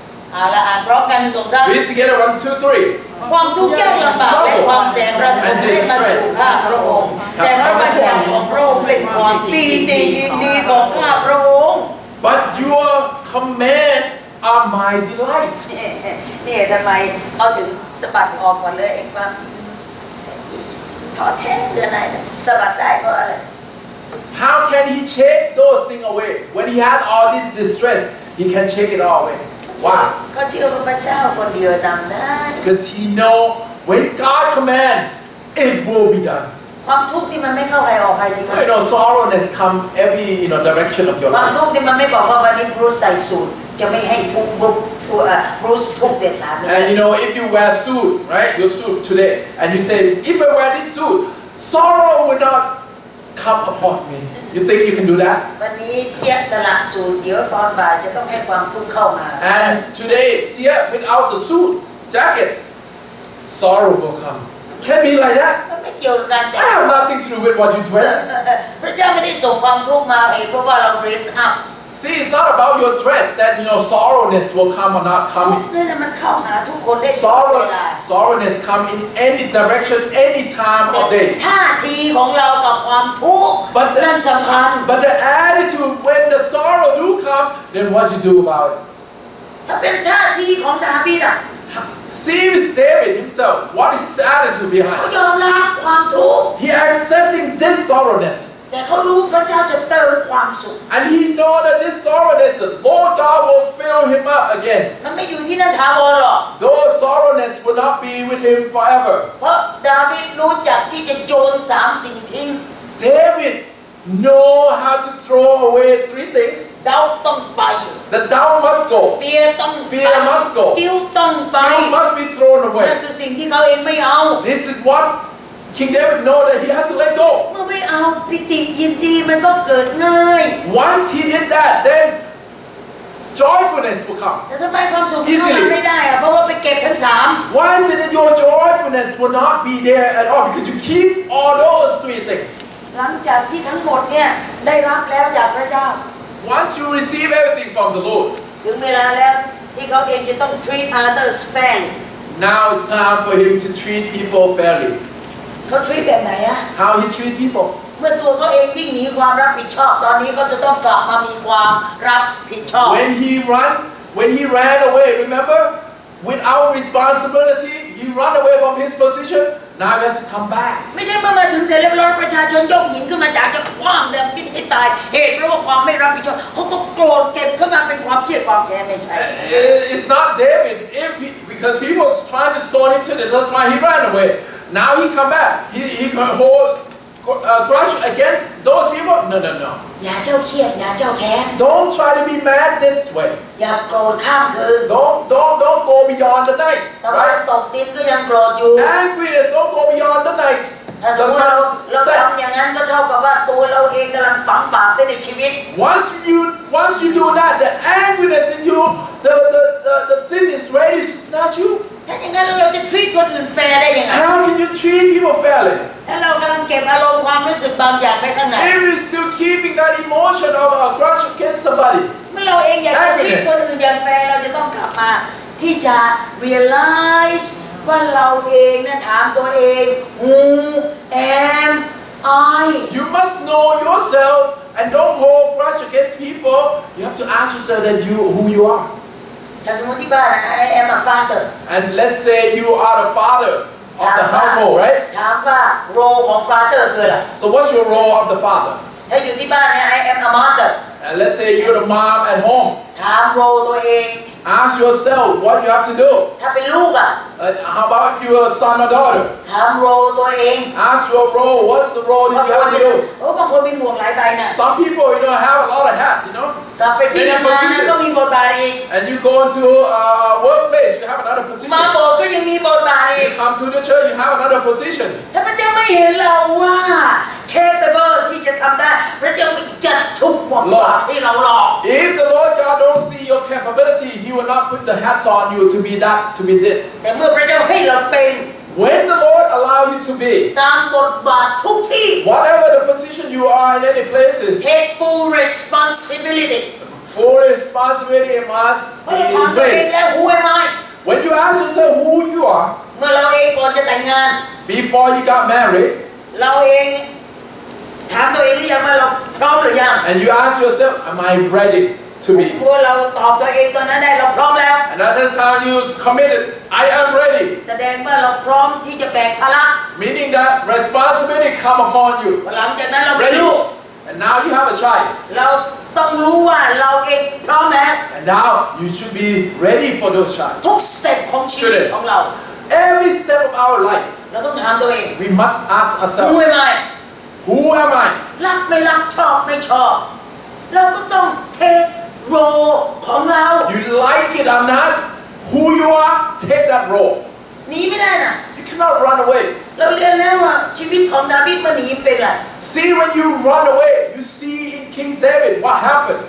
ละอ่านพร้อมกันหนึ่งสองสาม Read together 1, 2, 3. ความทุกข์ยากลำบากและความแสนระทมได้มาสู่ข้าพระองค์แต่พระบัญญัติของพระองค์เป็นความปีติยินดีของข้าพระองค์ But your command are my delight. นี่ทำไมเขาถึงสะบัดออกก่อนเลยไอ้ความท้อแท้คืออะไรสะบัดได้เพราะอะไร How can he take those things away? When he had all this distress, he can take it all away. Why? เขาเชื่อว่าพระเจ้าคนเดียวนำได้ Because he know when God command, it will be done. ความทุกข์นี่มันไม่เข้าใครออกใครจริงไหม You know, sorrowness come every direction of your ความ life. ทุกข์นี่มันไม่บอกว่าวันนี้บรูซใส่สูทจะไม่ให้ทุกข์บรูซทุกข์เด็ดขาด And you know, if you wear suit, right, your suit today, and you say, if I wear this suit, sorrow will not come upon me. You think you can do that? วันนี้เสียสละสูทเดี๋ยวตอนบ่ายจะต้องให้ความทุกข์เข้ามา And today, see, without the suit, jacket, sorrow will come. Can be like that. มันไม่เกี่ยวกับการแต่ง I have nothing to do with what you dress. พระเจ้าไม่ได้ส่งความทุกข์มาเองเพราะว่าเรา raise up See, it's not about your dress that you know sorrowness will come or not ทุก come. ข์นั่นน่ะมันเข้าหาทุกคนได้ทุกเวลา Sorrowness come in any direction, any time แต่ of days. ท่าทีของเรากับความทุกข์นั่นสำคัญ But the attitude when the sorrow do come, then what you do about it? ถ้าเป็นท่าทีของดาวิดอ่ะ See, it's David himself. What is his attitude เขา behind? ยอมรับความทุกข์ He accepting this sorrowness. แต่เขารู้พระเจ้าจะเติมความสุข And he know that this sorrowness, the Lord God will fill him up again. มันไม่อยู่ที่นั่นถาวรหรอก Those sorrowness will not be with him forever. เพราะดาวิดรู้จักที่จะโยนสามสิ่งทิ้ง David know how to throw away 3 things. ดาวต้องไป The down must go. เฟียต้องไป Fear must go. กิ้วต้องไป Down must be thrown นั่น away. คือสิ่งที่เขาเองไม่เอา This is what King David know that he has to let go. เมื่อไม่เอาปิติยินดีมันก็เกิดง่าย Once he did that, then joyfulness will come. แต่ทำไมความสุขที่เข้ามาไม่ได้อะเพราะว่าไปเก็บทั้งสาม Why is it that your joyfulness will not be there at all? Because you keep all those 3 things. หลังจากที่ทั้งหมดเนี่ยได้รับแล้วจากพระเจ้า Once you receive everything from the Lord, ถึงเวลาแล้วที่เขาเองจะต้อง treat others fairly now it's time for him to treat people fairly. เขา treat แบบไหนอะ How he treat people. เมื่อตัวเขาเองวิ่งหนีความรับผิดชอบตอนนี้เขาจะต้องกลับมามีความรับผิดชอบ When he ran away, remember? Without responsibility, he ran away from his position. Now he has to come back. ไม่ใช่เมื่อมาถึงเสร็จเรียบร้อยประชาชนยกหินขึ้นมาจากจะคว้างเดิมพิษให้ตายเหตุเพราะว่าความไม่รับผิดชอบเขาก็โกรธเก็บขึ้นมาเป็นความเครียดความแค้นในใจ It's not David because people trying to stone him to death. That's why he ran away. Now he come back. He hold grudge against those people. No. อย่าเจ้าเครียดอย่าเจ้าแค้น Don't try to be mad this way. อย่าโกรธข้ามคืน Don't go beyond the night. ตะวัน Right? ตกดินก็ยังโกรธอยู่ Angriness don't go beyond the night. ถ้าสมมติเราทำอย่างนั้นก็เท่ากับว่าตัวเราเองกำลังฝังบาปไว้ในชีวิต Once you do that, the angriness in you, the sin is ready to snatch you. ถ้าอย่างนั้นเราจะ treat คนอื่นแฟร์ได้ยังไง How can you treat people fairly? ถ้าเรากำลังเก็บอารมณ์ความรู้สึกบางอย่างไว้ข้างใน If you're still keeping that emotion of a grudge against somebody, เมื่อเราเองอยากจะ treat คนอื่นอย่างแฟร์เราจะต้องกลับมาที่จะ realize ว่าเราเองนะถามตัวเอง Who am I you must know yourself and don't hold grudge against people. You have to ask yourself that who you are. ถ้าสมมติที่บ้านนะ I am a father And let's say you are the father of the household, right? ถามว่า role ของ father คืออะไร So what's your role of the father? ถ้าอยู่ที่บ้านเนี่ย I am a mother And let's say you're the mom at home. ถาม role ตัวเอง Ask yourself what you have to do. ถ้าเป็นลูกอ่ะ How about your son or daughter? ถาม role ตัวเอง Ask your role. What's the role that you have to do? บางคนมีหมวกหลายใบนะ Some people, have a lot of hats, กลับไปที่ทำงานก็มีบทบาทอีก And you go into a workplace, you have another position. มาโบสถ์ก็ยังมีบทบาทอี You ก come to the church, you have another position. ถ้าพระเจ้าไม่เห็นเราว่า capable ที่จะทำได้พระเจ้าไม่จัดทุกบทบาทให้เราหรอก If the Lord God don't see your capability, He will not put the hats on you to be that, to be this. แต่เมื่อพระเจ้าให้เราเป็น When the Lord allow you to be, ตามบทบาททุกที่ whatever the position you are in any places, take full responsibility full responsibility must เมื่อ be เราถาม in ตัวเอง place. แล้ว who am I When you ask yourself who you are เมื่อเราเองก่อนจะแต่งงาน before you got married, เราเองถามตัวเองหรือยังว่าเราพร้อมหรือยัง and you ask yourself, am I ready to สม be? มติว่าเราตอบตัวเองตอนนั้นได้เราพร้อมแล้ว And that is how you committed. I am ready. แสดงว่าเราพร้อมที่จะแบกภาระ Meaning that responsibility come upon you. หลังจากนั้นเราไม่ Ready. รู้ And now you have a child. เราต้องรู้ว่าเราเองพร้อมแล้ว And now you should be ready for those child. ทุกสเต็ปของชีวิตของเรา Every step of our life, เราต้องถามตัวเอง we must ask Who ourselves, am I who am I? รักไม่รักชอบไม่ชอบ เราก็ต้องเทคโรของเรา You like it or not, who you are, take that role. หนีไม่ได้นะ You cannot run away. เราเรียนแล้วว่าชีวิตของดาวิดมันหนีเป็นไร See, when you run away, you see in King David what happened.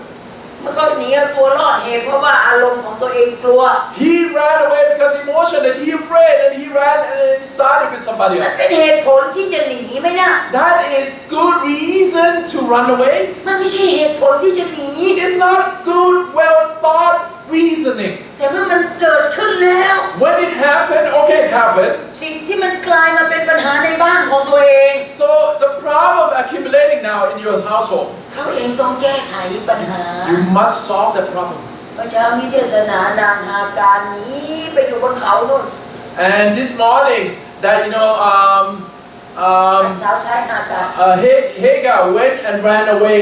เมื่อเขาหนีเอาตัวรอดเหตุเพราะว่าอารมณ์ของตัวเองกลัว He ran away because emotion and he afraid and he ran and he sided with somebody มัน else. เป็นเหตุผลที่จะหนีไหมนะ That is good reason to run away. มันไม่ใช่เหตุผลที่จะหนี It's not good, well thought reasoning. แต่เมื่อมันเกิดขึ้นแล้ว When it happened, okay, it happened. สิ่งที่มันกลายมาเป็นปัญหาในบ้านของตัวเอง So the problem accumulating now in your household, เขาเองต้องแก้ไขปัญหา you must solve the problem. เมื่อเช้านี้เทศนานางฮาการหนีไปอยู่บนเขาโน่น And this morning, that um, สาวใช้ฮาการ Hagar went and ran away,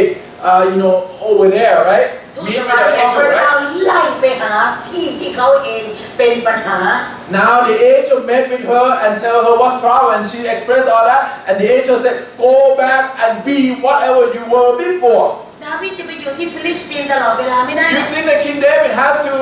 over there, right? ทุก Meet ส with มัย the ของพ angel, ระเจ้า right? ไล่ไปหาที่ที่เขาเองเป็นปัญหา Now the angel met with her and tell her what's the problem, and she expressed all that, and the angel said, "Go back and be whatever you were before." ดาวิดจะไปอยู่ที่ฟิลิสเตียนตลอดเวลาไม่ได้ You นะ think that King David has to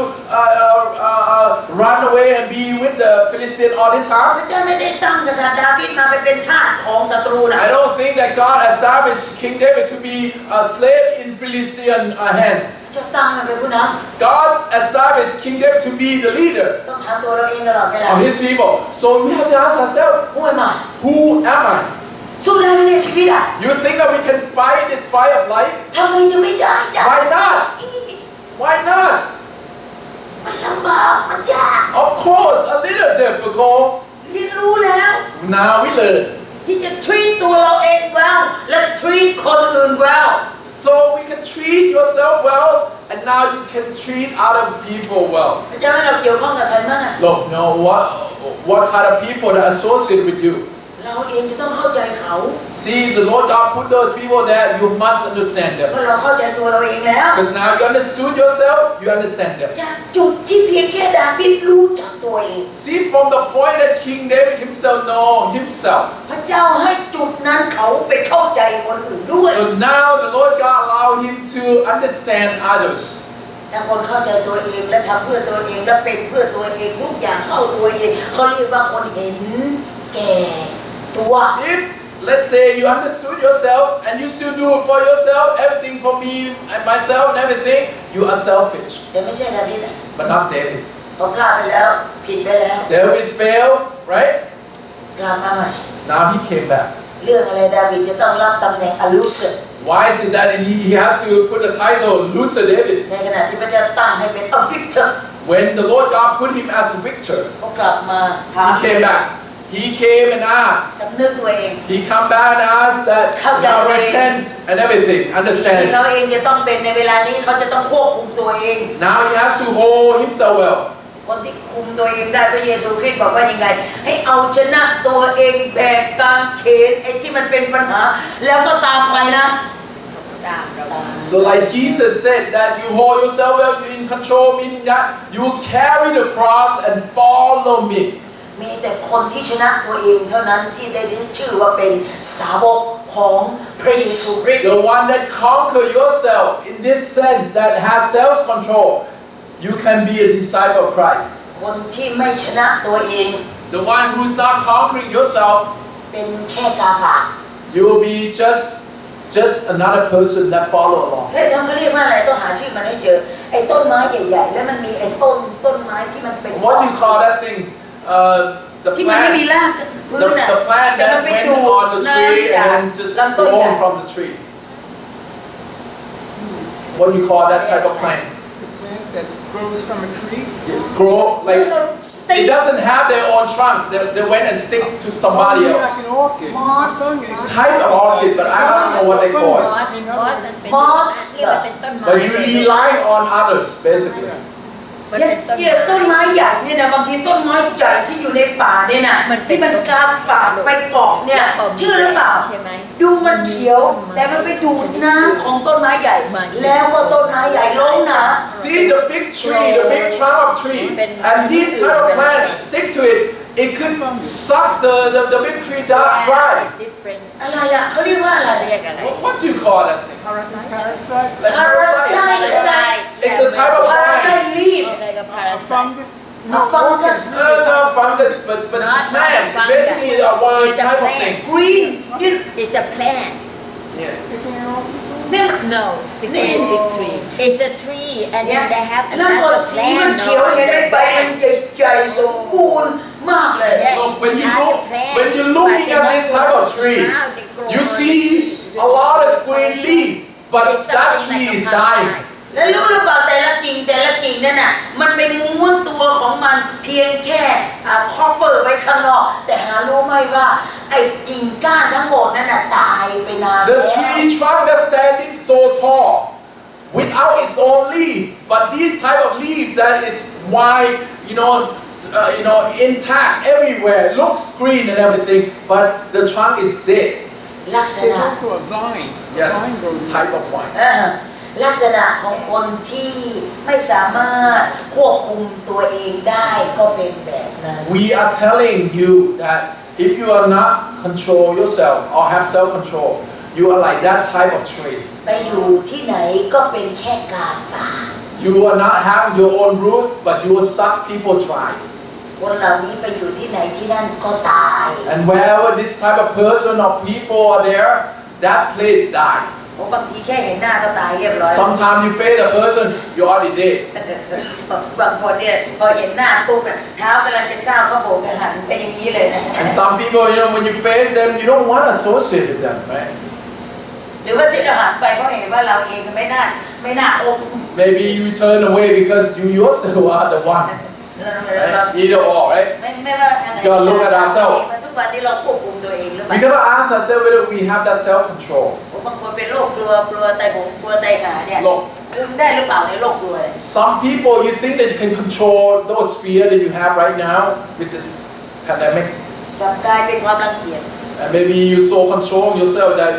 run away and be with the Philistine all this พ time? ระเจ้าไม่ได้ตั้งกษัตริย์ดาวิดมาไปเป็นทาสของศัตรูนะ I don't think that God established King David to be a slave in Philistine hand. เจ้าตั้งมาเป็นผู้น God established King David to be the leader ำต้องถามตัวเราเองตลอดเวลา of his people. So we have to ask ourselves, ผู้ใหม่ who am I? สู้ได้ไหมเนี่ยชีวิตอะ You think that we can fight this fight of life? ทำไมจะไม่ได้ Why not? Why not? มันลำบากมันยาก Of course, a little difficult. เรียนรู้แล้ว Now we learn. ที่จะ treat ตัวเราเอง well และ treat คนอื่น well So we can treat yourself well, and now you can treat other people well. พระเจ้าให้เราเกี่ยวข้องกับใครบ้างอะ Look, what kind of people that associate with you? เราเองจะต้องเข้าใจเขา See, the Lord God put those people there. You must understand เพ them. ราะเราเข้าใจตัวเราเองแล้ว Because now you understood yourself, you understand them. จากจุดที่เพียงแค่ดาวิดรู้จักตัวเอง See, from the point that King David himself know himself. พระเจ้าให้จุดนั้นเขาไปเข้าใจคนอื่นด้วย So now the Lord God allow him to understand others. ถ้าคนเข้าใจตัวเองและทำเพื่อตัวเองและเป็นเพื่อตัวเองทุกอย่างเข้าตัวเองเขาเรียกว่าคนเห็นแก่ตัว If, let's say, you understood yourself and you still do it for yourself, everything for me and myself and everything, you are selfish. แต่ไม่ใช่ดาวิดนะ But not David. เขาพลาดไปแล้วผิดไปแล้ว David failed, right? กลับมาใหม่ Now he came back. เรื่องอะไรดาวิดจะต้องรับตำแหน่งอลูส Why is it that he has to put the title Loser David ในขณะที่พระเจ้าตั้งให้เป็นอวิกเตอร์ when the Lord God put him as a victor? เขากลับมาถาม He came back. He came and asked. สำนึกตัวเอง He come back and asked that now repent and everything. สิ่งที่ Understand? เขาเองจะต้องเป็นในเวลานี้เขาจะต้องควบคุมตัวเอง Now he has to hold himself well. คนที่คุมตัวเองได้พระเยซูคริสต์บอกว่ายังไง ให้เอาชนะตัวเองแบกกางเขนไอ้ที่มันเป็นปัญหา แล้วก็ตามใครนะตามเรา So like Jesus said that you hold yourself well, you're in control, meaning that you will carry the cross and follow me. มีแต่คนที่ชนะตัวเองเท่านั้นที่ได้ชื่อว่าเป็นสาวกของพระเยซูคริสต์ The one that conquer yourself in this sense that has self-control, you can be a disciple of Christ. คนที่ไม่ชนะตัวเอง The one who's not conquering yourself, เป็นแค่กาฝาก you will be just another person that follow along. เฮ้ยน้องเขาเรียกว่าอะไรต้องหาชื่อมันให้เจอไอ้ต้นไม้ใหญ่ๆแล้วมันมีไอ้ต้นไม้ที่มันเป็น What do you call that thing? The ที่มันไม่มี plant, รากพื้นน่ะ the plant แต่มัน that ไป went ดูด on the tree น้ำจาก and just ลำต้นใหญ่ grown from the tree. what you call that type of plants? The plant that grows from a tree. Grow like สติ๊ก it doesn't have their own trunk. They went and stick to somebody Oh, else. like an orchid. Moss. My tongue is- Type of orchid, but I don't know what they call it. มอสที่มันเป็นต้นไม้ But you rely on others basically. มันเป็นต้น เนี่ยต้นไม้ใหญ่เนี่ยนะบางทีต้นไม้ใหญ่ที่อยู่ในป่าเนี่ยนะที่มันกาฝากไปเกาะเนี่ยเชื่อหรือเปล่า ใช่ไหม ดูมันเขียว แต่มันไปดูดน้ำของต้นไม้ใหญ่ แล้วก็ต้นไม้ใหญ่ล้มนะ See the big tree, the big trunk of tree, and these type of plants stick to it. It could suck the big tree dry. different อะไรอ่ะเขาเรียกว่าอะไร เรียกอะไร What do you call that thing? Parasite. Like Parasite. It's a type of plant. parasite leaf อะไรกับ A parasite fungus. a fungus No fungus, but it's a plant. Basically, a one type of thing. green นี่ it's a plant Yeah. Isn't it all? นี่มัน no big tree it's a tree and then they have แล้วก็ another สีมัน plant เขียวเห็นไหมใบมันใหญ่ๆสมบูรณ์มากเลย Look, when you're looking at this type of tree, you see a lot of green leaf, but that tree is dying. แล้วรู้หรือเปล่าแต่ละกิ่งนั่นน่ะมันไปม้วนตัวของมันเพียงแค่คอเวอร์ไว้ข้างนอกแต่หารู้ไหมว่าไอ้กิ่งก้านทั้งหมดนั่นน่ะตายไปนาน The แล้ว tree trunk that's standing so tall, without its own leaf, but this type of leaf that it's wide, intact everywhere, looks green and everything, but the trunk is dead. ลักษ There's ณะ also a vine. A Yes, vine grows. type of wine. ลักษณะของคนที่ไม่สามารถควบคุมตัวเองได้ก็เป็นแบบนั้น We are telling you that if you are not control yourself or have self-control, you are like that type of tree. ไปอยู่ที่ไหนก็เป็นแค่กาฝาก You are not having your own roof, but you will suck people dry. คนเหล่านี้ไปอยู่ที่ไหนที่นั่นก็ตาย And wherever this type of person or people are there, that place die. ผมบางทีแค่เห็นหน้าก็ตายเรียบร้อย Sometimes you face a person, you already dead. บางคนเนี่ยพอเห็นหน้าปุ๊บเนี่ยเท้ากำลังจะก้าวเข้าโบสถ์หันไปอย่างนี้เลยนะ And some people, when you face them, you don't want to associate with them, right? หรือว่าที่เราหันไปเพราะเห็นว่าเราเองไม่น่าคบ Maybe you turn away because you yourself are the one. Right? Either or, right? ไม่ว่าอันไหน You gotta look at ourselves. ทุกวันนี้เราควบคุมตัวเองหรือเป We ล่า gotta ask ourselves whether we have that self-control. บางคนเป็นโรคกลัวไตหงกลัวไตหาเนี่ย Look, คุมได้หรือเปล่าในโรคกลัวเนี่ย some people, you think that you can control those fear that you have right now with this pandemic. กลับกลายเป็นความรังเกียจ And maybe you so control yourself that,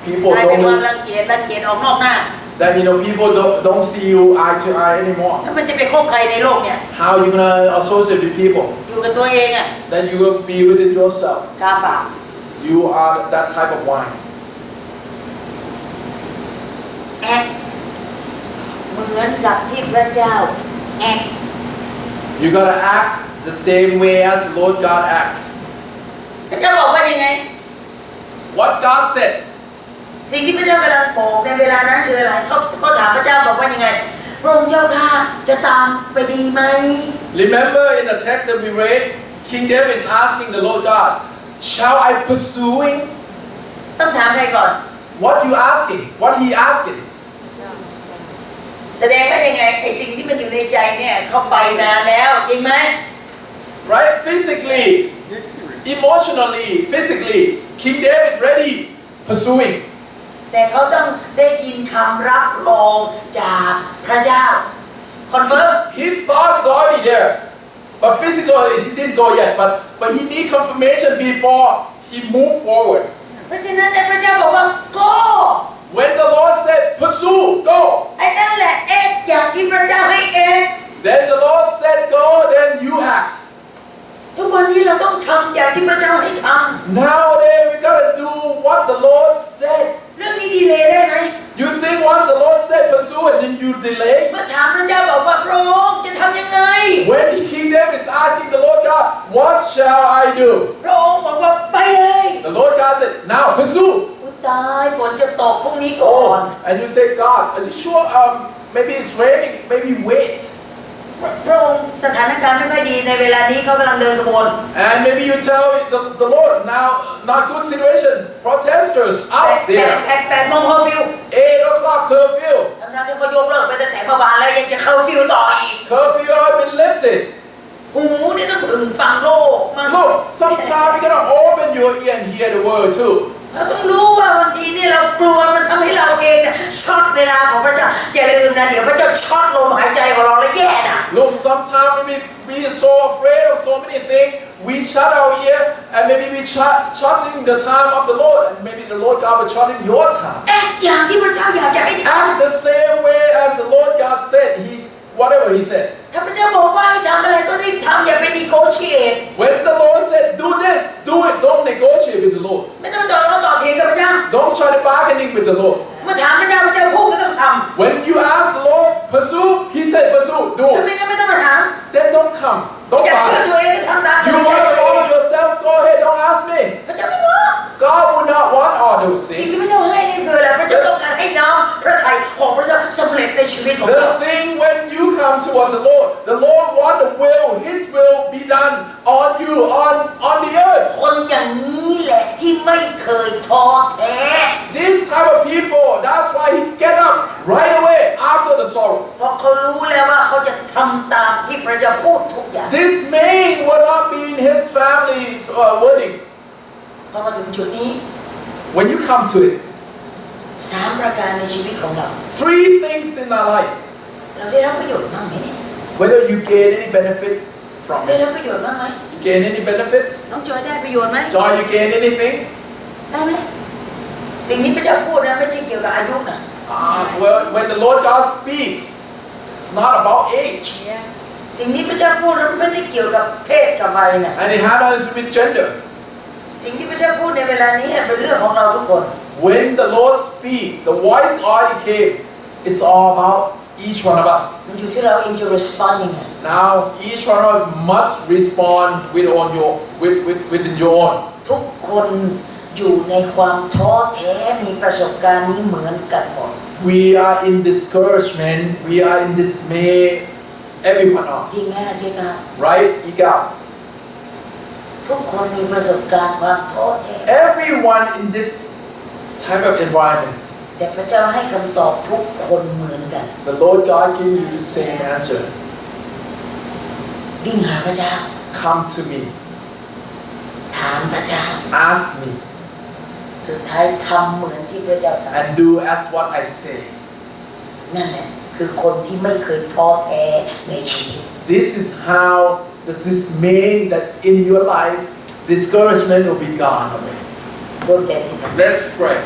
people กลายเป็นความ don't, รังเกียจออกนอกหน้า that, people don't see you eye to eye anymore. แล้วมันจะไปคบใครในโลกเนี่ย How you gonna associate with people? อยู่กับตัวเองอ่ะ Then you will be within yourself. กาฝาก You are that type of wine. act เหมือนกับที่พระเจ้า act You gotta act the same way as the Lord God acts. พระเจ้าบอกว่ายังไง What God said. สิ่งที่พระเจ้ากำลังบอกในเวลานั้นคืออะไรก็ถามพระเจ้าบอกว่ายังไงพระองค์เจ้าข้าจะตามไปดีไหม Remember in the text that we read, King David is asking the Lord God, shall I pursuing? ต้องถามใครก่อน What you asking? What he asking? แสดงว่ายังไงไอ้สิ่งที่มันอยู่ในใจเนี่ยเขาไปนานแล้วจริงไหม Right? Physically, emotionally, physically, King David ready pursuing. แต่เขาต้องได้ยินคำรับรองจากพระเจ้า confirm His thoughts are already there. But physically, he didn't go yet. But he need confirmation before he moved forward. เพราะฉะนั้นพระเจ้าบอกว่า go When the Lord said, pursue, go. ไอ้นั่นแหละเอกอย่างที่พระเจ้าให้เอก Then the Lord said, go, then you act. ทุกวันนี้เราต้องทำอย่างที่พระเจ้าให้ท Nowadays, we gotta do what the Lord said. ำเรื่องนี้ดีเลย์ได้ไหม You think once the Lord said pursue and then you delay? เมื่อถามพระเจ้าบอกว่าพระองค์จะทำยังไง When King David is asking the Lord God, what shall I do? พระองค์บอกว่าไปเลย The Lord God said, now pursue. อุ๊ยตายฝนจะตกพรุ่งนี้ก่อน Oh, and you say, God, are you sure? Maybe it's raining. Maybe wait. พระองค์สถานการณ์ไม่ค่อยดีในเวลานี้เขากำลังเดินขบวน And maybe you tell the Lord, now not good situation. Protesters out there. 8 โมงคอฟิว 8 o'clock curfew. ทำ ทั้งที่เขายกเลิกไปตั้งแต่เมื่อวานแล้วยังจะเคอร์ฟิวต่ออีก Curfew has been lifted. หูนี่ต้องถึงฟังโลกมัน Look, sometimes you gotta open your ear and hear the word too. เราต้องรู้ว่าบางทีนี่เรากลัวมันทำให้เราเองเนี่ยช็อตเวลาของพระเจ้าอย่าลืมนะเดี๋ยวพระเจ้าช็อตลมหายใจของเราแล้วแย่น่ะ Look, sometimes we are so afraid of so many things, we shut our ear and maybe we shutting the time of the Lord, and maybe the Lord God will shutting your time. แอกอย่างที่พระเจ้าอยากจะให้ท Act the same way as the Lord God said. Whatever He said. ำถ้าพระเจ้าบอกว่าให้ทำอะไรก็รีบทำอย่าไปนิโกเชียต When the Lord said, "Do this," do it. Don't negotiate with the Lord. ไม่ต้องต่อเถียงกับพระเจ้า Don't try to bargaining with the Lord. เมื่อถามพระเจ้าพูดก็ต้องทำ When you ask the Lord, pursue, He said, pursue, do ถ้า it. ไม่งั้นไม่ต้องมาถาม Then don't come. อ Don't ยากเชื่อ bargain. ตัวเองก็ทำตาม You want to follow yourself? Go ahead. Don't ask me. พระเจ้าไม่ง้อ God would not want all those สิ่ง things. ที่พระเจ้าให้นี่คืออะไรพระเจ้าต้องการให้น้ำพระทัยของพระเจ้าสำเร็จในชีวิตของเรา The thing when you come toward the Lord want the will, His will be done on you, on the earth. คนอย่างนี้แหละที่ไม่เคยท้อแท้ This type of people, that's why he get up right away after the sorrow. เพราะเขารู้แล้วว่าเขาจะทำตามที่พระเจ้าพูดทุกอย่าง This man will not be in his family's wedding. พอมาถึงจุดนี้ When you come to it, 3 ประการในชีวิตของเรา three things in our life. เราได้รับประโยชน์บ้างไหมเนี่ย Whether you gain any benefit from ได้รับ it. ประโยชน์บ้างไหม You gain any benefit? น้องจอยได้ประโยชน์ไหม Joy, you gain anything? ได้ไหมสิ่งที่พระเจ้าพูดนะไม่ใช่เกี่ยวกับอายุนะ Well, when the Lord God speak, it's not about age. สิ่งที่พระเจ้าพูดนั้นไม่ได้เกี่ยวกับเพศกับวัยนะ And it had nothing to do with gender. สิ่งที่พระเจ้าพูดในเวลานี้เป็นเรื่องของเราทุกคน When the Lord speak, the voice already came. It's all about each one of us. มันอยู่ที่เราเองจะ respond ยังไง Now, each one of us must respond within your own. ทุกคนอยู่ในความท้อแท้มีประสบการณ์นี้เหมือนกันหมด We are in discouragement. We are in dismay. Everyone are. จริงไหมเจ๊ครับ Right? Ika. ทุกคนมีประสบการณ์ความท้อแท้ Everyone in this type of environment. แต่พระเจ้าให้คำตอบทุกคนเหมือนกัน The Lord God give you the same answer. วิ่งหาพระเจ้า Come to me. ถามพระเจ้า Ask me. สุดท้ายทำเหมือนที่พระเจ้าท And do as what I say. ำนั่นแหละคือคนที่ไม่เคยท้อแท้ในชีวิต This is how the dismay that in your life, discouragement will be gone away. ร่วมใจกัน Let's pray.